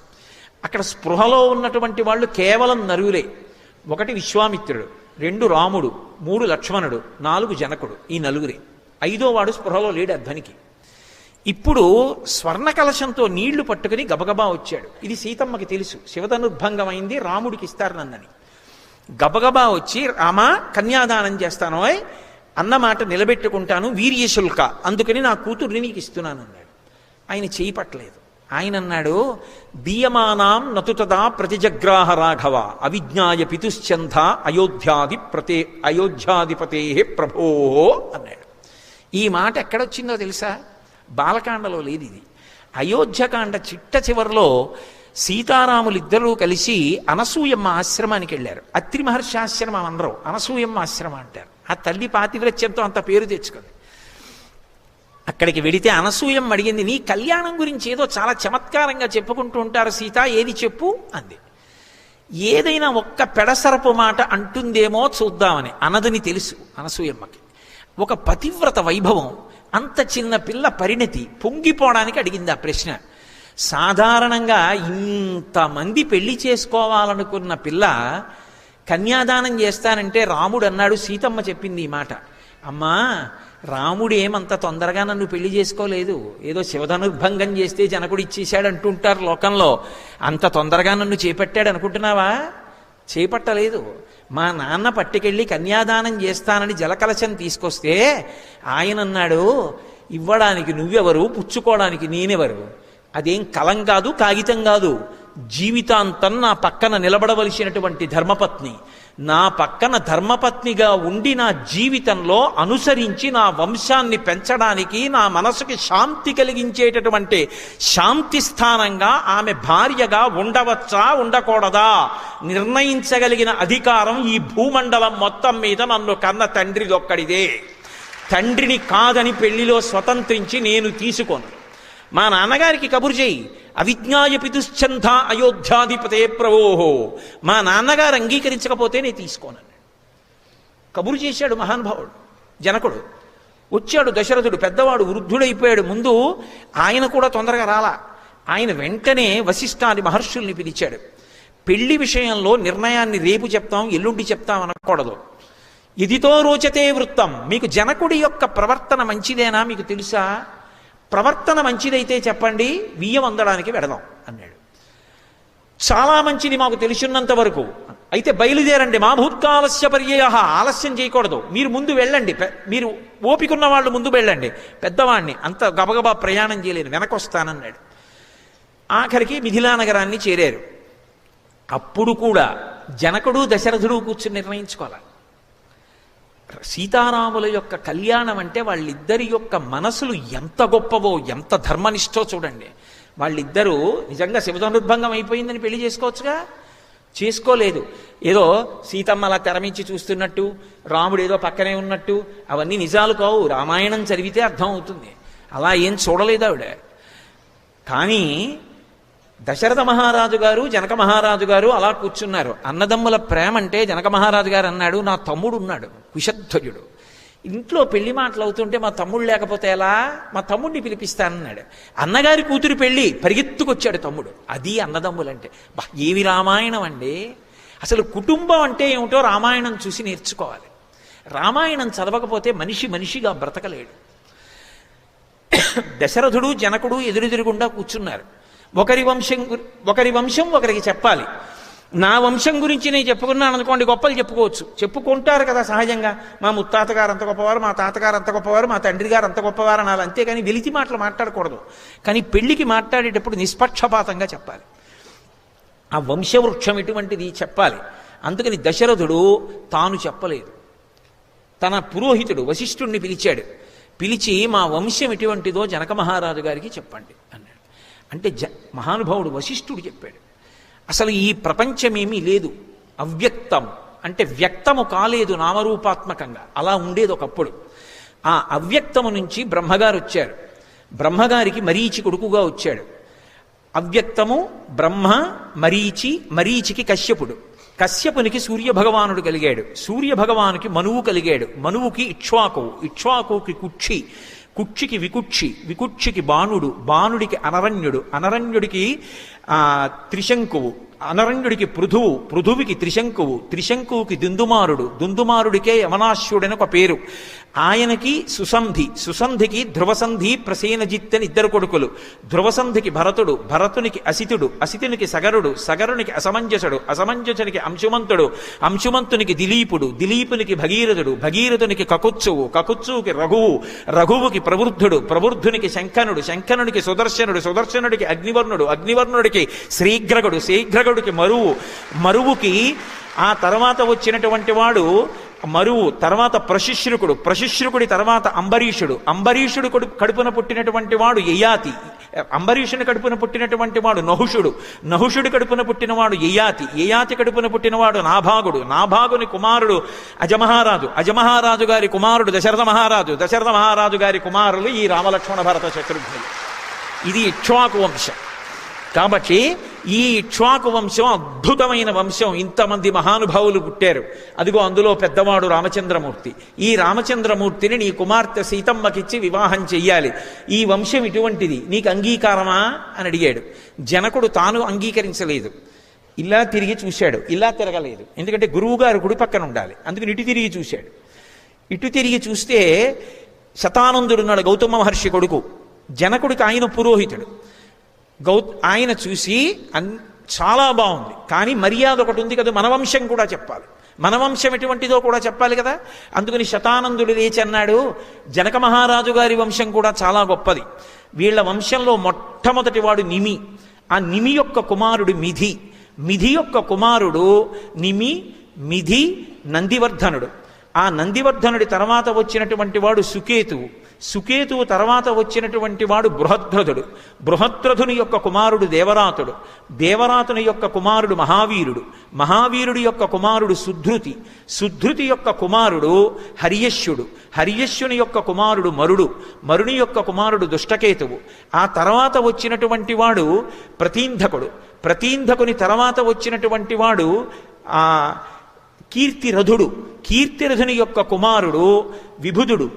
అక్కడ స్పృహలో ఉన్నటువంటి వాళ్ళు కేవలం నరువులే. ఒకటి విశ్వామిత్రుడు, 2 రాముడు, 3 లక్ష్మణుడు, 4 జనకుడు, ఈ నలుగురే. 5వ వాడు స్పృహలో లేడు అధ్వనికి. ఇప్పుడు స్వర్ణ కలశంతో నీళ్లు పట్టుకుని గబగబా వచ్చాడు. ఇది సీతమ్మకి తెలుసు, శివధనుర్భంగం అయింది, రాముడికి ఇస్తారు నన్నని. గబగబా వచ్చి, రామా కన్యాదానం చేస్తాను, అన్నమాట నిలబెట్టుకుంటాను, వీర్యశుల్క, అందుకని నా కూతుర్ని నీకు ఇస్తున్నాను అన్నాడు. ఆయన చేయి పట్టలేదు. ఆయన అన్నాడు, దీయమానాం నతుతదా ప్రతిజగ్రాహ రాఘవ అవిజ్ఞాయ పితుశ్చంధ అయోధ్యాధిపతే ప్రభో అన్నాడు. ఈ మాట ఎక్కడొచ్చిందో తెలుసా? బాలకాండలో లేదు ఇది. అయోధ్యకాండ చిట్ట చివరిలో సీతారాములిద్దరూ కలిసి అనసూయమ్మ ఆశ్రమానికి వెళ్ళారు. అత్రి మహర్షి ఆశ్రమం అనరు, అనసూయమ్మ ఆశ్రమం అంటారు. ఆ తల్లి పాతివ్రత్యంతో అంత పేరు తెచ్చుకుంది. అక్కడికి వెడితే అనసూయమ్మ అడిగింది, నీ కళ్యాణం గురించి ఏదో చాలా చమత్కారంగా చెప్పుకుంటూ ఉంటారు సీత, ఏది చెప్పు అంది. ఏదైనా ఒక్క పెడసరపు మాట అంటుందేమో చూద్దామని. అనదని తెలుసు అనసూయమ్మకి. ఒక పతివ్రత వైభవం, అంత చిన్న పిల్ల పరిణతి పొంగిపోవడానికి అడిగింది ఆ ప్రశ్న. సాధారణంగా ఇంతమంది పెళ్లి చేసుకోవాలనుకున్న పిల్ల కన్యాదానం చేస్తానంటే రాముడు అన్నాడు, సీతమ్మ చెప్పింది ఈ మాట, అమ్మా రాముడు ఏమంత తొందరగా నన్ను పెళ్లి చేసుకోలేదు, ఏదో శివధనుర్భంగం చేస్తే జనకుడు ఇచ్చేశాడు అంటుంటారు లోకంలో, అంత తొందరగా నన్ను చేపట్టాడు అనుకుంటున్నావా? చేపట్టలేదు. మా నాన్న పట్టుకెళ్ళి కన్యాదానం చేస్తానని జలకలశం తీసుకొస్తే ఆయన అన్నాడు, ఇవ్వడానికి నువ్వెవరు, పుచ్చుకోవడానికి నేనెవరు? అదేం కలం కాదు, కాగితం కాదు, జీవితాంతం నా పక్కన నిలబడవలసినటువంటి ధర్మపత్ని. నా పక్కన ధర్మపత్నిగా ఉండి నా జీవితంలో అనుసరించి నా వంశాన్ని పెంచడానికి, నా మనసుకి శాంతి కలిగించేటటువంటి శాంతి స్థానంగా ఆమె భార్యగా ఉండవచ్చా ఉండకూడదా నిర్ణయించగలిగిన అధికారం ఈ భూమండలం మొత్తం మీద నన్ను కన్న తండ్రిదొక్కడిదే. తండ్రిని కాదని పెళ్లిలో స్వతంత్రించి నేను తీసుకోను. మా నాన్నగారికి కబురు చేయి, అవిజ్ఞాయ పితుశ్చంధ అయోధ్యాధిపతే ప్రవోహో, మా నాన్నగారు అంగీకరించకపోతే నేను తీసుకోనన్నాడు. కబురు చేశాడు మహానుభావుడు జనకుడు. వచ్చాడు దశరథుడు, పెద్దవాడు, వృద్ధుడైపోయాడు. ముందు ఆయన కూడా తొందరగా రాలా. ఆయన వెంటనే వశిష్ఠాది మహర్షుల్ని పిలిచాడు. పెళ్లి విషయంలో నిర్ణయాన్ని రేపు చెప్తాం, ఎల్లుండి చెప్తాం అనకూడదు. ఇదితో రోచతే వృత్తం, మీకు జనకుడి యొక్క ప్రవర్తన మంచిదేనా మీకు తెలుసా? ప్రవర్తన మంచిదైతే చెప్పండి, బియ్యం అందడానికి వెడదాం అన్నాడు. చాలా మంచిది మాకు తెలుసున్నంత వరకు, అయితే బయలుదేరండి. మా భూత్కాలస్య పర్యయ, ఆలస్యం చేయకూడదు, మీరు ముందు వెళ్ళండి, మీరు ఓపికన్న వాళ్ళు ముందు వెళ్ళండి, పెద్దవాణ్ణి అంత గబగబా ప్రయాణం చేయలేను, వెనకొస్తానన్నాడు. ఆఖరికి మిథిలా నగరాన్ని చేరారు. అప్పుడు కూడా జనకుడు దశరథుడు కూర్చుని నిర్ణయించుకోవాలి. సీతారాముల యొక్క కళ్యాణం అంటే వాళ్ళిద్దరి యొక్క మనసులు ఎంత గొప్పవో, ఎంత ధర్మనిష్టో చూడండి. వాళ్ళిద్దరూ నిజంగా శివధనుర్భంగం అయిపోయిందని పెళ్లి చేసుకోవచ్చుగా, చేసుకోలేదు. ఏదో సీతమ్మ అలా తెరమించి చూస్తున్నట్టు, రాముడు ఏదో పక్కనే ఉన్నట్టు, అవన్నీ నిజాలు కావు. రామాయణం చదివితే అర్థం అవుతుంది. అలా ఏం చూడలేదు ఆవిడ. కానీ దశరథ మహారాజు గారు, జనక మహారాజు గారు అలా కూర్చున్నారు. అన్నదమ్ముల ప్రేమ అంటే జనక మహారాజు గారు అన్నాడు, నా తమ్ముడు ఉన్నాడు కుశధ్వజుడు, ఇంట్లో పెళ్లి మాటలు అవుతుంటే మా తమ్ముడు లేకపోతే ఎలా, మా తమ్ముడిని పిలిపిస్తానన్నాడు. అన్నగారి కూతురు పెళ్లి, పరిగెత్తుకొచ్చాడు తమ్ముడు. అది అన్నదమ్ములంటే. ఏవి రామాయణం అండి! అసలు కుటుంబం అంటే ఏమిటో రామాయణం చూసి నేర్చుకోవాలి. రామాయణం చదవకపోతే మనిషి మనిషిగా బ్రతకలేడు. దశరథుడు జనకుడు ఎదురెదురుగుండా కూర్చున్నారు. ఒకరి వంశం ఒకరికి చెప్పాలి. నా వంశం గురించి నేను చెప్పుకున్నాను అనుకోండి, గొప్పలు చెప్పుకోవచ్చు, చెప్పుకుంటారు కదా సహజంగా. మా ముత్తాతగారు అంత గొప్పవారు, మా తాతగారు అంత గొప్పవారు, మా తండ్రి గారు అంత గొప్పవారు అనాలి. అంతేగాని వెలితి మాటలు మాట్లాడకూడదు. కానీ పెళ్లికి మాట్లాడేటప్పుడు నిష్పక్షపాతంగా చెప్పాలి. ఆ వంశవృక్షం ఎటువంటిది చెప్పాలి. అందుకని దశరథుడు తాను చెప్పలేదు, తన పురోహితుడు వశిష్ఠుణ్ణి పిలిచాడు. పిలిచి మా వంశం ఎటువంటిదో జనక మహారాజు గారికి చెప్పండి అన్నాడు. అంటే మహానుభావుడు వశిష్ఠుడు చెప్పాడు. అసలు ఈ ప్రపంచమేమీ లేదు, అవ్యక్తం అంటే వ్యక్తము కాలేదు నామరూపాత్మకంగా, అలా ఉండేది ఒకప్పుడు. ఆ అవ్యక్తము నుంచి బ్రహ్మగారు వచ్చారు. బ్రహ్మగారికి మరీచి కొడుకుగా వచ్చాడు. అవ్యక్తము బ్రహ్మ, మరీచి, మరీచికి కశ్యపుడు, కశ్యపునికి సూర్యభగవానుడు కలిగాడు, సూర్యభగవానుకి మనువు కలిగాడు, మనువుకి ఇక్ష్వాకువు, ఇక్ష్వాకువుకి కుక్షి, కుక్షికి వికుక్షి, వికుక్షికి బాణుడు, బాణుడికి అనరణ్యుడు, అనరణ్యుడికి త్రిశంకువు, అనరణ్యుడికి పృథువు, పృథువికి త్రిశంకువు, త్రిశంకువుకి దుందుమారుడు, దుందుమారుడికే యమనాశ్యుడని ఒక పేరు. ఆయనకి సుసంధి, సుసంధికి ధ్రువసంధి ప్రసేనజిత్ అని ఇద్దరు కొడుకులు. ధ్రువసంధికి భరతుడు, భరతునికి అసితుడు, అసితునికి సగరుడు, సగరునికి అసమంజసుడు, అసమంజసునికి అంశుమంతుడు, అంశుమంతునికి దిలీపుడు, దిలీపునికి భగీరథుడు, భగీరథునికి కకుత్సువు, కకుత్సువుకి రఘువు, రఘువుకి ప్రవృద్ధుడు, ప్రవృద్ధునికి శంఖనుడు, శంఖనుడికి సుదర్శనుడు, సుదర్శనుడికి అగ్నివర్ణుడు, అగ్నివర్ణుడికి శ్రీగ్రగుడు, శ్రీగ్రగుడికి మరువు, మరువుకి ఆ తర్వాత వచ్చినటువంటి వాడు మరువు, తర్వాత ప్రశిశ్రుకుడు, ప్రశిశ్రుకుడి తర్వాత అంబరీషుడు, అంబరీషుడు కడుపున పుట్టినటువంటి వాడు యయాతి, అంబరీషుని కడుపున పుట్టినటువంటి వాడు నహుషుడు, నహుషుడి కడుపున పుట్టినవాడు యయాతి, యయాతి కడుపున పుట్టినవాడు నాభాగుడు, నాభాగుని కుమారుడు అజమహారాజు, అజమహారాజు గారి కుమారుడు దశరథ మహారాజు, దశరథ మహారాజు గారి కుమారులు ఈ రామలక్ష్మణ భరత శత్రుఘ్నులు. ఇది ఇక్ష్వాకు వంశం. కాబట్టి ఈ ఇక్ష్వాకు వంశం అద్భుతమైన వంశం. ఇంతమంది మహానుభావులు పుట్టారు. అదిగో అందులో పెద్దవాడు రామచంద్రమూర్తి. ఈ రామచంద్రమూర్తిని నీ కుమార్తె సీతమ్మకిచ్చి వివాహం చెయ్యాలి. ఈ వంశం ఇటువంటిది, నీకు అంగీకారమా అని అడిగాడు. జనకుడు తాను అంగీకరించలేదు. ఇలా తిరిగి చూశాడు, ఇలా తిరగలేదు. ఎందుకంటే గురువుగారు కుడి పక్కన ఉండాలి. అందుకని ఇటు తిరిగి చూశాడు. ఇటు తిరిగి చూస్తే శతానందుడున్నాడు, గౌతమ మహర్షి కొడుకు. జనకుడికి ఆయన పురోహితుడు. ఆయన చూసి చాలా బాగుంది, కానీ మర్యాద ఒకటి ఉంది కదా, మన వంశం కూడా చెప్పాలి, మన వంశం ఎటువంటిదో కూడా చెప్పాలి కదా. అందుకని శతానందుడు లేచి అన్నాడు, జనక మహారాజు గారి వంశం కూడా చాలా గొప్పది. వీళ్ళ వంశంలో మొట్టమొదటి వాడు నిమి. ఆ నిమి యొక్క కుమారుడు మిథి, మిథి యొక్క కుమారుడు నిమి, మిథి, నందివర్ధనుడు. ఆ నందివర్ధనుడి తర్వాత వచ్చినటువంటి వాడు సుకేతువు, సుకేతువు తర్వాత వచ్చినటువంటి వాడు బృహద్రథుడు, బృహద్రథుని యొక్క కుమారుడు దేవరాతుడు, దేవరాతుని యొక్క కుమారుడు మహావీరుడు, మహావీరుడి యొక్క కుమారుడు సుధృతి, సుధృతి యొక్క కుమారుడు హర్యశ్యుడు, హర్యశ్యుని యొక్క కుమారుడు మరుడు, మరుని యొక్క కుమారుడు దుష్టకేతువు. ఆ తర్వాత వచ్చినటువంటి వాడు ప్రతీంధకుడు, ప్రతీంధకుని తర్వాత వచ్చినటువంటి వాడు కీర్తిరథుడు, కీర్తిరథుని యొక్క కుమారుడు విభుదుడు,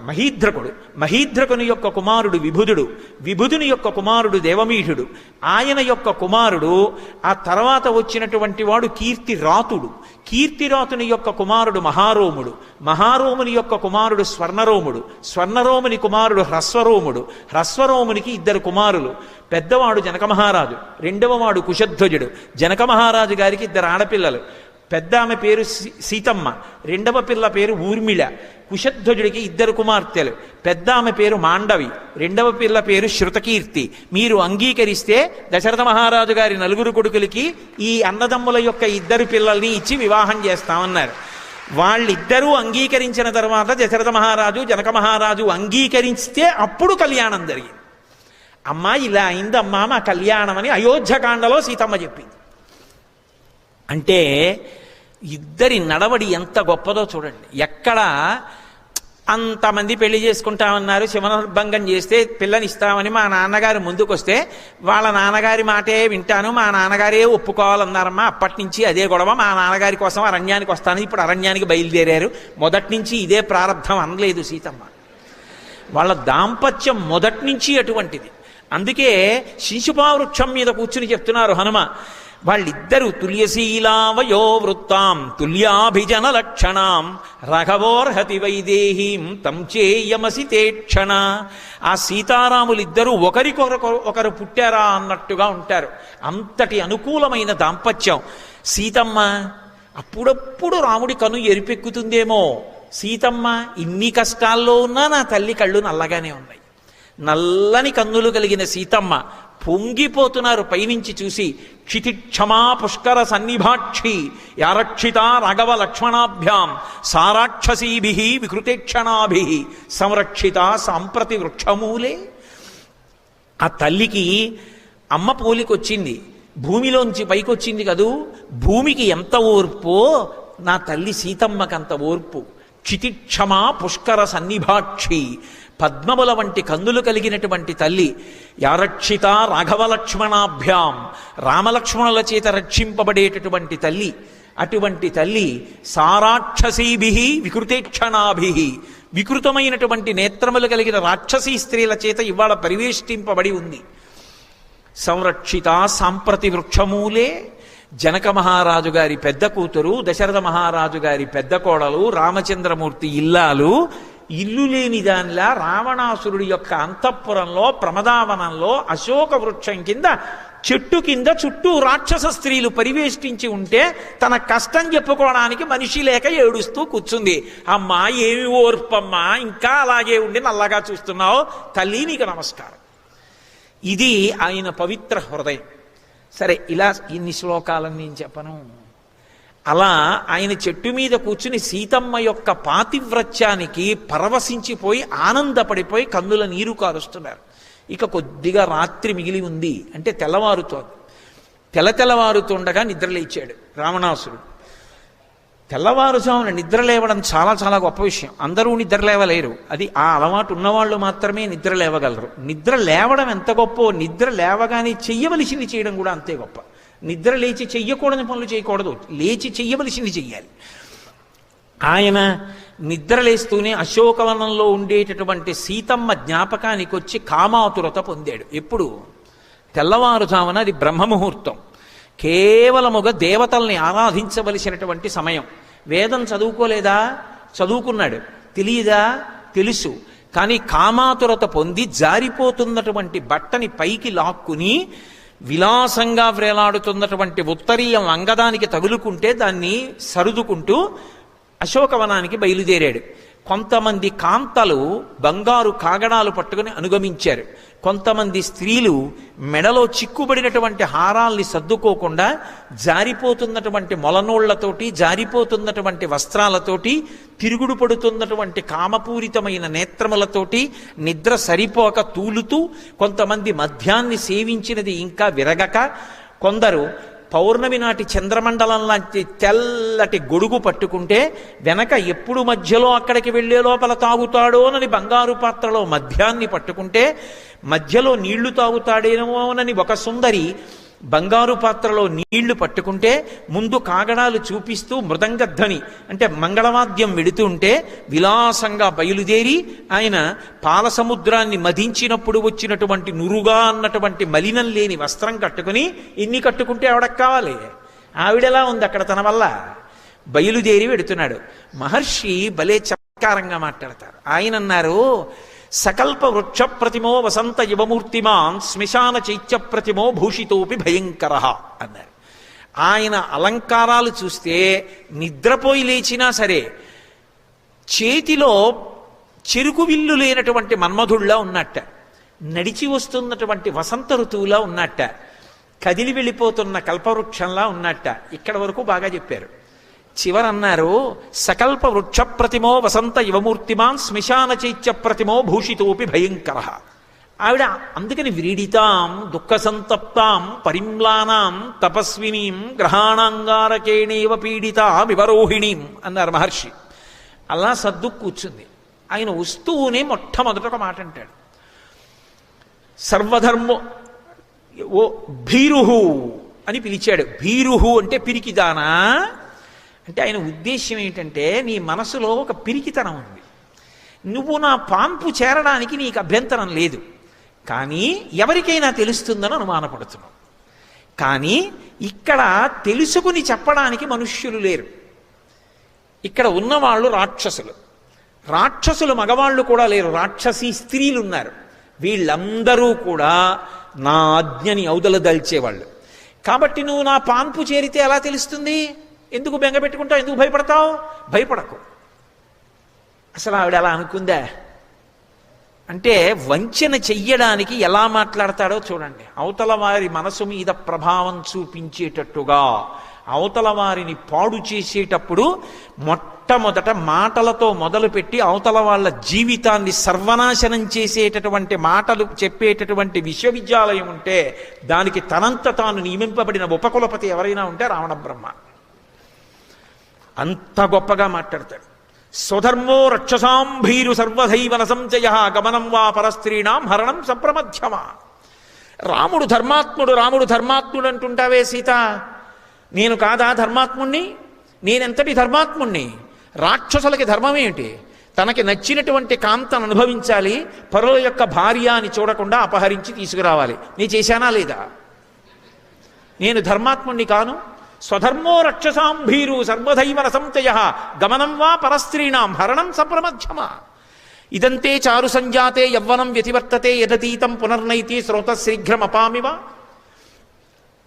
మహీద్రకుడు, మహీద్రకుని యొక్క కుమారుడు విభుదుడు, విభుదుని యొక్క కుమారుడు దేవమీఢుడు, ఆయన యొక్క కుమారుడు ఆ తర్వాత వచ్చినటువంటి వాడు కీర్తిరాతుడు, కీర్తిరాతుని యొక్క కుమారుడు మహారోముడు, మహారోముని యొక్క కుమారుడు స్వర్ణరోముడు, స్వర్ణరోముని కుమారుడు హ్రస్వరోముడు, హ్రస్వరోమునికి ఇద్దరు కుమారులు. పెద్దవాడు జనక మహారాజు, రెండవ వాడు కుశధ్వజుడు. జనక మహారాజు గారికి ఇద్దరు ఆడపిల్లలు. పెద్ద ఆమె పేరు సీతమ్మ, రెండవ పిల్ల పేరు ఊర్మిళ. కుశధ్వజుడికి ఇద్దరు కుమార్తెలు. పెద్ద ఆమె పేరు మాండవి, రెండవ పిల్ల పేరు శృతకీర్తి. మీరు అంగీకరిస్తే దశరథ మహారాజు గారి నలుగురు కొడుకులకి ఈ అన్నదమ్ముల యొక్క ఇద్దరు పిల్లల్ని ఇచ్చి వివాహం చేస్తామన్నారు. వాళ్ళిద్దరూ అంగీకరించిన తర్వాత దశరథ మహారాజు జనక మహారాజు అంగీకరిస్తే అప్పుడు కళ్యాణం జరిగింది. అమ్మా ఇలా అయిందమ్మా మా కళ్యాణం అని అయోధ్యకాండలో సీతమ్మ చెప్పింది. అంటే ఇద్దరి నడవడి ఎంత గొప్పదో చూడండి. ఎక్కడ అంతమంది పెళ్లి చేసుకుంటామన్నారు, శివనర్భంగం చేస్తే పిల్లనిస్తామని మా నాన్నగారు ముందుకొస్తే వాళ్ళ నాన్నగారి మాటే వింటాను, మా నాన్నగారే ఒప్పుకోవాలన్నారమ్మా. అప్పటి నుంచి అదే గొడవ. మా నాన్నగారి కోసం అరణ్యానికి వస్తాను, ఇప్పుడు అరణ్యానికి బయలుదేరారు. మొదటి నుంచి ఇదే ప్రారంధం అనలేదు సీతమ్మ. వాళ్ళ దాంపత్యం మొదటి నుంచి అటువంటిది. అందుకే శిశుపావృక్షం మీద కూర్చుని చెప్తున్నారు హనుమ, వాళ్ళిద్దరూ తుల్యశీలావయో వృత్తాం తుల్యాభిజన లక్షణాం రఘవోర్హతి వైదేహీం తం చేయమసి తేక్షణ. ఆ సీతారాములిద్దరూ ఒకరు పుట్టారా అన్నట్టుగా ఉంటారు. అంతటి అనుకూలమైన దాంపత్యం. సీతమ్మ అప్పుడప్పుడు రాముడి కను ఎరిపెక్కుతుందేమో. సీతమ్మ ఇన్ని కష్టాల్లో ఉన్నా నా తల్లి కళ్ళు నల్లగానే ఉన్నాయి. నల్లని కన్నులు కలిగిన సీతమ్మ పొంగిపోతున్నారు పైనుంచి చూసి. క్షితిక్షమా పుష్కర సన్నిభాక్షి యారక్షిత రాఘవ లక్ష్మణాభ్యాం సారాక్షసీభి వికృతేక్షణాభి సంరక్షిత సాంప్రతి వృక్షమూలే. ఆ తల్లికి అమ్మ పోలికొచ్చింది, భూమిలోంచి పైకొచ్చింది కదూ. భూమికి ఎంత ఓర్పో నా తల్లి సీతమ్మకంత ఓర్పు. క్షితిక్షమా పుష్కర సన్నిభాక్షి, పద్మముల వంటి కన్నులు కలిగినటువంటి తల్లి. యారక్షిత రాఘవ లక్ష్మణాభ్యాం, రామలక్ష్మణుల చేత రక్షింపబడేటటువంటి తల్లి. అటువంటి తల్లి సారాక్షసీభి వికృతేక్షణాభి, వికృతమైనటువంటి నేత్రములు కలిగిన రాక్షసీ స్త్రీల చేత ఇవాళ పరివేష్టింపబడి ఉంది. సంరక్షిత సాంప్రతి వృక్షమూలే. జనక మహారాజు గారి పెద్ద కూతురు, దశరథ మహారాజు గారి పెద్ద కోడలు, రామచంద్రమూర్తి ఇల్లాలు ఇల్లు లేని దానిలా రావణాసురుడి యొక్క అంతఃపురంలో ప్రమదావనంలో అశోక వృక్షం కింద చెట్టు కింద చుట్టూ రాక్షస స్త్రీలు పరివేష్టించి ఉంటే తన కష్టం చెప్పుకోవడానికి మనిషి లేక ఏడుస్తూ కూర్చుంది. అమ్మా ఏమి ఓర్పమ్మా, ఇంకా అలాగే ఉండి నల్లగా చూస్తున్నావు, తల్లి నీకు నమస్కారం. ఇది ఆయన పవిత్ర హృదయం. సరే, ఇలా ఇన్ని శ్లోకాలను నేను చెప్పను. అలా ఆయన చెట్టు మీద కూర్చుని సీతమ్మ యొక్క పాతివ్రత్యానికి పరవశించిపోయి ఆనందపడిపోయి కన్నుల నీరు కారుస్తున్నారు. ఇక కొద్దిగా రాత్రి మిగిలి ఉంది అంటే తెల్లవారుతోంది. తెల్లవారుతుండగా నిద్రలేచాడు రావణాసురుడు. తెల్లవారుజామున నిద్ర లేవడం చాలా చాలా గొప్ప విషయం. అందరూ నిద్ర లేవలేరు. అది ఆ అలవాటు ఉన్నవాళ్ళు మాత్రమే నిద్ర లేవగలరు. నిద్ర లేవడం ఎంత గొప్పో, నిద్ర లేవగానే చెయ్యవలసింది చేయడం కూడా అంతే గొప్ప. నిద్ర లేచి చెయ్యకూడని పనులు చేయకూడదు, లేచి చెయ్యవలసింది చెయ్యాలి. ఆయన నిద్రలేస్తూనే అశోకవనంలో ఉండేటటువంటి సీతమ్మ జ్ఞాపకానికి వచ్చి కామాతురత పొందాడు. ఎప్పుడు? తెల్లవారుజామున. అది బ్రహ్మముహూర్తం. కేవలముగా దేవతల్ని ఆరాధించవలసినటువంటి సమయం. వేదం చదువుకోలేదా? చదువుకున్నాడు. తెలియదా? తెలుసు. కానీ కామాతురత పొంది జారిపోతున్నటువంటి బట్టని పైకి లాక్కుని విలాసంగా వ్రేలాడుతున్నటువంటి ఉత్తరీయం అంగదానికి తగులుకుంటే దాన్ని సరుదుకుంటూ అశోకవనానికి బయలుదేరాడు. కొంతమంది కాంతలు బంగారు కాగడాలు పట్టుకుని అనుగమించారు. కొంతమంది స్త్రీలు మెడలో చిక్కుబడినటువంటి హారాల్ని సర్దుకోకుండా జారిపోతున్నటువంటి మొలనోళ్లతోటి, జారిపోతున్నటువంటి వస్త్రాలతోటి, తిరుగుడు పడుతున్నటువంటి కామపూరితమైన నేత్రములతోటి నిద్ర సరిపోక తూలుతూ, కొంతమంది మధ్యాన్ని సేవించినది ఇంకా విరగక, కొందరు పౌర్ణమి నాటి చంద్రమండలం లాంటి తెల్లటి గొడుగు పట్టుకుంటే వెనక ఎప్పుడు మధ్యలో అక్కడికి వెళ్లే లోపల తాగుతాడోనని బంగారు పాత్రలో మధ్యాన్ని పట్టుకుంటే మధ్యలో నీళ్లు తాగుతాడేమోనని ఒక సుందరి బంగారు పాత్రలో నీళ్లు పట్టుకుంటే ముందు కాగడాలు చూపిస్తూ మృదంగధ్వని అంటే మంగళవాద్యం వెడుతుంటే విలాసంగా బయలుదేరి ఆయన పాలసముద్రాన్ని మదించినప్పుడు వచ్చినటువంటి నురుగా అన్నటువంటి మలినం లేని వస్త్రం కట్టుకుని, ఇన్ని కట్టుకుంటే ఆవిడకు కావాలి, ఆవిడెలా ఉంది అక్కడ తన వల్ల, బయలుదేరి వెడుతున్నాడు. మహర్షి భలే చమత్కారంగా మాట్లాడతారు. ఆయన అన్నారు, సకల్ప వృక్ష ప్రతిమో వసంత యువమూర్తిమాన్ శ్మశాన చైత్య ప్రతిమో భూషితోపి భయంకర అన్నారు. ఆయన అలంకారాలు చూస్తే నిద్రపోయి లేచినా సరే చేతిలో చెరుకు విల్లు లేనటువంటి మన్మధుళ్లా ఉన్నట్ట, నడిచి వస్తున్నటువంటి వసంత ఋతువులా ఉన్నట్ట, కదిలి వెళ్ళిపోతున్న కల్పవృక్షంలా ఉన్నట్ట. ఇక్కడ వరకు బాగా చెప్పారు. చివరన్నారు, సకల్ప వృక్ష ప్రతిమో వసంత యువమూర్తిమాన్ శ్మశాన చైత్య ప్రతిమో భూషితోపి భయంకర. ఆవిడ అందుకని వ్రీడితాం దుఃఖ సంతప్తాం పరిమ్లానాం తపస్వినీం గ్రహాణాంగారకేణేవ పీడితా వివరోహిణీం అన్నారు మహర్షి. అలా సర్దు కూర్చుంది. ఆయన వస్తూనే మొట్టమొదట ఒక మాట అంటాడు, సర్వధర్మో ఓ భీరుహు అని పిలిచాడు. భీరుహు అంటే పిరికిదానా అంటే ఆయన ఉద్దేశ్యం ఏంటంటే, నీ మనసులో ఒక పిరికితనం ఉంది, నువ్వు నా పాంపు చేరడానికి నీకు అభ్యంతరం లేదు, కానీ ఎవరికైనా తెలుస్తుందని అనుమానపడుతున్నావు. కానీ ఇక్కడ తెలుసుకుని చెప్పడానికి మనుష్యులు లేరు. ఇక్కడ ఉన్నవాళ్ళు రాక్షసులు. రాక్షసులు మగవాళ్ళు కూడా లేరు, రాక్షసీ స్త్రీలు ఉన్నారు. వీళ్ళందరూ కూడా నా ఆజ్ఞని ఔదలదల్చేవాళ్ళు. కాబట్టి నువ్వు నా పాంపు చేరితే ఎలా తెలుస్తుంది? ఎందుకు బెంగ పెట్టుకుంటావు? ఎందుకు భయపడతావు? భయపడకు. అసలు ఆవిడ అలా అనుకుందా అంటే వంచన చెయ్యడానికి ఎలా మాట్లాడతాడో చూడండి. అవతల వారి మనసు మీద ప్రభావం చూపించేటట్టుగా, అవతల వారిని పాడు చేసేటప్పుడు మొట్టమొదట మాటలతో మొదలుపెట్టి అవతల వాళ్ళ జీవితాన్ని సర్వనాశనం చేసేటటువంటి మాటలు చెప్పేటటువంటి విశ్వవిద్యాలయం ఉంటే దానికి తనంత తాను నియమింపబడిన ఉపకులపతి ఎవరైనా ఉంటే రావణ బ్రహ్మ. అంత గొప్పగా మాట్లాడతాడు. స్వధర్మో రక్షసాం భీరు సర్వధైవన సంచయ గమనం వా పరస్త్రీణాం హరణం సంప్రమధ్యమా. రాముడు ధర్మాత్ముడు అంటుంటావే సీత, నేను కాదా ధర్మాత్ముణ్ణి? నేనెంతటి ధర్మాత్ముణ్ణి? రాక్షసులకి ధర్మం ఏమిటి? తనకి నచ్చినటువంటి కాంతను అనుభవించాలి, పరుల యొక్క భార్య అని చూడకుండా అపహరించి తీసుకురావాలి. నేను చేశానా లేదా? నేను ధర్మాత్ముణ్ణి కాను? స్వధర్మో రక్షసాం భీరు సర్వధైవ రసంతయ గమనం వా పరస్త్రీణాం హరణం సప్రమధ్యమ. ఇదంతే చారు సంజాతే యవ్వనం వ్యతివర్తతే యదతీతం పునర్నైతి శ్రోత శీఘ్రమపామివ.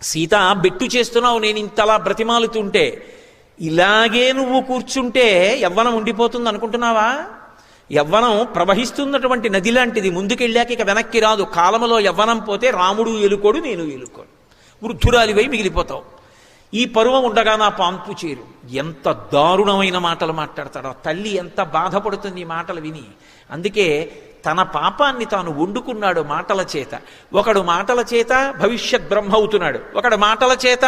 సీత, బెట్టు చేస్తున్నావు నేను ఇంతలా బ్రతిమాలుతుంటే, ఇలాగే నువ్వు కూర్చుంటే యవ్వనం ఉండిపోతుంది అనుకుంటున్నావా? యవ్వనం ప్రవహిస్తున్నటువంటి నది లాంటిది, ముందుకెళ్ళాక ఇక వెనక్కి రాదు. కాలములో యవ్వనం పోతే రాముడు ఎలుకోడు, నేను ఎలుకోడు, వృద్ధురాలివై మిగిలిపోతావు. ఈ పరువం ఉండగా నా పాంపు చేరు. ఎంత దారుణమైన మాటలు మాట్లాడతాడో. తల్లి ఎంత బాధపడుతుంది ఈ మాటలు విని. అందుకే తన పాపాన్ని తాను వండుకున్నాడు మాటల చేత. ఒకడు మాటల చేత భవిష్యత్ బ్రహ్మ అవుతున్నాడు, ఒకడు మాటల చేత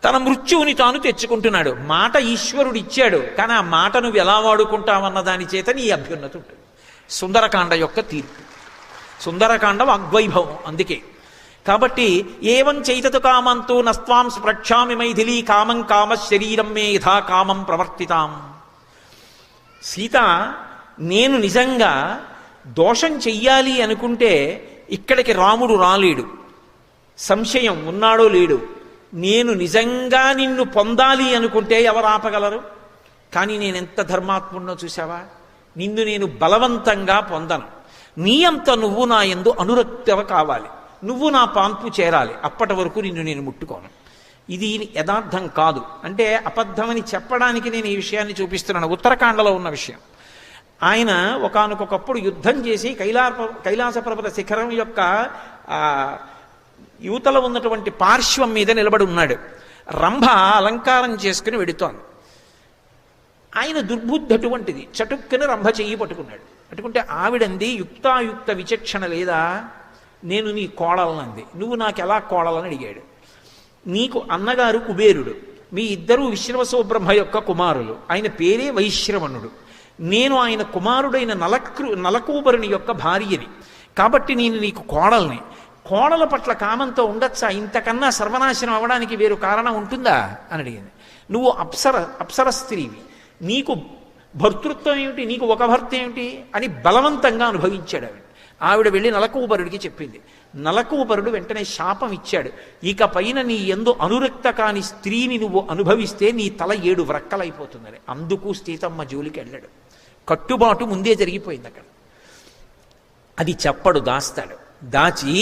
తన మృత్యువుని తాను తెచ్చుకుంటున్నాడు. మాట ఈశ్వరుడు ఇచ్చాడు, కానీ ఆ మాట నువ్వు ఎలా వాడుకుంటావన్న దాని చేత నీ అభ్యున్నతి ఉంటుంది. సుందరకాండ యొక్క తీర్పు. సుందరకాండ వాగ్వైభవం. అందుకే కాబట్టి ఏవం చైతతు కామంతో నస్త్వాం స్పృక్షామి మైథిలీ కామం కామ శరీరం మే యథా కామం ప్రవర్తితాం. సీత, నేను నిజంగా దోషం చెయ్యాలి అనుకుంటే ఇక్కడికి రాముడు రాలేడు. సంశయం ఉన్నాడో లేడు. నేను నిజంగా నిన్ను పొందాలి అనుకుంటే ఎవరు ఆపగలరు? కానీ నేనెంత ధర్మాత్ముడినో చూసావా? నిన్ను నేను బలవంతంగా పొందను. నీ అంత నువ్వు నా యందు అనురక్తవ కావాలి, నువ్వు నా పాంపు చేరాలి. అప్పటి వరకు నిన్ను నేను ముట్టుకోను. ఇది యథార్థం కాదు అంటే అబద్ధమని చెప్పడానికి నేను ఈ విషయాన్ని చూపిస్తున్నాను. ఉత్తరాఖండలో ఉన్న విషయం. ఆయన ఒకానొకప్పుడు యుద్ధం చేసి కైలాస పర్వత శిఖరం యొక్క యువతలో ఉన్నటువంటి పార్శ్వం మీద నిలబడి ఉన్నాడు. రంభ అలంకారం చేసుకుని వెడుతోంది. ఆయన దుర్బుద్ధి అటువంటిది. చటుక్కుని రంభ చెయ్యి పట్టుకున్నాడు. పట్టుకుంటే ఆవిడంది, యుక్తాయుక్త విచక్షణ లేదా? నేను నీ కోడలనంది. నువ్వు నాకు ఎలా కోడలని అడిగాడు. నీకు అన్నగారు కుబేరుడు, మీ ఇద్దరూ విశ్రవసోబ్రహ్మ యొక్క కుమారులు. ఆయన పేరే వైశ్రవణుడు. నేను ఆయన కుమారుడైన నలకూబరుని యొక్క భార్యని. కాబట్టి నేను నీకు కోడల్ని. కోడల పట్ల కామంతో ఉండొచ్చా? ఇంతకన్నా సర్వనాశనం అవ్వడానికి వేరు కారణం ఉంటుందా అని అడిగింది. నువ్వు అప్సర స్త్రీవి, నీకు భర్తృత్వం ఏమిటి, నీకు ఒక భర్త ఏమిటి అని బలవంతంగా అనుభవించాడు ఆవిడ. ఆవిడ వెళ్ళి నలకూబరుడికి చెప్పింది. నలకూబరుడు వెంటనే శాపం ఇచ్చాడు. ఇక పైన నీ యందు అనురక్త కాని స్త్రీని నువ్వు అనుభవిస్తే నీ తల 7 వ్రక్కలైపోతుందని. అందుకు సీతమ్మ జోలికి వెళ్ళాడు. కట్టుబాటు ముందే జరిగిపోయింది అక్కడ. అది చెప్పడు, దాస్తాడు. దాచి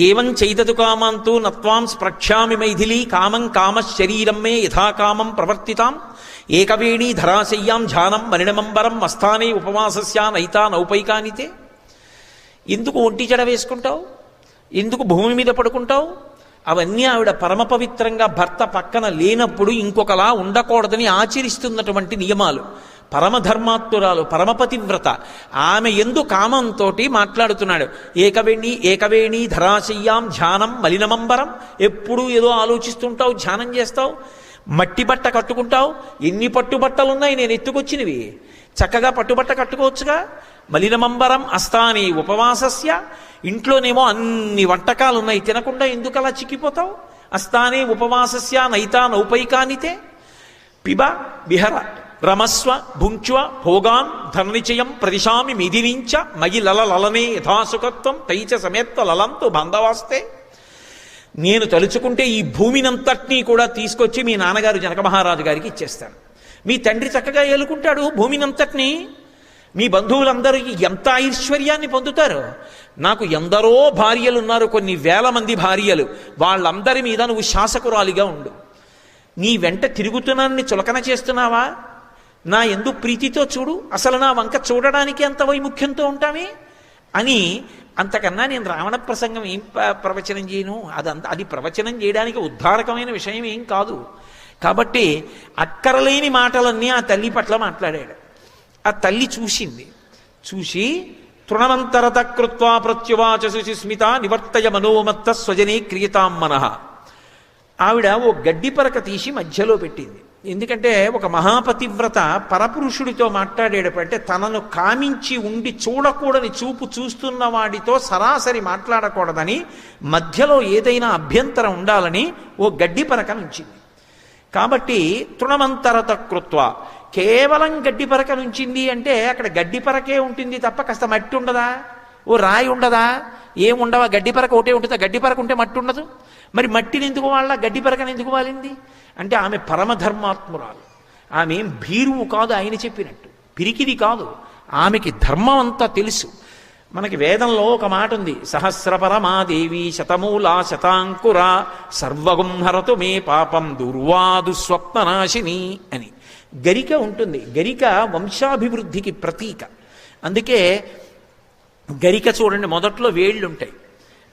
ఏవం చైతతు కామంతో నత్వాం స్పృక్షామి మైథిలీ కామం కామ శరీరం మే యథాకామం ప్రవర్తితాం ఏకవేణీ ధరాశయ్యాం ధ్యానం మణినమంబరం మస్థానే ఉపవాసస్యా నైతా నౌపైకానితే. ఎందుకు ఒంటి జడ వేసుకుంటావు? ఎందుకు భూమి మీద పడుకుంటావు? అవన్నీ ఆవిడ పరమ పవిత్రంగా భర్త పక్కన లేనప్పుడు ఇంకొకలా ఉండకూడదని ఆచరిస్తున్నటువంటి నియమాలు. పరమధర్మాత్తురాలు, పరమపతివ్రత. ఆమె ఎందు కామంతో మాట్లాడుతున్నాడు. ఏకవేణి ధరాశయ్యాం ధ్యానం మలినమంబరం. ఎప్పుడూ ఏదో ఆలోచిస్తుంటావు, ధ్యానం చేస్తావు, మట్టి బట్ట కట్టుకుంటావు. ఎన్ని పట్టుబట్టలున్నాయి నేను ఎత్తుకొచ్చినవి. చక్కగా పట్టుబట్ట కట్టుకోవచ్చుగా. మలినమంబరం అస్తాని ఉపవాసస్య. ఇంట్లోనేమో అన్ని వంటకాలు ఉన్నాయి, తినకుండా ఎందుకు అలా చిక్కిపోతావు? అస్తానే ఉపవాసస్య నైతా నౌపైకానితే. పిబ విహర రమస్వ భుంక్ష్వ భోగాన్ ధననిచయం ప్రదిశామి మిదినించ మయి లలనే యథాసుఖత్వం తైచ సమేత్త లలంతో బంధవాస్తే. నేను తలుచుకుంటే ఈ భూమినంతటినీ కూడా తీసుకొచ్చి మీ నాన్నగారు జనక మహారాజు గారికి ఇచ్చేస్తాను. మీ తండ్రి చక్కగా ఏలుకుంటాడు భూమినంతటినీ. మీ బంధువులందరూ ఎంత ఐశ్వర్యాన్ని పొందుతారు. నాకు ఎందరో భార్యలున్నారు, కొన్ని వేల మంది భార్యలు. వాళ్ళందరి మీద నువ్వు శాసకురాలిగా ఉండు. నీ వెంట తిరుగుతున్నాన్ని చులకన చేస్తున్నావా? నా ఎందు ప్రీతితో చూడు. అసలు నా వంక చూడడానికి ఎంత వైముఖ్యంతో ఉంటామే అని. అంతకన్నా నేను రావణ ప్రసంగం ఏం ప్రవచనం చేయను. అది ప్రవచనం చేయడానికి ఉద్ధారకమైన విషయం ఏం కాదు. కాబట్టి అక్కరలేని మాటలన్నీ ఆ తల్లి పట్ల మాట్లాడాడు. ఆ తల్లి చూసింది. చూసి తృణమంతరత కృత్వా ప్రత్యువాచ సుస్మిత నివర్తయ మనోమత్త స్వజనే క్రియతాం మనః. ఆవిడ ఓ గడ్డి పరక తీసి మధ్యలో పెట్టింది. ఎందుకంటే ఒక మహాపతివ్రత పరపురుషుడితో మాట్లాడేటప్పుడు తనను కామించి ఉండి చూడకూడని చూపు చూస్తున్న వాడితో సరాసరి మాట్లాడకూడదని మధ్యలో ఏదైనా అభ్యంతరం ఉండాలని ఓ గడ్డి పరక నుంచింది. కాబట్టి తృణమంతరత కృత్వ, కేవలం గడ్డి పరక నుంచింది అంటే అక్కడ గడ్డి పరకే ఉంటుంది తప్ప కాస్త మట్టి ఉండదా, ఓ రాయి ఉండదా, ఏముండవా? గడ్డి పరక ఒకటే ఉంటుందా? గడ్డి పరక ఉంటే మట్టి ఉండదు. మరి మట్టిని ఎందుకు వాళ్ళ, గడ్డి పరకని ఎందుకు వాలింది అంటే ఆమె పరమధర్మాత్మురాలు. ఆమె ఏం భీరువు కాదు, ఆయన చెప్పినట్టు పిరికిది కాదు. ఆమెకి ధర్మం అంతా తెలుసు. మనకి వేదంలో ఒక మాట ఉంది, సహస్రపరమాదేవి శతమూలా శతాంకుర సర్వగుంహరతు మే పాపం దుర్వాదు స్వప్ననాశిని అని. గరిక ఉంటుంది. గరిక వంశాభివృద్ధికి ప్రతీక. అందుకే గరిక చూడండి, మొదట్లో వేళ్ళు ఉంటాయి,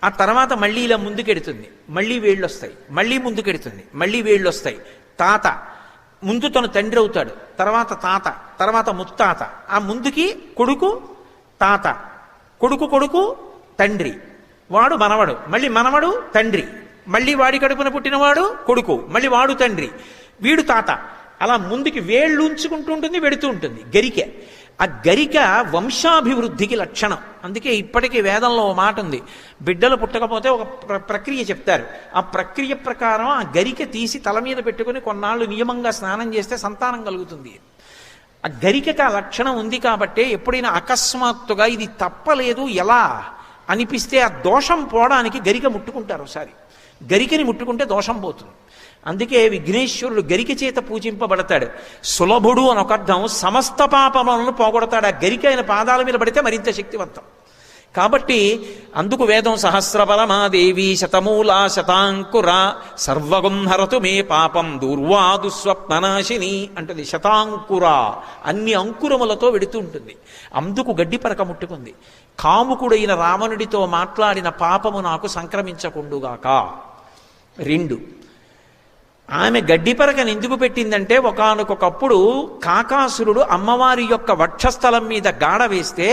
ఆ తర్వాత మళ్ళీ ఇలా ముందుకెడుతుంది, మళ్ళీ వేళ్ళు వస్తాయి, మళ్ళీ ముందుకెడుతుంది, మళ్ళీ వేళ్ళు వస్తాయి. తాత ముందు తను తండ్రి అవుతాడు, తర్వాత తాత, తర్వాత ముత్తాత, ఆ ముందుకి కొడుకు తాత, కొడుకు కొడుకు తండ్రి, వాడు మనవడు, మళ్ళీ మనవడు తండ్రి, మళ్ళీ వాడి కడుపున పుట్టినవాడు కొడుకు, మళ్ళీ వాడు తండ్రి, వీడు తాత. అలా ముందుకి వేళ్ళు ఉంచుకుంటూ ఉంటుంది, వెడుతూ ఉంటుంది గరిక. ఆ గరిక వంశాభివృద్ధికి లక్షణం. అందుకే ఇప్పటికీ వేదంలో ఓ మాట ఉంది, బిడ్డలు పుట్టకపోతే ఒక ప్రక్రియ చెప్తారు. ఆ ప్రక్రియ ప్రకారం ఆ గరిక తీసి తల మీద పెట్టుకుని కొన్నాళ్ళు నియమంగా స్నానం చేస్తే సంతానం కలుగుతుంది. ఆ గరికకు ఆ లక్షణం ఉంది కాబట్టి ఎప్పుడైనా అకస్మాత్తుగా ఇది తప్పలేదు ఎలా అనిపిస్తే ఆ దోషం పోవడానికి గరిక ముట్టుకుంటారు. ఒకసారి గరికని ముట్టుకుంటే దోషం పోతుంది. అందుకే విఘ్నేశ్వరుడు గరిక చేత పూజింపబడతాడు. సులభుడు అని ఒక అర్థం, సమస్త పాపములను పోగొడతాడు. ఆ గరిక ఆయన పాదాల మీద పడితే మరింత శక్తివంతం. కాబట్టి అందుకు వేదం సహస్రపరమాదేవి శతమూలా శతాంకుర సర్వగుంహరతు మే పాపం దూర్వాదు స్వప్ననాశిని అంటుంది. శతాంకుర అన్ని అంకురములతో వెడుతూ ఉంటుంది. అందుకు గడ్డి పరక ముట్టుకుంది. కాముకుడైన రావణుడితో మాట్లాడిన పాపము నాకు సంక్రమించకుండుగాక. 2, ఆమె గడ్డి పరకను ఎందుకు పెట్టిందంటే ఒకానొకప్పుడు కాకాసురుడు అమ్మవారి యొక్క వక్షస్థలం మీద గాడ వేస్తే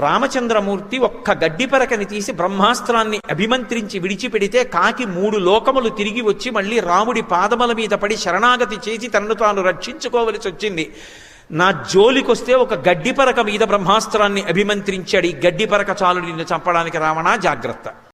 రామచంద్రమూర్తి ఒక్క గడ్డి పరకని తీసి బ్రహ్మాస్త్రాన్ని అభిమంత్రించి విడిచిపెడితే కాకి 3 లోకములు తిరిగి వచ్చి మళ్ళీ రాముడి పాదముల మీద పడి శరణాగతి చేసి తనను తాను రక్షించుకోవలసి వచ్చింది. నా జోలికొస్తే ఒక గడ్డి పరక మీద బ్రహ్మాస్త్రాన్ని అభిమంత్రించాడు. ఈ గడ్డి పరక చాలు నిన్ను చంపడానికి రావణా, జాగ్రత్త.